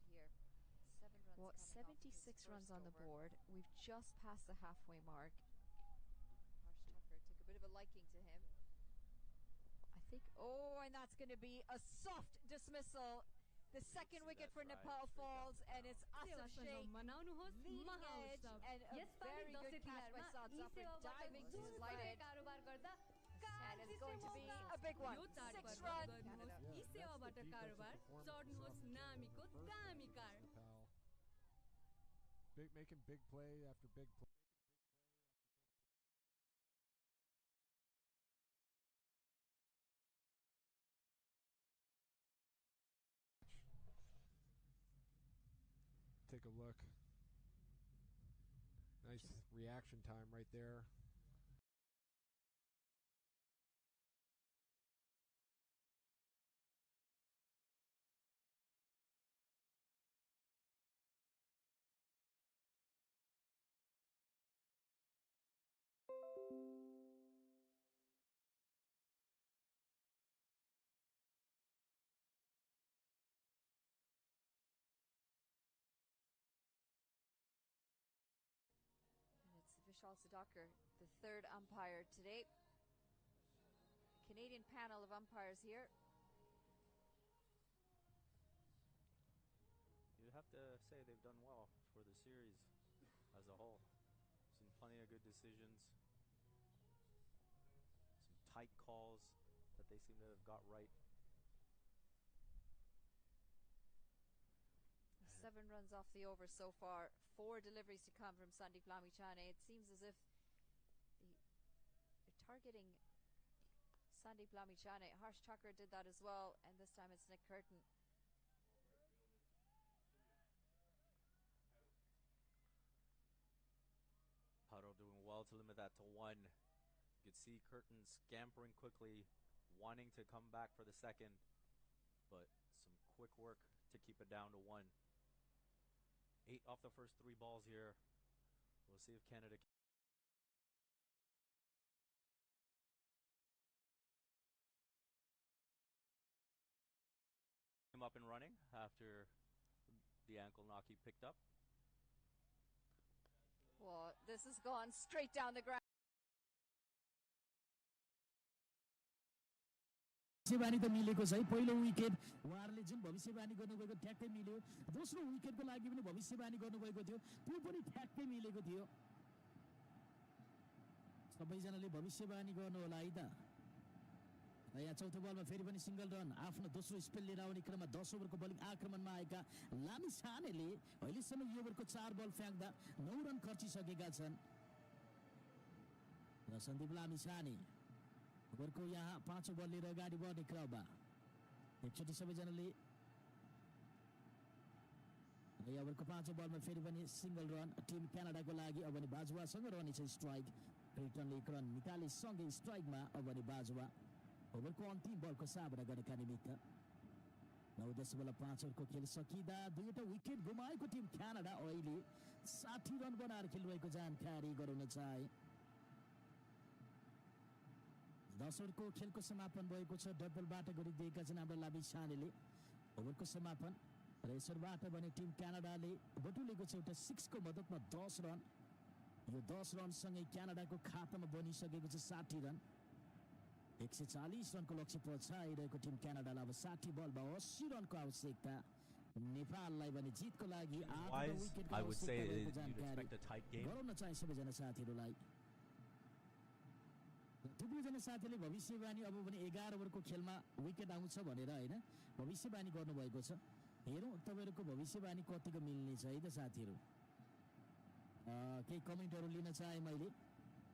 Well, 76 runs on the board. We've just passed the halfway mark. Harsh Tucker took a bit of a liking to him. I think, and that's going to be a soft dismissal. The second wicket for Nepal falls, and it's Asif Sheikh leading edge, and a very good catch by Saad Zafar diving to slide it. And it's going to be a big one. 6 runs. Making big play after big play. Take a look. Nice reaction time right there. It's Vishal Sudhakar, the third umpire today. Canadian panel of umpires here. You'd have to say they've done well for the series as a whole. Seen plenty of good decisions. Some tight calls that they seem to have got right. 7 runs off the over so far. 4 deliveries to come from Sandeep Lamichhane. It seems as if they're targeting Sandeep Lamichhane. Harsh Tucker did that as well, and this time it's Nick Curtin. Paro doing well to limit that to 1. You could see Curtin scampering quickly, wanting to come back for the second, but some quick work to keep it down to 1. 8 off the first 3 balls here. We'll see if Canada can. Him up and running after the ankle knock he picked up. Well, this has gone straight down the ground. भविष्यवाणी त मिलेको छ है पहिलो wicket उहाँहरूले जुन भविष्यवाणी गर्नुभएको ठ्याक्कै मिल्यो दोस्रो विकेटको लागि पनि भविष्यवाणी गर्नुभएको थियो त्यो पनि ठ्याक्कै मिलेको थियो सबैजनाले भविष्यवाणी गर्नु होला है त र यहाँ चौथो बलमा फेरि पनि सिंगल रन आफ्नो दोस्रो स्पेल लिएर आउने क्रममा 10 ओभरको बलिङ आक्रमणमा आएका लामिछानेले अहिलेसम्म यो ओभरको 4 बल फ्याँक्दा 9 रन खर्चिसकेका छन् र सन्दीप लामिछाने ओभरको यहाँ 5 बल लिएर अगाडि बढ्ने क्रममा एकचोटि सबैजनाले र यो ओभरको 5 बलमा फेरि पनि सिंगल रन टिम क्यानाडाको लागि अब नि बाजुवासँग रहनेछ स्ट्राइक रिटर्नले एक रन निकाले सँगै स्ट्राइकमा अब नि बाजुवा ओभरको अन्तिम बलको सामना गर्नका निमित्त 9.5 ओभरको खेल सकिँदा 2वटा विकेट गुमाएको टिम क्यानाडा अहिले 60 रन बनाएर खेलिरहेको जानकारी गराउन चाहे 10 ओभरको खेलको समापन भएको छ डबलबाट गरिदिएका छन् हाम्रो लामिछानेले ओभरको समापन र यसबाट भने टिम क्यानाडाले बटुलेको छ एउटा 6 को मद्दतमा 10 रन यो 10 रन सँगै क्यानाडाको खातामा बनिसकेको छ 60 रन एक 140 रनको लक्ष्य पछाइरहेको टिम क्यानाडालाई अब 60 बलमा 80 रनको आवश्यकता नेपाललाई भने जितको लागि 8 विकेटको आवश्यकता जानकारी गराउन चाहे सबैजना साथीहरूलाई थुप्रैजना साथीले भविष्यवाणी अब भने 11 ओभरको खेलमा विकेट आउँछ भनेर हैन भविष्यवाणी गर्नुभएको छ हेरौँ तपाईहरुको भविष्यवाणी कतिको मिल्ने छ है त साथीहरू केही कमेन्टहरु लिन चाहे मैले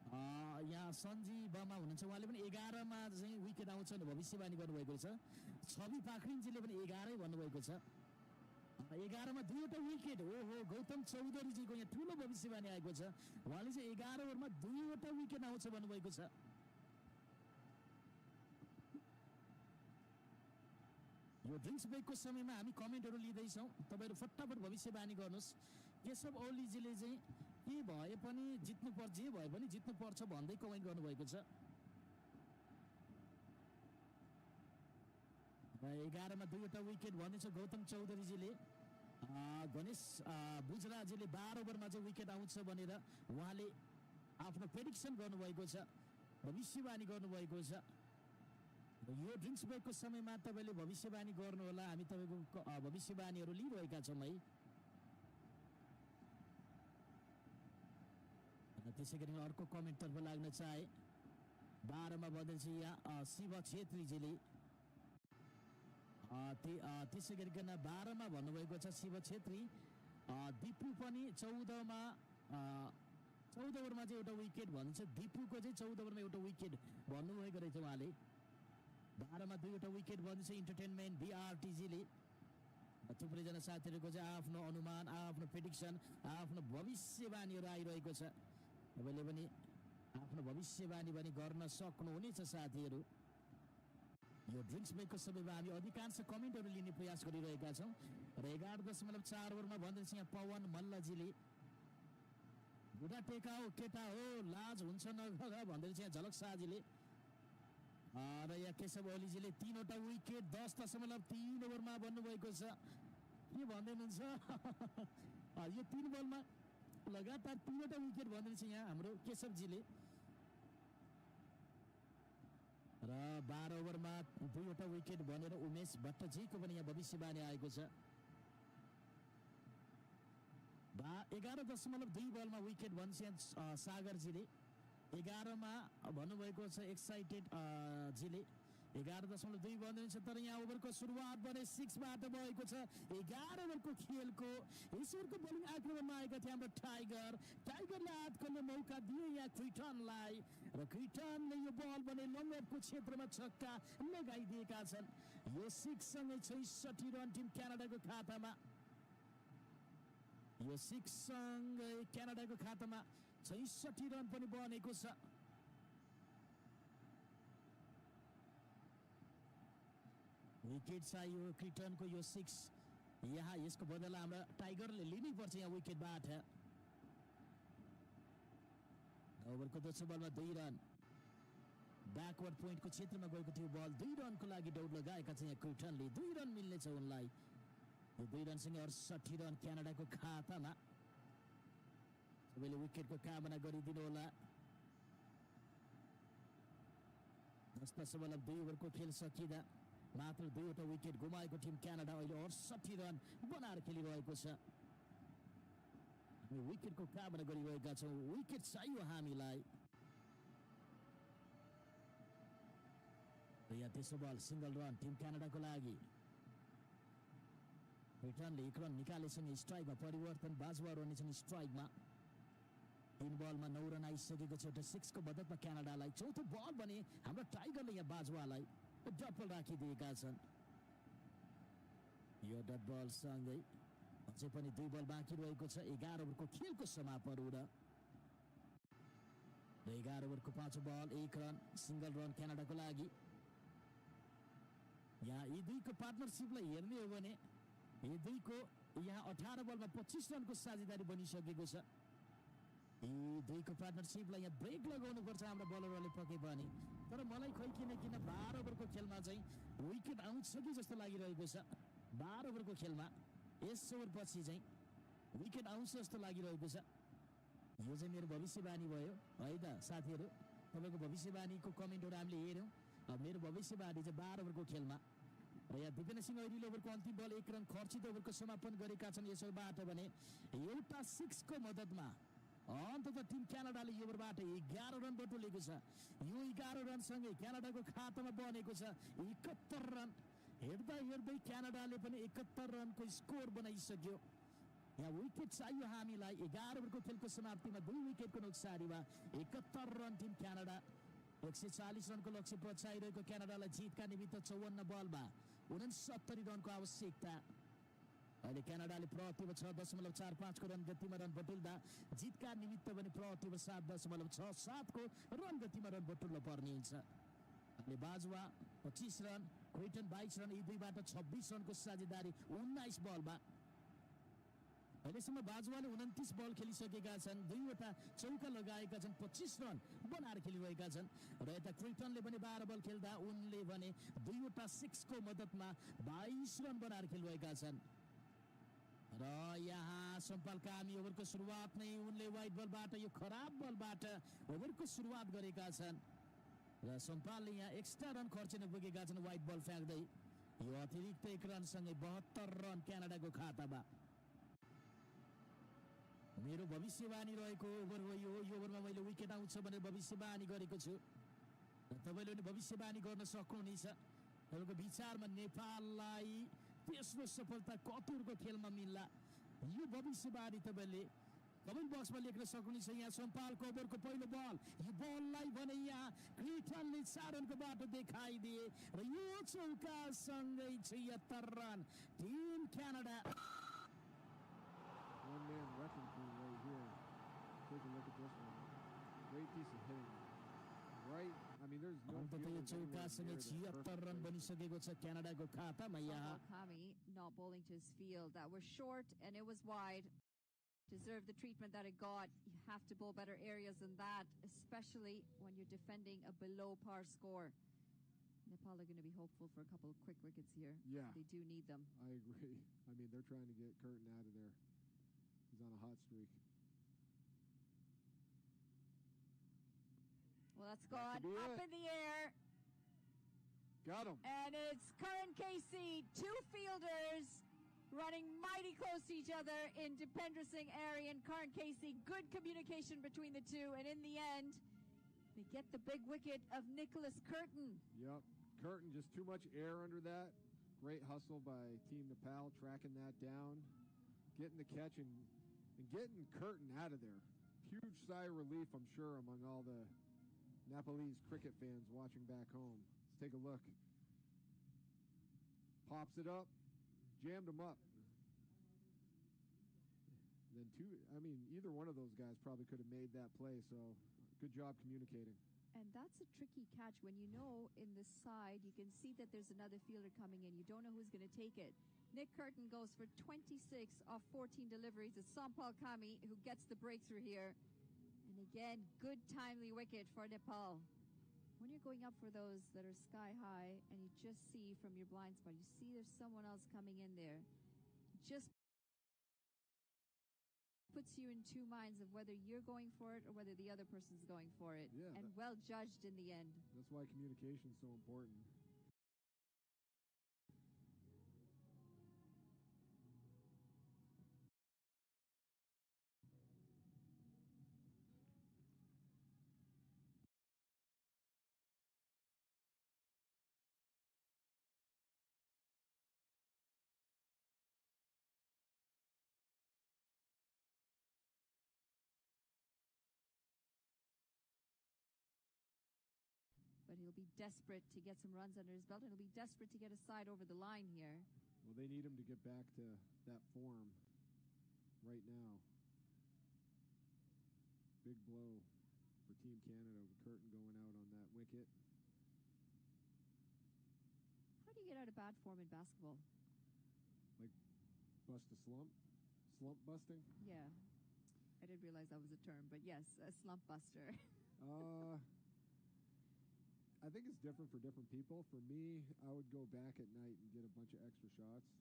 यहाँ सञ्जीवमा हुनुहुन्छ उहाँले पनि 11 मा चाहिँ विकेट आउँछ भनेर भविष्यवाणी गर्नुभएको छ छवि पाखरिनजीले पनि 11 भन्नुभएको छ 11 मा दुईवटा विकेट ओहो गौतम चौधरीजीको यहाँ ठूलो भविष्यवाणी आएको छ उहाँले चाहिँ 11 ओभरमा दुईवटा विकेट आउँछ भन्नुभएको छ यो ड्रिङ्क्स ब्रेकको समयमा हामी कमेन्टहरु लिँदैछौँ तपाईहरु फटाफट भविष्यवाणी गर्नुस् केशव ओलीजीले चाहिँ के भए पनि जित्नुपर्छ जे भए पनि जित्नुपर्छ भन्दै कमेन्ट गर्नुभएको छ 11 मा दुईवटा विकेट भन्दैछ गौतम चौधरीजीले गणेश बुजराजीले 12 ओभरमा चाहिँ विकेट आउँछ भनेर उहाँले आफ्नो प्रेडिक्सन गर्नुभएको छ भविष्यवाणी गर्नुभएको छ यो ड्रिङ्क्स ब्रेकको समयमा तपाईले भविष्यवाणी गर्नु होला हामी तपाईको भविष्यवाणीहरु लिइरहेका छौं है त्यसैगरी अर्को कमेन्ट तर्फ लाग्न चाहे 12 मा बदल्छ यहाँ शिव छेत्रीजीले त्यसैगरीकन 12 मा भन्नुभएको छ शिव छेत्री दिपु पनि 14 मा 14 ओभरमा चाहिँ एउटा विकेट भन्छ दिपुको चाहिँ 14 ओभरमा एउटा विकेट भन्नुभएको रहेछ उहाँले 12 मा दुईवटा विकेट भन्छ इन्टरटेनमेन्ट बीआरटीजीले थुप्रैजना साथीहरुको चाहिँ आफ्नो अनुमान आफ्नो प्रेडिक्सन आफ्नो भविष्यवाणीहरु आइरहेको छ तपाईले पनि आफ्नो भविष्यवाणी पनि गर्न सक्नुहुनेछ साथीहरु यो ड्रिङ्क्स ब्रेकको समयमा हामी अधिकांश कमेन्टहरु लिने प्रयास गरिरहेका छौं र 11.4 ओभरमा भन्दैछ यहाँ पवन मल्लजीले बुढा टेकाओ केटा हो लाज हुन्छ नगर भन्दैछ यहाँ झलक शाहजीले र यहाँ केशव ओलीजीले 3वटा विकेट 10.3 ओभरमा भन्नुभएको छ के भन्दै हुनुहुन्छ यो 3 बलमा लगातार 3वटा विकेट भन्दैछ यहाँ हाम्रो केशवजीले र 12 ओभरमा 2वटा विकेट भनेर उमेश भट्टजीको पनि यहाँ भविष्यवाणी आएको छ 11.2 बलमा विकेट भन्छ यहाँ सागरजीले 11 मा भन्नुभएको छ एक्साइटेड जीले 11.2 भन्नुहुन्छ तर यहाँ ओभरको सुरुवात भने 6 बाट भएको छ 11 ओभरको खेलको ईश्वरको बोलिङ आक्रमणमा आएका थिए हाम्रो टाइगरले हात खोल्ने मौका दिए यहाँ क्रिटनलाई र क्रिटनले यो बल भने लङ अफको क्षेत्रमा छक्का लगाइदिएका छन् यो 6 सँगै 66 रन टिम क्यानाडाको खातामा यो 6 सँगै क्यानाडाको खातामा 66 रन पनि बनेको छ विकेट चाहियो क्रिटनको यो 6 यहाँ यसको बदला हाम्रो टाइगरले लिनै पर्छ यहाँ विकेटबाट ओभरको दोस्रो बलमा 2 रन ब्याकवर्ड पोइन्टको क्षेत्रमा गएको थियो बल 2 रनको लागि दौड लगाएका छन् यहाँ क्रिटनले 2 रन मिल्नेछ उनलाई यो 2 रनसँगै 68 रन क्यानाडाको खातामा सबैले विकेटको कामना गरिदिनु होला 10.2 ओभरको खेल सकिँदा मात्र 2वटा विकेट गुमाएको टिम क्यानाडा अहिले 68 रन बनाएर खेलिरहेको छ हामी विकेटको कामना गरिरहेका छौं विकेट चाहियो हामीलाई यहाँ तेस्रो बल सिंगल रन टिम क्यानाडाको लागि ब्रिटनले 1 रन निकालेसँगै स्ट्राइकमा परिवर्तन बाजुवा रहनेछन् स्ट्राइकमा 3 बलमा 9 रन आइसकेको छ एउटा 6 को मद्दतमा क्यानाडालाई चौथो बल भने हाम्रो टाइगरले यहाँ बाजुवालाई डबल राखिदिएका छन् यो डट बल सँगै अझै पनि 2 बल बाँकी रहेको छ 11 ओभरको खेलको समापन हुँदा 11 ओभरको 5 बल 1 रन सिंगल रन क्यानाडाको लागि यहाँ यी दुईको पार्टनरशिपलाई हेर्ने हो भने यी दुईको यहाँ 18 बलमा 25 रनको साझेदारी बनिसकेको छ यी दुईको पार्टनरशिपलाई यहाँ ब्रेक लगाउनु पर्छ हाम्रो बलरहरूले पके पनि तर मलाई खै किन 12 ओभरको खेलमा चाहिँ विकेट आउँछ कि जस्तो लागिरहेको छ 12 ओभरको खेलमा यस ओभर पछि चाहिँ विकेट आउँछ जस्तो लागिरहेको छ यो चाहिँ मेरो भविष्यवाणी भयो है त साथीहरु तपाईको भविष्यवाणीको कमेन्टहरु हामीले हेर्यौं मेरो भविष्यवाणी चाहिँ 12 ओभरको खेलमा र यहाँ दिपेन्द्र सिंह ऐरीले ओभरको अन्तिम बल 1 रन खर्चित ओभरको समापन गरेका छन् यसबाट भने एउटा 6 को मद्दतमा अन्ततः टिम क्यानाडाले यो ओभरबाट 11 रन बटुलेको छ। यो 11 रनसँगै क्यानाडाको खातामा बनेको छ 71 रन। हेर्दा हेर्दै क्यानाडाले पनि 71 रनको स्कोर बनाइसक्यो। यहाँ विकेट चाहियो हामीलाई। 11 ओभरको खेलको समाप्तिमा 2 विकेटको नोक्सानीमा 71 रन टिम क्यानाडा 140 रनको लक्ष्य पछाइरहेको क्यानाडालाई जितका निमित्त 54 बलमा 69 रनको आवश्यकता। अहिले क्यानाडाले प्रति ओभर 6.45 को रन गतिमा रन बटुल्दा जितका निमित्त पनि प्रति ओभर 7.67 को रन गतिमा रन बटुल्न पर्ने हुन्छ। अहिले बाजुवा 25 रन, क्रिटन 22 रन, यी दुईबाट 26 रनको साझेदारी 19 बलमा। अहिलेसम्म बाजुवाले 29 बल खेलिसकेका छन्, 2वटा चौका लगाएका छन्, 25 रन बनाएर खेलिरहेका छन् र यता क्रिटनले पनि 12 बल खेल्दा उनले भने 2वटा 6 को मद्दतमा 22 रन बनाएर खेलिरहेका छन्। र यहाँ सम्पाल कामी ओभरको सुरुवात नै उनले वाइड बलबाट यो खराब बलबाट ओभरको सुरुवात गरेका छन् र सम्पालले यहाँ एक्स्ट्रा रन खर्चिन पुगेका छन् वाइड बल फ्याँक्दै। यो अतिरिक्त 1 रनसँगै 72 रन क्यानाडाको खातामा। मेरो भविष्यवाणी रहेको ओभर हो यो ओभरमा मैले विकेट आउँछ भनेर भविष्यवाणी गरेको छु र तपाईँले पनि भविष्यवाणी गर्न सक्नुहुनेछ। तपाईँको विचारमा नेपाललाई तेस्रो सफलता कतुरको खेलमा मिल्ला यो भविष्यवाणी तपाईँले कमेन्ट बक्समा लेख्न सक्नुहुनेछ। यहाँ सम्पालको ओभरको पहिलो बल, यो बललाई भने यहाँ क्रिटनले 4 रनको बाटो देखाइदिए र यो चौकासँगै 76 run team Canada. One-man wrecking crew right here. Take a look at this one. Great piece of hitting. Right? I mean, there's no अन्ततः यो चौकासँगै 76 रन बनिसकेको छ क्यानाडाको खातामा। यहाँ Kami not bowling to his field that was short and it was wide. Deserved the treatment that it got. You have to bowl better areas than that, especially when you're defending a below par score. Nepal are going to be hopeful for a couple of quick wickets here. Yeah. They do need them. I agree. I mean, they're trying to get Curtin out of there. He's on a hot streak. Well, that's gone up in the air. Got him. And it's Curran Casey, 2 fielders running mighty close to each other in Dipendra Singh Airy and Curran Casey. Good communication between the two, and in the end, they get the big wicket of Nicholas Curtin. Yep. Curtin, just too much air under that. Great hustle by Team Nepal, tracking that down, getting the catch, and getting Curtin out of there. Huge sigh of relief, I'm sure, among all the Nepalese cricket fans watching back home. Let's take a look. Pops it up, jammed him up. Then either one of those guys probably could have made that play, so good job communicating. And that's a tricky catch when you know in the side you can see that there's another fielder coming in. You don't know who's going to take it. Nick Curtin goes for 26 off 14 deliveries. It's Sampal Kami who gets the breakthrough here. And again, good timely wicket for Nepal. When you're going up for those that are sky high and you just see from your blind spot, you see there's someone else coming in there. Just puts you in two minds of whether you're going for it or whether the other person's going for it. Yeah, and well judged in the end. That's why communication is so important. But he'll be desperate to get some runs under his belt, and he'll be desperate to get a side over the line here. Well, they need him to get back to that form right now. Big blow for Team Canada with Curtin going out on that wicket. How do you get out of bad form in basketball? Like bust a slump? Slump busting? Yeah. I didn't realize that was a term, but yes, a slump buster. I think it's different for different people. For me, I would go back at night and get a bunch of extra shots.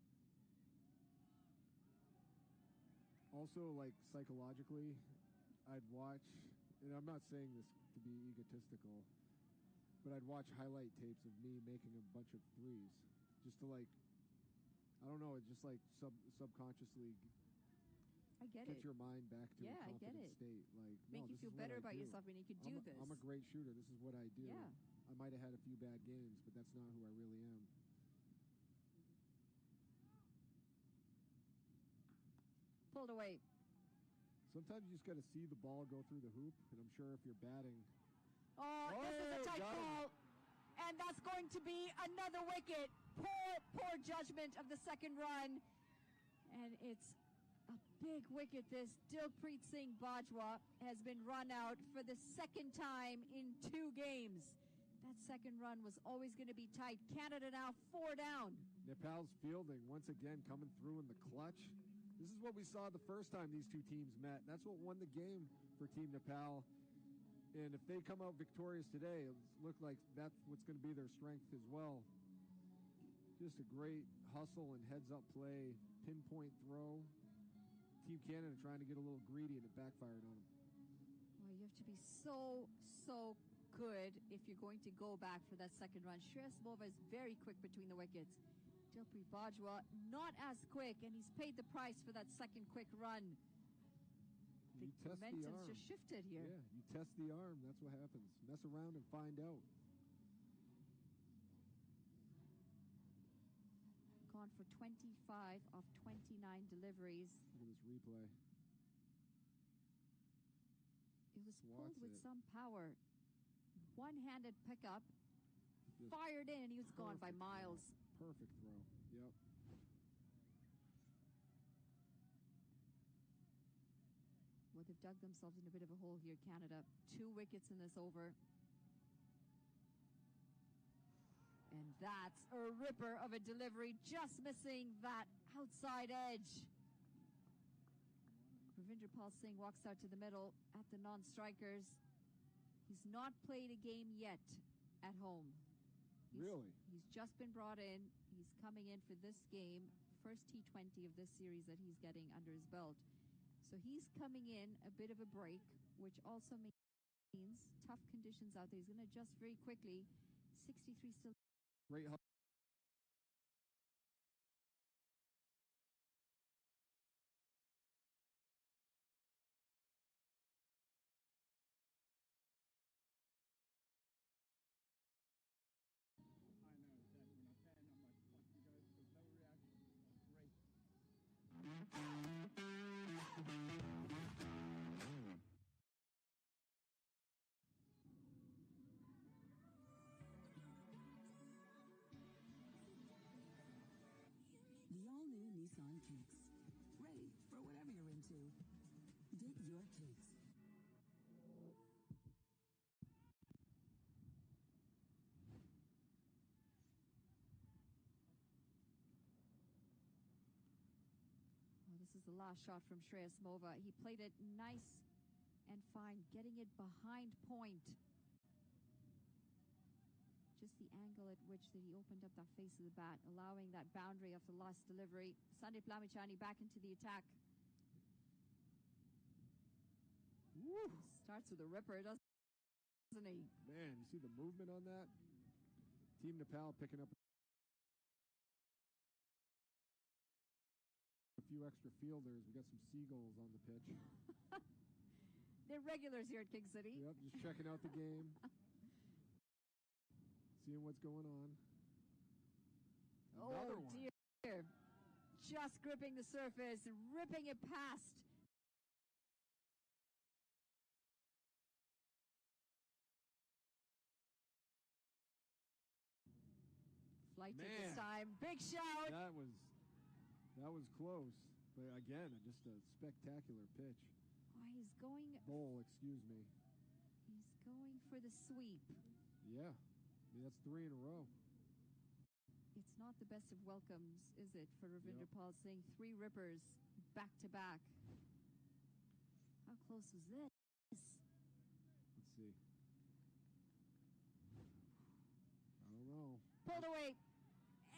Also, like psychologically, I'd watch, and I'm not saying this to be egotistical, but I'd watch highlight tapes of me making a bunch of threes, just to like, I don't know, it's just like subconsciously. I get Get it. your mind back to a I get confident it. state. Like, Make no, you this feel is better what I about do. yourself and you could do this. I'm a great shooter. This is what I do. Yeah. I might have had a few bad games, but that's not who I really am. Pulled away. Sometimes you just got to see the ball go through the hoop, and I'm sure if you're batting. Oh, this is a tight ball. And that's going to be another wicket. Poor judgment of the second run. And it's a big wicket, this. Dilpreet Singh Bajwa has been run out for the second time in 2 games. That second run was always going to be tight. Canada now 4 down. Nepal's fielding once again coming through in the clutch. This is what we saw the first time these two teams met. That's what won the game for Team Nepal. And if they come out victorious today, it looks like that's what's going to be their strength as well. Just a great hustle and heads-up play, pinpoint throw. Team Canada trying to get a little greedy, and it backfired on them. Well, you have to be so good if you're going to go back for that second run. Shreyas Mova is very quick between the wickets. Dilpreet Bajwa not as quick, and he's paid the price for that second quick run. The momentum's just shifted here. Yeah, you test the arm. That's what happens. Mess around and find out. Gone for 25 of 29 deliveries. Look at this replay. It was pulled with some power. One-handed pickup. Just fired in, and he was gone by miles. Perfect throw. Yep. Well, they've dug themselves in a bit of a hole here, Canada. 2 wickets in this over. And that's a ripper of a delivery, just missing that outside edge. Ravinder Pal Singh walks out to the middle at the non-strikers. He's not played a game yet at home. He's just been brought in. He's coming in for this game, first T20 of this series that he's getting under his belt. So he's coming in a bit of a break, which also means tough conditions out there. He's going to adjust very quickly. 63 still. Great. The all-new Nissan Kicks. Ready for whatever you're into. Get your kicks. Well, this is the last shot from Shreyas Mova. He played it nice and fine, getting it behind point. Just the angle at which that he opened up that face of the bat, allowing that boundary of the last delivery. Sandeep Lamichhane back into the attack. Woo. Starts with a ripper, doesn't he? Man, you see the movement on that? Team Nepal picking up a few extra fielders. We got some seagulls on the pitch. They're regulars here at King City. Yep, just checking out the game. Seeing what's going on. Another one. Dear. Just gripping the surface, ripping it past. Flight this time. Big shout. That was close. But again, just a spectacular pitch. Oh, he's going. Bowl, excuse me. He's going for the sweep. Yeah. I mean, that's 3 in a row. It's not the best of welcomes, is it, for Ravinder Pal Singh? 3 rippers back to back. How close was this? Let's see. I don't know. Pulled away.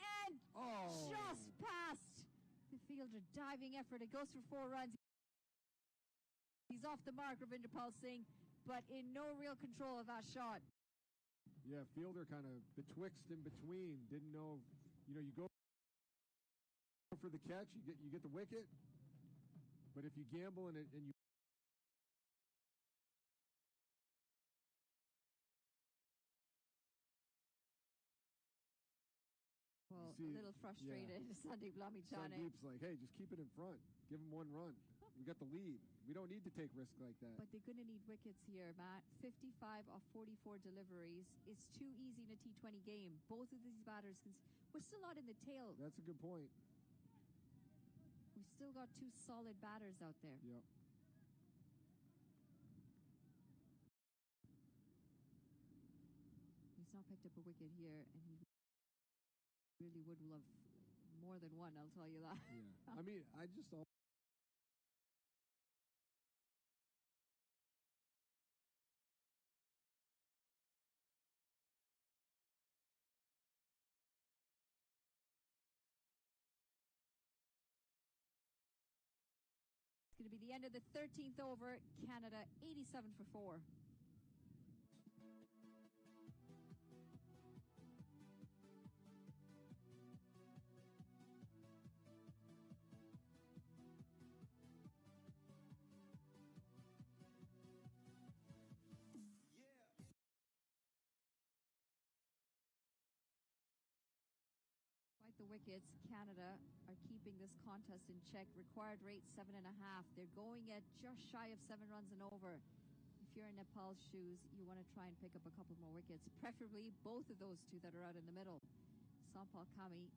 And just past the fielder. Diving effort. It goes for 4 runs. He's off the mark, Ravinder Pal Singh, but in no real control of that shot. Yeah, fielder kind of betwixt and between. Didn't know, you go for the catch, you get the wicket, but if you gamble and you Well, a little frustrated, yeah. Sandeep Lamichhane. Sandeep's like, hey, just keep it in front. Give him one run. We got the lead. We don't need to take risks like that. But they're going to need wickets here, Matt. 55 of 44 deliveries is too easy in a T20 game. Both of these batters we're still not in the tail. That's a good point. We've still got two solid batters out there. Yep. He's not picked up a wicket here, and he really would love more than one, I'll tell you that. Yeah. I mean, I just it's going to be the end of the 13th over. Canada 87 for 4. Despite the wickets, Canada are keeping this contest in check. Required rate 7.5. They're going at just shy of 7 runs and over. If you're in Nepal's shoes, you want to try and pick up a couple more wickets, preferably both of those two that are out in the middle. Sampal Kami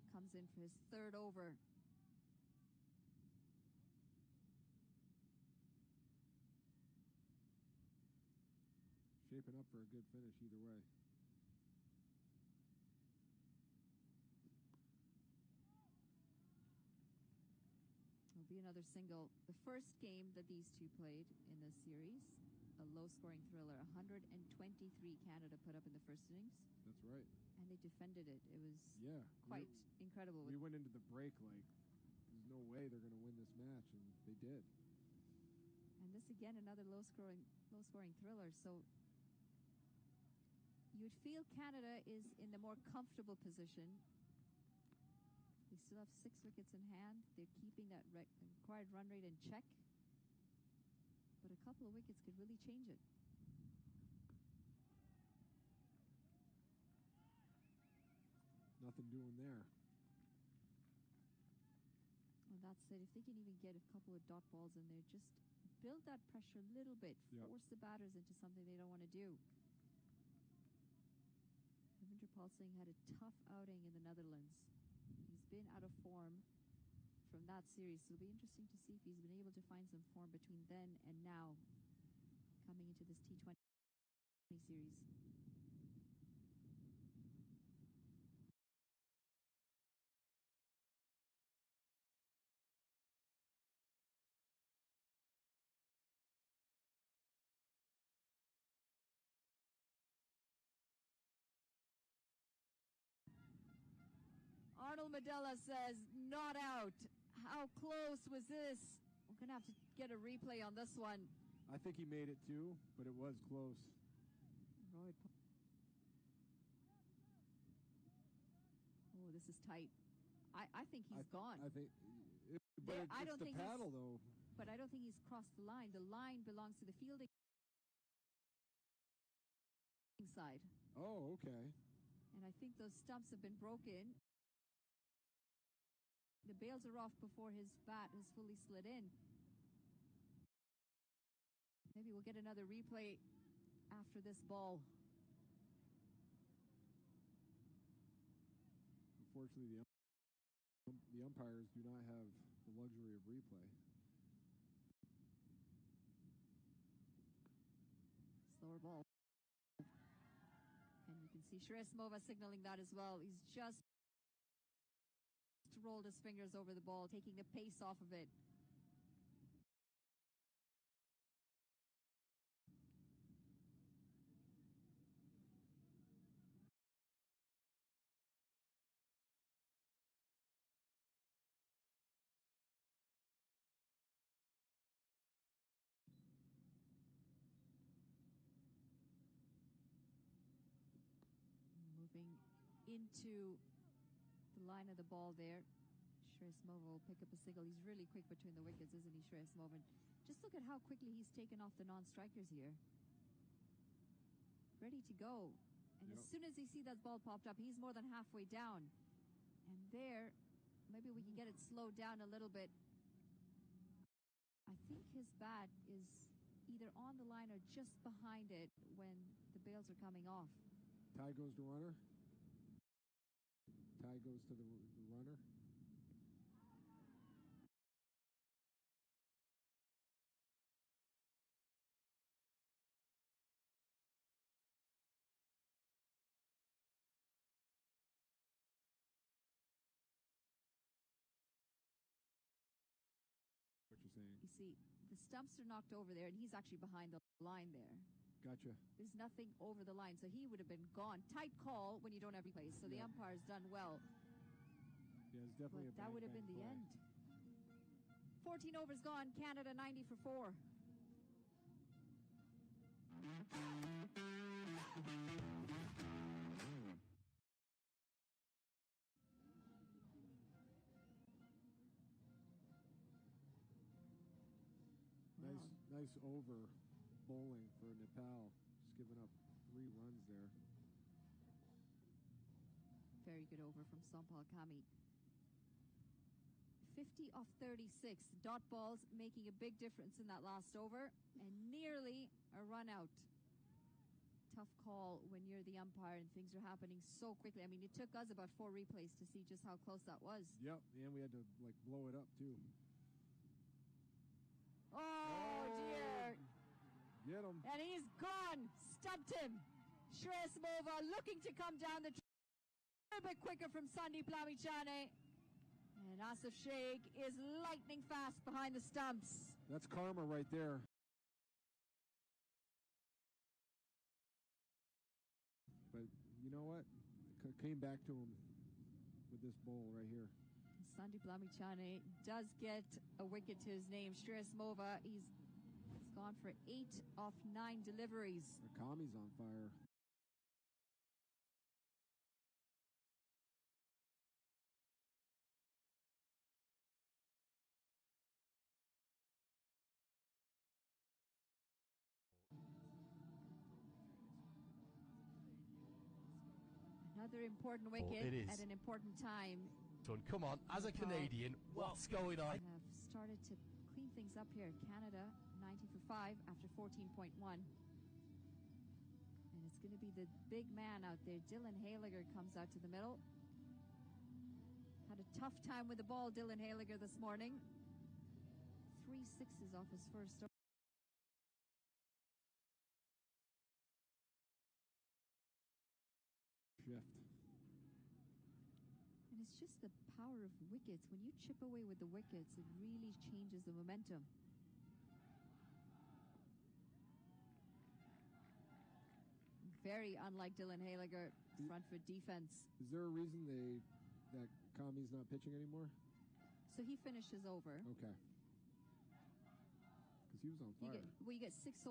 comes in for his third over. Shaping up for a good finish either way. It'll be another single. The first game that these two played in this series, a low-scoring thriller. 123 Canada put up in the first innings. That's right. And they defended it. It was quite incredible. We went into the break like, there's no way they're going to win this match, and they did. And this, again, another low-scoring thriller. So you'd feel Canada is in the more comfortable position. They still have 6 wickets in hand. They're keeping that required run rate in check. But a couple of wickets could really change it. Nothing doing there. Well, that's it. If they can even get a couple of dot balls in there, just build that pressure a little bit. Force the batters into something they don't want to do. Ravinder Pal Singh had a tough outing in the Netherlands. He's been out of form from that series, so it'll be interesting to see if he's been able to find some form between then and now, coming into this T20 series. Arnold Medella says, not out. How close was this? We're going to have to get a replay on this one. I think he made it too, but it was close. Oh, this is tight. I think he's gone. I think, but I don't think paddle though. But I don't think he's crossed the line. The line belongs to the fielding side. Oh, okay. And I think those stumps have been broken. The bails are off before his bat has fully slid in. Maybe we'll get another replay after this ball. Unfortunately, the umpires do not have the luxury of replay. Slower ball. And you can see Shreyas signaling that as well. He's just rolled his fingers over the ball, taking the pace off of it. coming into the line of the ball there. Shresmova will pick up a single. He's really quick between the wickets, isn't he, Shresmova? Just look at how quickly he's taken off the non-strikers here. Ready to go. And as soon as he sees that ball popped up, he's more than halfway down. And there, maybe we can get it slowed down a little bit. I think his bat is either on the line or just behind it when the bails are coming off. Tie goes to runner. Tie goes to the runner. What you're saying. You see, the stumps are knocked over there, and he's actually behind the line there. Gotcha. There's nothing over the line, so he would have been gone. Tight call when you don't have replays, so the umpire's done well. Yeah, it's definitely but that would have been the end. 14 overs gone. Canada 90 for 4. Nice over bowling for Nepal. Just giving up 3 runs there. Very good over from Sampal Kami. 50 off 36. Dot balls making a big difference in that last over. And nearly a run out. Tough call when you're the umpire and things are happening so quickly. I mean, it took us about 4 replays to see just how close that was. Yep, and we had to blow it up too. Oh dear. Get him. And he's gone. Stumped him. Shresmova looking to come down the track. A bit quicker from Sandeep Lamichhane. And Asif Sheikh is lightning fast behind the stumps. That's karma right there. But you know what? It came back to him with this bowl right here. Sandeep Lamichhane does get a wicket to his name. Shresmova, he's gone for 8 off 9 deliveries. Kami's on fire. Another important wicket at an important time. Come on, as a Canadian, what's going on? Have started to clean things up here. Canada 90 for 5 after 14.1. And it's going to be the big man out there. Dylan Haliger comes out to the middle. Had a tough time with the ball, Dylan Haliger, this morning. 3 sixes off his first over. Shift. And it's just the power of wickets. When you chip away with the wickets, it really changes the momentum. Very unlike Dylan Haliger, front foot defense. Is there a reason that Kami's not pitching anymore? So he finishes over. Okay. Because he was on fire. You get 6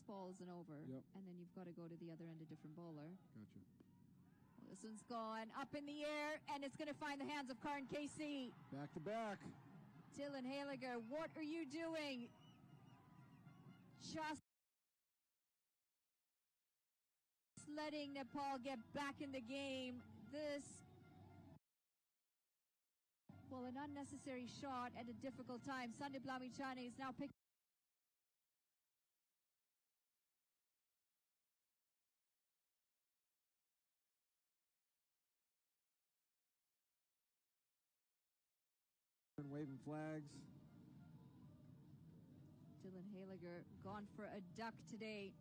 balls and over, and then you've got to go to the other end, a different bowler. Gotcha. Well, this one's gone up in the air, and it's going to find the hands of Karan Casey. Back to back. Dylan Haliger, what are you doing? Just letting Nepal get back in the game. An unnecessary shot at a difficult time. Sandeep Lamichhane is now picking. Waving flags. Dylan Haliger gone for a duck today.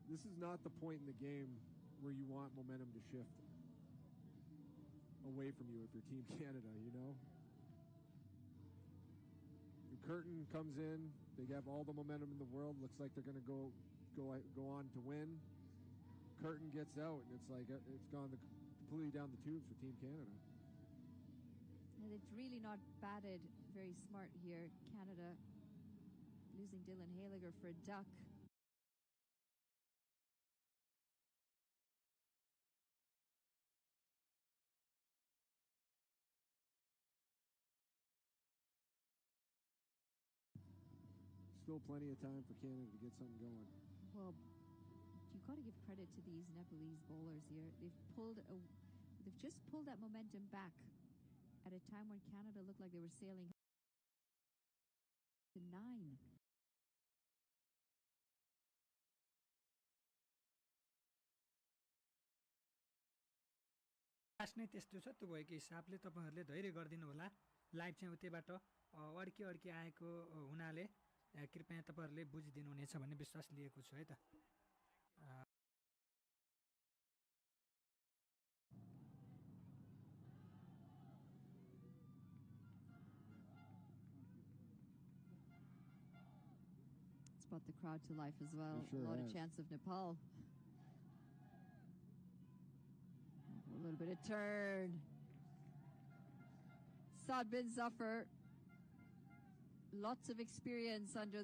This is not the point in the game where you want momentum to shift away from you if you're Team Canada, you know? The curtain comes in, they have all the momentum in the world, looks like they're going to go on to win. Curtain gets out, and it's like it's gone completely down the tubes for Team Canada. And it's really not batted very smart here. Canada losing Dylan Haliger for a duck. still plenty of time for Canada to get something going. Well, you've got to give credit to these Nepalese bowlers here. They've just pulled that momentum back at a time when Canada looked like they were sailing to 9. नै त्यस्तो छ त्यो भएको हिसाबले तपाईहरुले धैर्य गरिदिनु होला लाइभ चाहिँ उतैबाट अड्की आएको हुनाले कृपया तपाईहरुले बुझिदिनु हुनेछ भन्ने विश्वास लिएको छु है त It's brought the crowd to life as well. Sure a lot has. of chance of Nepal. A little bit of turn. Saad bin Zafar. Lots of experience under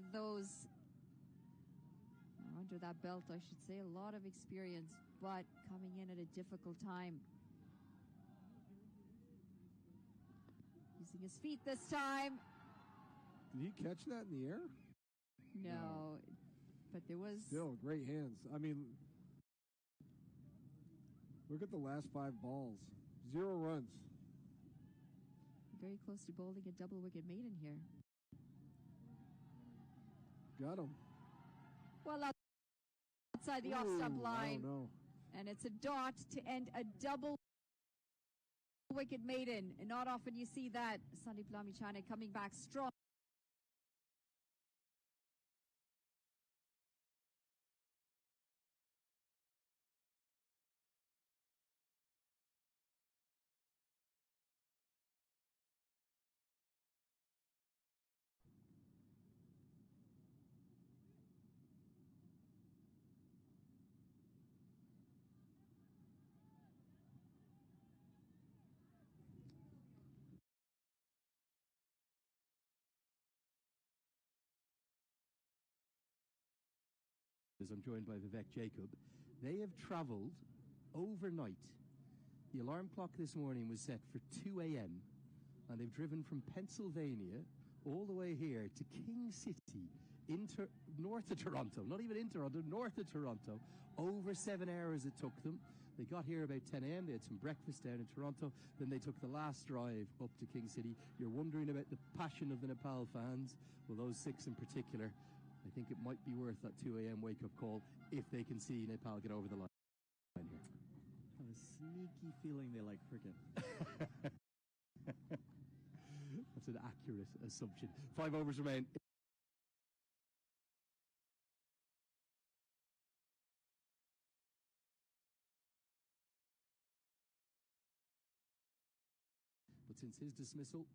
that belt, I should say. A lot of experience, but coming in at a difficult time. Using his feet this time. Did he catch that in the air? No. But there was... Still, great hands. I mean, look at the last 5 balls. 0 runs. Very close to bowling a double wicket maiden here. Got him. Well, outside the off-stump line. Oh, no. And it's a dot to end a double wicket maiden. And not often you see that. Sandeep Lamichhane coming back strong. I'm joined by Vivek Jacob. They have travelled overnight. The alarm clock this morning was set for 2 a.m. and they've driven from Pennsylvania all the way here to King City, north of Toronto, not even in Toronto, north of Toronto. Over 7 hours it took them. They got here about 10 a.m. They had some breakfast down in Toronto. Then they took the last drive up to King City. You're wondering about the passion of the Nepal fans. Well, those 6 in particular, I think it might be worth that 2 a.m. wake-up call if they can see Nepal get over the line here. I have a sneaky feeling they like cricket. That's an accurate assumption. 5 overs remain. But since his dismissal,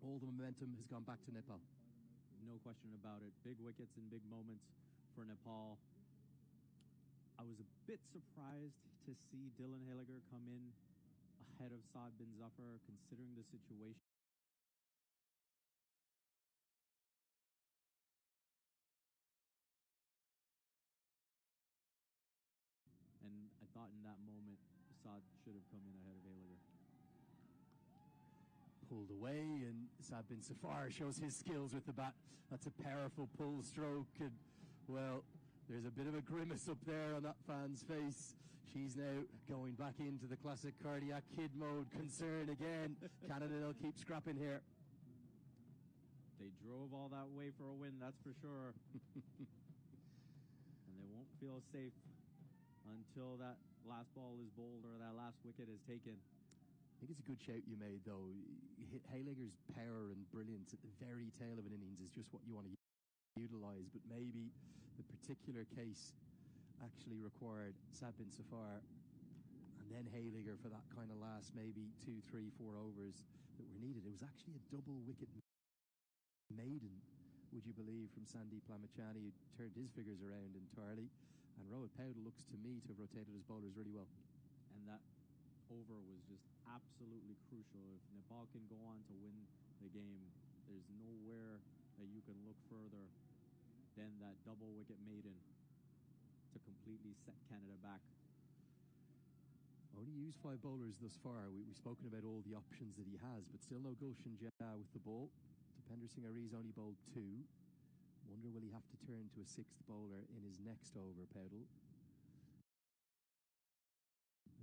all the momentum has gone back to Nepal. No question about it. Big wickets and big moments for Nepal. I was a bit surprised to see Dylan Haliger come in ahead of Saad bin Zafar, considering the situation. And I thought in that moment, Saad should have come in ahead of Haliger. Pulled away, and Saad bin Zafar shows his skills with the bat. That's a powerful pull stroke, and well, there's a bit of a grimace up there on that fan's face. She's now going back into the classic cardiac kid mode. Concern again. Canada, they'll keep scrapping here. They drove all that way for a win, that's for sure. And they won't feel safe until that last ball is bowled or that last wicket is taken. I think it's a good shout you made, though. Haliger's power and brilliance at the very tail of an innings is just what you want to utilise, but maybe the particular case actually required Saad bin Zafar and then Haliger for that kind of last maybe 2, 3, 4 overs that were needed. It was actually a double wicket maiden, would you believe, from Sandeep Lamichhane, who turned his figures around entirely, and Rohit Powell looks to me to have rotated his bowlers really well. And that over was just absolutely crucial. If Nepal can go on to win the game, there's nowhere that you can look further than that double wicket maiden to completely set Canada back. Only used 5 bowlers thus far. We've spoken about all the options that he has, but still no Gulshan Jha with the ball. Dipender Singh Ari's only bowled 2. Wonder will he have to turn to a sixth bowler in his next over, Powdle?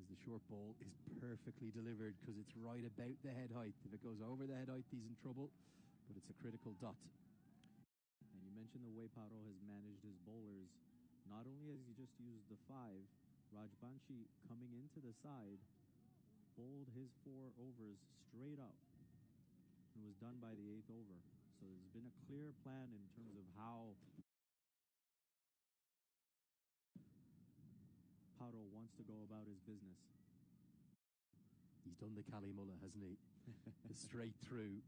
As the short ball is perfectly delivered because it's right about the head height. If it goes over the head height, he's in trouble, but it's a critical dot. And you mentioned the way Paro has managed his bowlers. Not only has he just used the 5, Rajbanshi coming into the side bowled his 4 overs straight up and was done by the 8th over. So there's been a clear plan in terms of how Paro wants to go about his business. He's done the Kali Mullah, hasn't he? The straight through.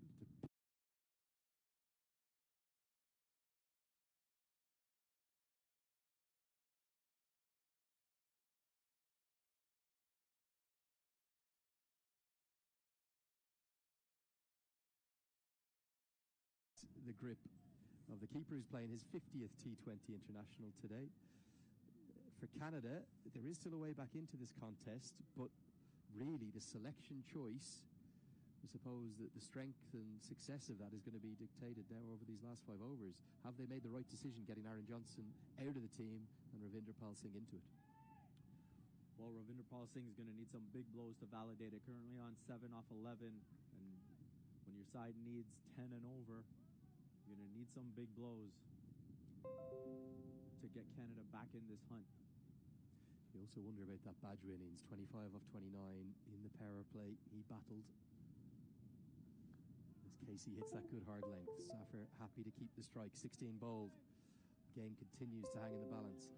The grip of the keeper who's playing his 50th T20 international today. For Canada, there is still a way back into this contest, but really the selection choice, I suppose that the strength and success of that is going to be dictated now over these last 5 overs. Have they made the right decision getting Aaron Johnson out of the team and Ravinder Pal Singh into it? Well, Ravinder Pal Singh is going to need some big blows to validate it. Currently on 7 off 11, and when your side needs 10 and over, you're going to need some big blows to get Canada back in this hunt. You also wonder about that Badger innings, 25 off 29 in the power play. He battled. As Casey hits that good hard length, Safar happy to keep the strike, 16 bowled. Game continues to hang in the balance.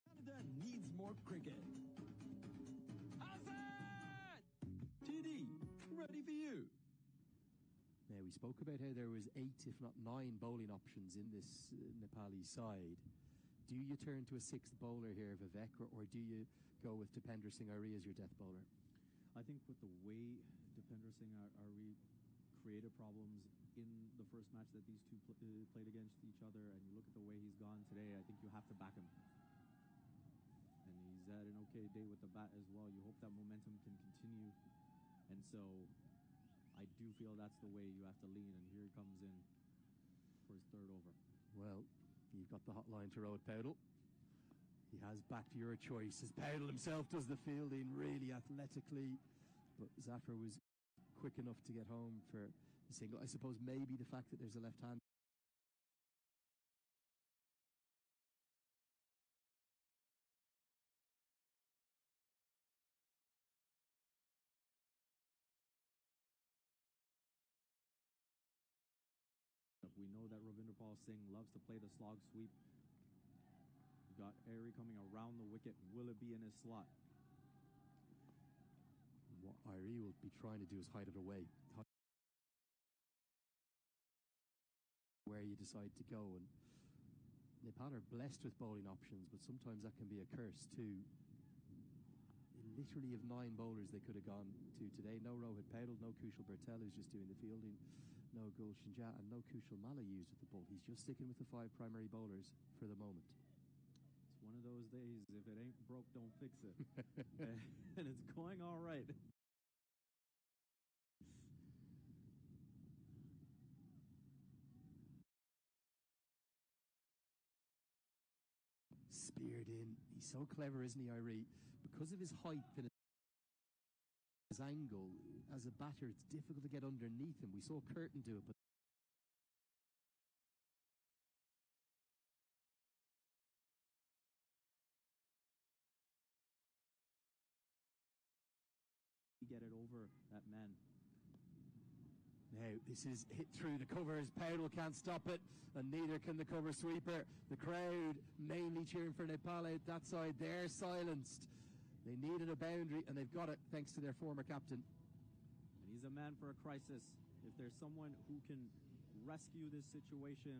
Canada needs more cricket. TD, ready for you. Now, we spoke about how there was 8, if not 9 bowling options in this Nepali side. Do you turn to a 6th bowler here, Vivek, or do you go with Dipender Singh Ari as your death bowler? I think with the way Dipender Singh Ari created problems in the first match that these two played against each other, and you look at the way he's gone today, I think you have to back him. And he's had an okay day with the bat as well. You hope that momentum can continue. And so I do feel that's the way you have to lean, and here he comes in for his 3rd over. Well, you've got the hotline to Road Powdle. He has backed your choice as Powdle himself does the fielding really athletically, but Zafar was quick enough to get home for the single. I suppose maybe the fact that there's a left hand We know that Ravinder Pal Singh loves to play the slog sweep. We've got Airy coming around the wicket. Will it be in his slot? What Airy will be trying to do is hide it away. Where you decide to go. And Nepal are blessed with bowling options, but sometimes that can be a curse too. They literally have 9 bowlers they could have gone to today. No Rohit Powdle, no Kushal Bertel who's just doing the fielding, no Gulshan Jha, and no Kushal Malla used at the ball. He's just sticking with the 5 primary bowlers for the moment. It's one of those days, if it ain't broke, don't fix it. And it's going all right. Speared in. He's so clever, isn't he, Irie? Because of his height and his angle, as a batter, it's difficult to get underneath him. We saw Curtin do it, but get it over that man. Now, this is hit through the covers. Powdle can't stop it, and neither can the cover sweeper. The crowd mainly cheering for Nepal out that side. They're silenced. They needed a boundary, and they've got it thanks to their former captain. And he's a man for a crisis. If there's someone who can rescue this situation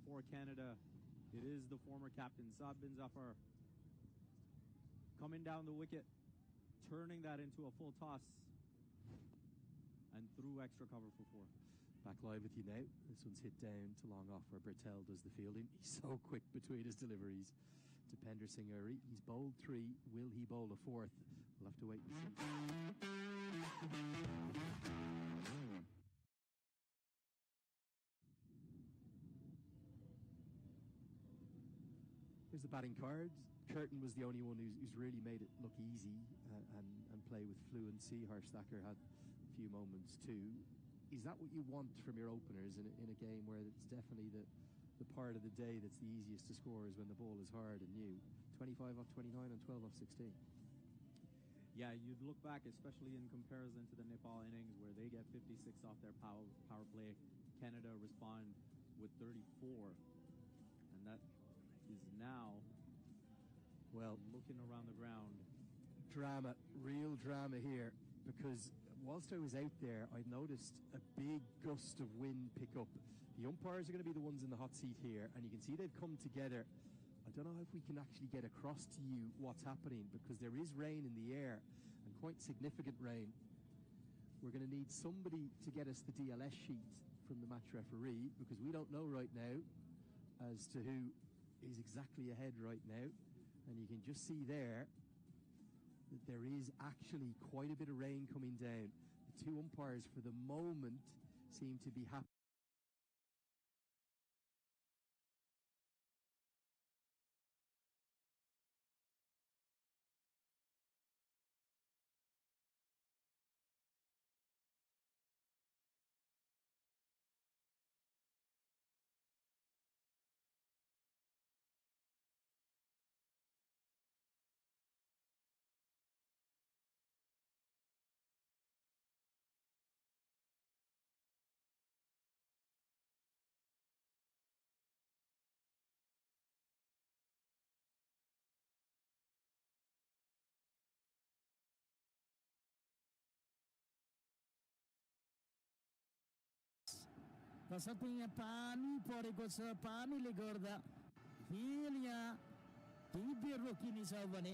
for Canada, it is the former captain, Saad bin Zafar. Coming down the wicket, turning that into a full toss, and through extra cover for 4. Back live with you now. This one's hit down to long off where Bertel does the fielding. He's so quick between his deliveries. Dipender Singh. He's bowled 3. Will he bowl a 4th? We'll have to wait and see. Here's the batting cards. Curtin was the only one who's really made it look easy and play with fluency. Harshacker had a few moments too. Is that what you want from your openers in a game where it's definitely the part of the day that's the easiest to score is when the ball is hard and new? 25 off 29 and 12 off 16. Yeah, you'd look back, especially in comparison to the Nepal innings where they get 56 off their power play. Canada respond with 34, and that is now, well, looking around the ground. Drama, real drama here, because whilst I was out there, I noticed a big gust of wind pick up. The umpires are going to be the ones in the hot seat here, and you can see they've come together. I don't know if we can actually get across to you what's happening, because there is rain in the air, and quite significant rain. We're going to need somebody to get us the DLS sheet from the match referee, because we don't know right now as to who is exactly ahead right now. And you can just see there that there is actually quite a bit of rain coming down. The two umpires for the moment seem to be happy. तसर्थ यहाँ पानी परेको छ पानीले गर्दा खेल यहाँ तीव्र रोकिनेछ भने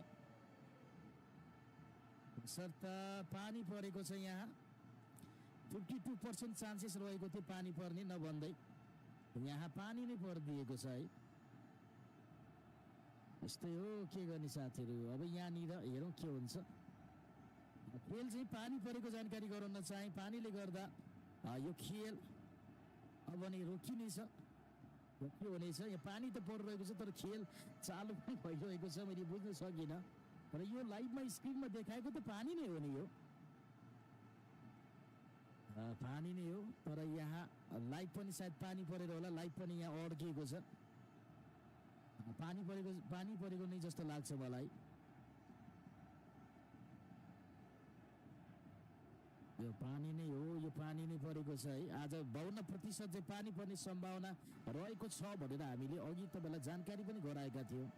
तसर्थ पानी परेको छ यहाँ 52% चान्सेस रहेको थियो पानी पर्ने नभन्दै यहाँ पानी नै परिदिएको छ है यस्तै हो के गर्ने साथीहरु अब यहाँनिर हेरौं के हुन्छ खेल चाहिँ पानी परेको जानकारी गराउन चाहे पानीले गर्दा यो खेल अब नि रोकिनेछ के हुनेछ यहाँ पानी त परिरहेको छ तर खेल चालु पनि भइरहेको छ मैले बुझ्न सकिन तर यो लाइभमा स्क्रिनमा देखाएको त पानी नै हो नि यो पानी नै हो तर यहाँ लाइभ पनि सायद पानी परेर होला लाइभ पनि यहाँ अड्किएको छ पानी परेको नै जस्तो लाग्छ मलाई यो पानी नै हो यो पानी नै परेको छ है आज 52% चाहिँ पानी पर्ने सम्भावना रहेको छ भनेर हामीले अघि तपाईलाई जानकारी पनि गराएका थियौं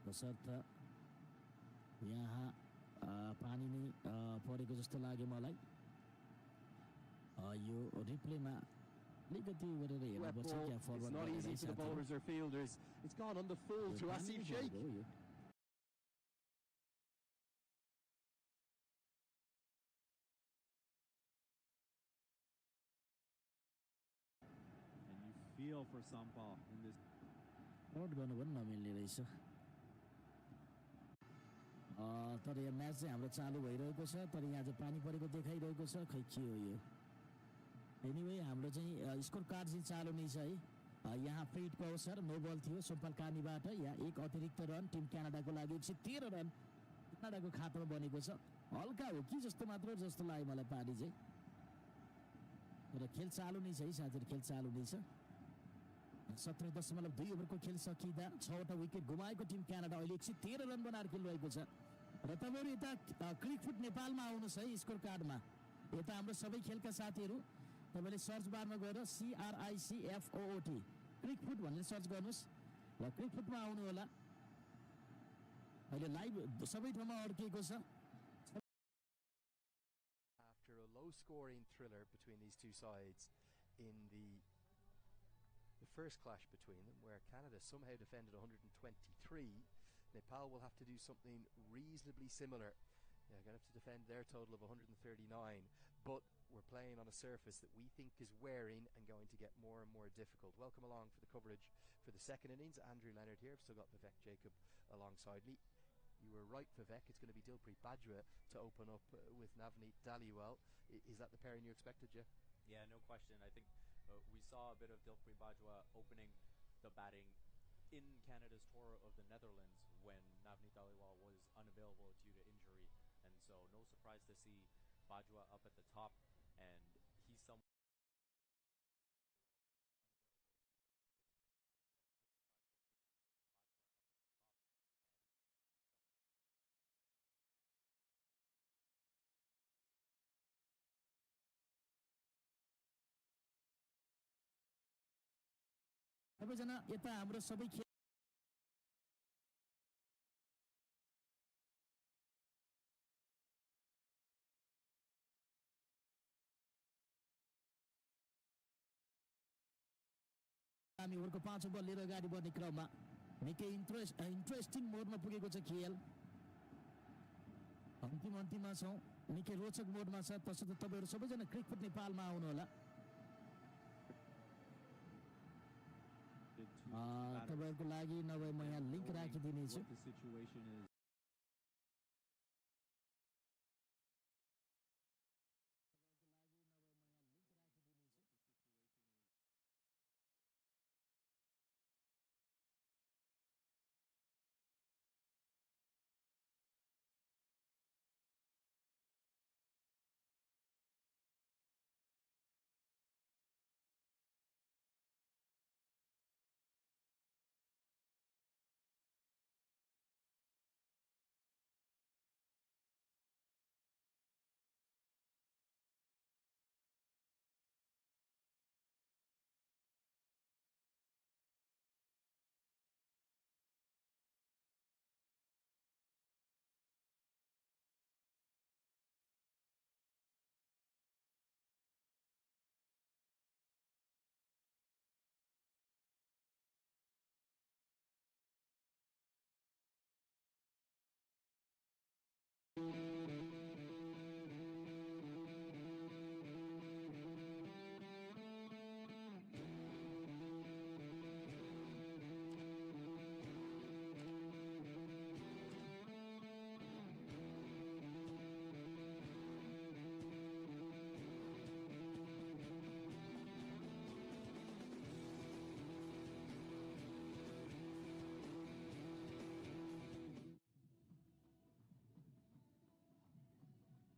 तसर्थ यहाँ पानी नै परेको जस्तो लाग्यो मलाई यो रिप्लेमा अलिकति गरेर हेर्नुपर्छ क्या forward It's not easy for the bowlers or fielders. It's gone on the full to Asif Sheikh. Feel for Sampal in this. Out गर्नु पनि नमिल्ने रहेछ तर यो म्याच चाहिँ हाम्रो चालु भइरहेको छ तर यहाँ चाहिँ पानी परेको देखाइरहेको छ खै के हो यो एनीवे हाम्रो चाहिँ स्कोर कार्ड चाहिँ चालु नै छ है यहाँ फ्रिटको अवसर नो बल थियो सोमपाल कानीबाट यहाँ एक अतिरिक्त रन टिम क्यानाडाको लागि 113 रन क्यानाडाको खातामा बनेको छ हल्का हो कि जस्तो मात्र जस्तो लाग्यो मलाई पानी चाहिँ तर खेल चालु नै छ है साथीहरु खेल चालु नै छ 17.2 ओभरको खेल सकिँदा 6वटा विकेट गुमाएको टिम क्यानाडा अहिले 113 रन बनाएर खेलिरहेको छ र तपाईहरु यता क्रिकफुट नेपालमा आउनुस् है स्कोर कार्डमा यता हाम्रो सबै खेलका साथीहरु तपाईले सर्च बारमा गएर CRICFOOT क्रिकफुट भनेर सर्च गर्नुस् र क्रिकफुटमा आउनु होला अहिले लाइभ सबै ठाउँमा अड्किएको छ After a low scoring thriller between these two sides in the first clash between them, where Canada somehow defended 123, Nepal will have to do something reasonably similar. They're going to have to defend their total of 139, but we're playing playing on a surface that we think is wearing and going to get more and more difficult. Welcome along for the coverage for the second innings. Andrew Leonard here. I've still got Vivek Jacob alongside me. You were right, Vivek. It's going to be Dilpreet Bajwa to open up with Navneet Dhaliwal. Is that the pairing you expected, Jeff? Yeah, no question. I think we saw a bit of Dilpreet Bajwa opening the batting in Canada's tour of the Netherlands when Navneet Dhaliwal was unavailable due to injury. And so no surprise to see Bajwa up at the top, and he's someone सबैजना यता हाम्रो सबै खेल हामी ओभरको 5औं बल लिएर अगाडि बढ्ने क्रममा निकै इन्ट्रेस्टिङ मोडमा पुगेको छ खेल अन्तिममा छौं निकै रोचक मोडमा छ तसर्थ तपाईहरु सबैजना क्रिकेट नेपालमा आउनु होला तपाईहरुको लागि नभए म यहाँ link राखिदिनेछु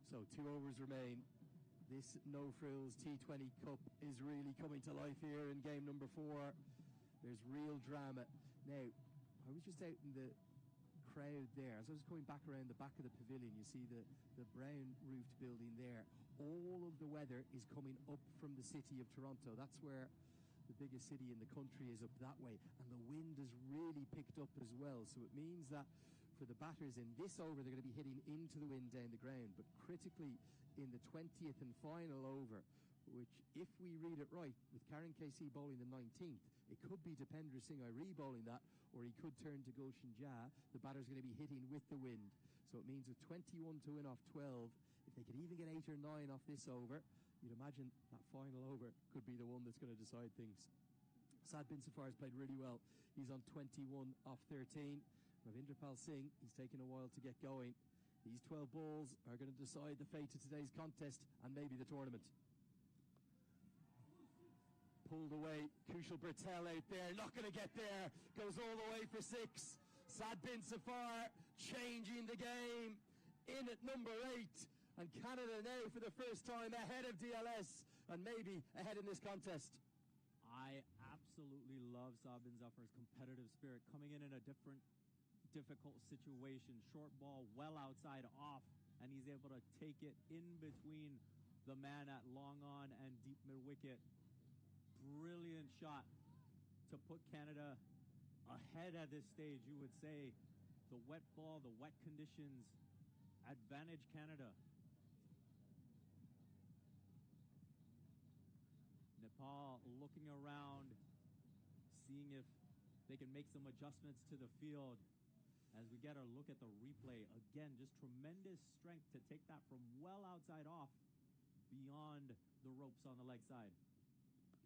So 2 overs remain. This no-frills T20 Cup is really coming to life here in game number 4. There's real drama. Now, I was just out in the crowd there. As I was going back around the back of the pavilion, you see the brown roofed building there. All of the weather is coming up from the city of Toronto. That's where the biggest city in the country is, up that way. And the wind has really picked up as well. So it means that for the batters in this over, they're going to be hitting into the wind down the ground. But critically, in the 20th and final over, which, if we read it right, with Karen KC bowling the 19th, it could be Dipendra Singh Iree bowling that, or he could turn to Gulshan Jah. The batter's going to be hitting with the wind. So it means with 21 to win off 12, if they could even get 8 or 9 off this over, you'd imagine that final over could be the one that's going to decide things. Sad Bin Safar has played really well. He's on 21 off 13. Ravindrapal Singh, he's taken a while to get going. These 12 balls are going to decide the fate of today's contest and maybe the tournament. Pulled away, Kushal Bertel out there, not going to get there, goes all the way for 6. Sad Bin Safar changing the game in at number 8, and Canada now for the first time ahead of DLS and maybe ahead in this contest. I absolutely love Sad Bin Safar's competitive spirit, coming in a difficult situation, short ball well outside off, and he's able to take it in between the man at long on and deep mid wicket. Brilliant shot to put Canada ahead at this stage. You would say the wet ball, the wet conditions advantage Canada. Nepal looking around, seeing if they can make some adjustments to the field. As we get a look at the replay, again, just tremendous strength to take that from well outside off beyond the ropes on the leg side.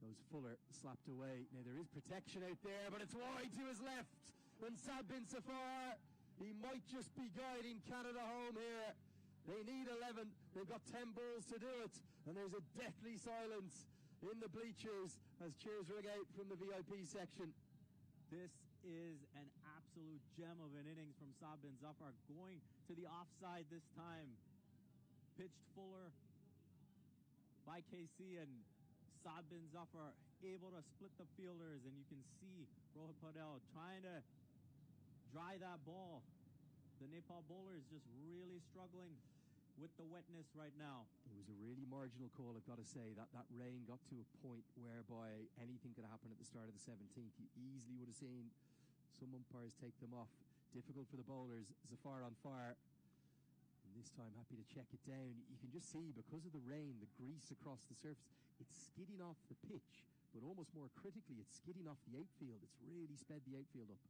Goes Fuller, slapped away. Now there is protection out there, but it's wide to his left. And Saad bin Safar, he might just be guiding Canada home here. They need 11. They've got 10 balls to do it. And there's a deathly silence in the bleachers as cheers ring out from the VIP section. This is an absolute gem of an innings from Saad bin Zafar, going to the offside this time. Pitched Fuller by KC, and Saad bin Zafar able to split the fielders, and you can see Rohit Patel trying to dry that ball. The Nepal bowler is just really struggling with the wetness right now. It was a really marginal call, I've got to say. That rain got to a point whereby anything could happen at the start of the 17th. You easily would have seen some umpires take them off. Difficult for the bowlers. Zafar on fire. And this time happy to check it down. You can just see, because of the rain, the grease across the surface, it's skidding off the pitch, but almost more critically, it's skidding off the outfield. It's really sped the outfield up.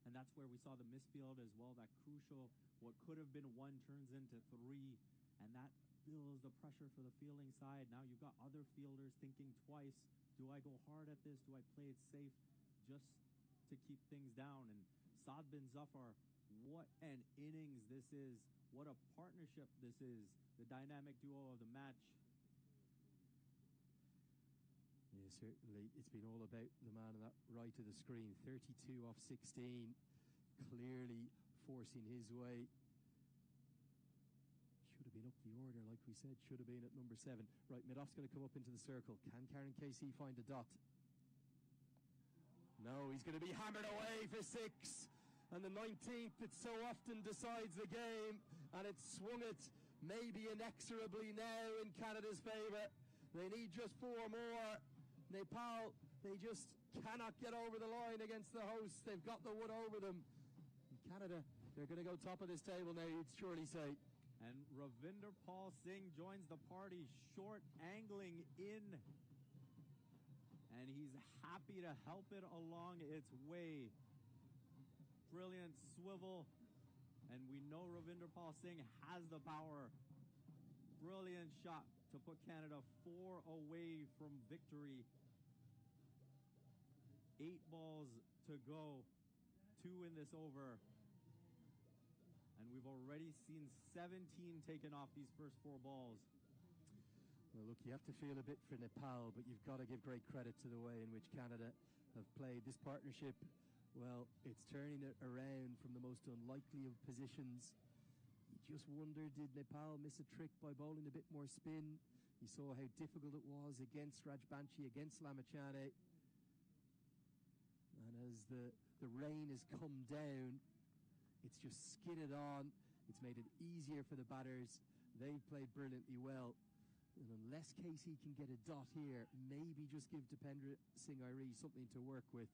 And that's where we saw the misfield as well. That crucial, what could have been 1 turns into 3, and that builds the pressure for the fielding side. Now you've got other fielders thinking twice. Do I go hard at this? Do I play it safe just to keep things down? And Saad bin Zafar, what an innings this is. What a partnership this is. The dynamic duo of the match. Yeah, certainly. It's been all about the man on that right of the screen. 32 off 16. Clearly forcing his way. Should have been up the order, like we said. Should have been at number 7. Right, Midoff's going to come up into the circle. Can Karen KC find a dot? No, he's going to be hammered away for 6. And the 19th, it so often decides the game. And it swung it maybe inexorably now in Canada's favour. They need just 4 more. Nepal, they just cannot get over the line against the hosts. They've got the wood over them. And Canada, they're going to go top of this table now, you'd surely say. And Ravinder Paul Singh joins the party, short angling in. And he's happy to help it along its way. Brilliant swivel. And we know Ravinder Paul Singh has the power. Brilliant shot to put Canada 4 away from victory. 8 balls to go. 2 in this over. And we've already seen 17 taken off these first 4 balls. Well, look, you have to feel a bit for Nepal, but you've got to give great credit to the way in which Canada have played this partnership. Well, it's turning it around from the most unlikely of positions. You just wonder, did Nepal miss a trick by bowling a bit more spin? You saw how difficult it was against Rajbanshi, against Lamachane. And as the rain has come down, it's just skidded on. It's made it easier for the batters. They've played brilliantly well. And unless Casey can get a dot here, maybe just give Dipendra Singh Airi something to work with.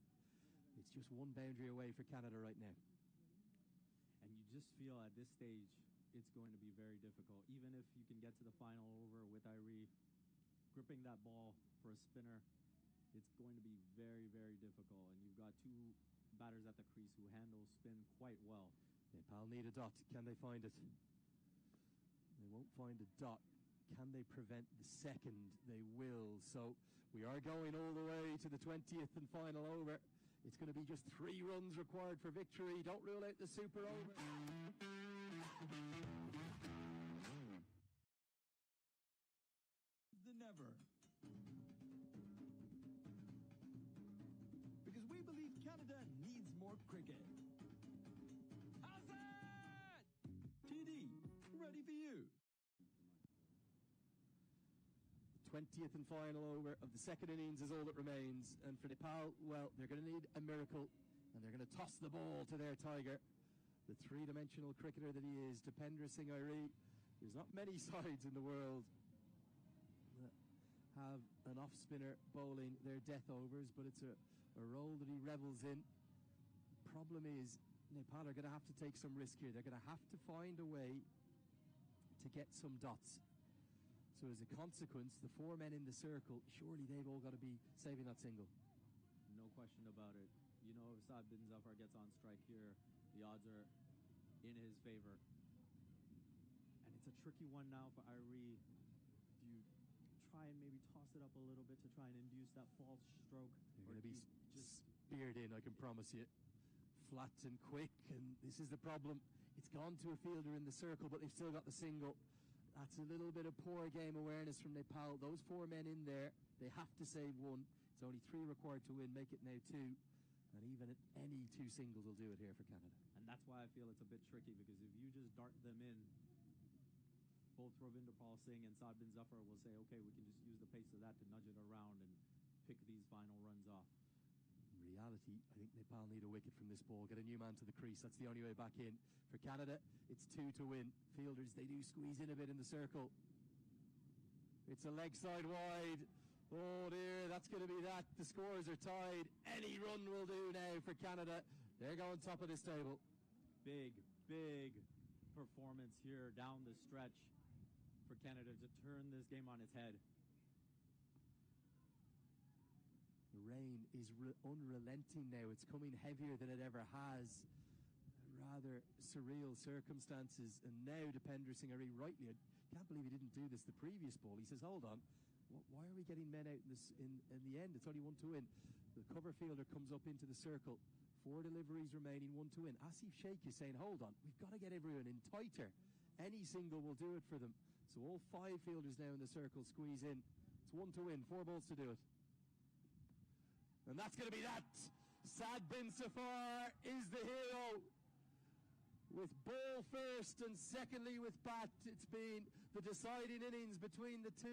It's just 1 boundary away for Canada right now. And you just feel at this stage it's going to be very difficult. Even if you can get to the final over with Airi gripping that ball for a spinner, it's going to be very, very difficult. And you've got 2 batters at the crease who handle spin quite well. Nepal need a dot. Can they find it? They won't find a dot. Can they prevent the second? They will. So we are going all the way to the 20th and final over. It's going to be just 3 runs required for victory. Don't rule out the super over. Than ever. Because we believe Canada needs more cricket. Hazard! TD, ready for you. 20th and final over of the second innings is all that remains. And for Nepal, well, they're going to need a miracle. And they're going to toss the ball to their tiger. The 3-dimensional cricketer that he is, Dipendra Singh Airi. There's not many sides in the world that have an off-spinner bowling their death overs, but it's a role that he revels in. Problem is, Nepal are going to have to take some risk here. They're going to have to find a way to get some dots. So as a consequence, the 4 men in the circle, surely they've all got to be saving that single. No question about it. You know, if Saad bin Zafar gets on strike here, the odds are in his favor. And it's a tricky one now for Airi. Do you toss it up a little bit to try and induce that false stroke. You're going to be just speared in, I can promise you. Flat and quick, and this is the problem. It's gone to a fielder in the circle, but they've still got the single. That's a little bit of poor game awareness from Nepal. Those 4 men in there, they have to save 1. It's only 3 required to win, make it now 2. And even at any 2 singles will do it here for Canada. And that's why I feel it's a bit tricky, because if you just dart them in, both Ravinder Pal Singh and Saad Bin Zafar will say, okay, we can just use the pace of that to nudge it around and pick these final runs off. In reality, I think Nepal need a wicket from this ball. Get a new man to the crease. That's the only way back in. For Canada, it's 2 to win. Fielders, they do squeeze in a bit in the circle. It's a leg side wide. Oh dear, that's going to be that. The scores are tied. Any run will do now for Canada. They're going top of this table. Big performance here down the stretch for Canada to turn this game on its head. The rain is unrelenting now. It's coming heavier than it ever has. Rather surreal circumstances. And now Dipender Singh, rightly, I can't believe he didn't do this the previous ball. He says, hold on, why are we getting men out in the end? It's only 1 to win. The cover fielder comes up into the circle. 4 deliveries remaining, 1 to win. Asif Sheikh is saying, hold on, we've got to get everyone in tighter. Any single will do it for them. So all 5 fielders now in the circle squeeze in. It's 1 to win, 4 balls to do it. And that's going to be that. Saad Bin Zafar is the hero. With ball first and secondly with bat, it's been the deciding innings between the two.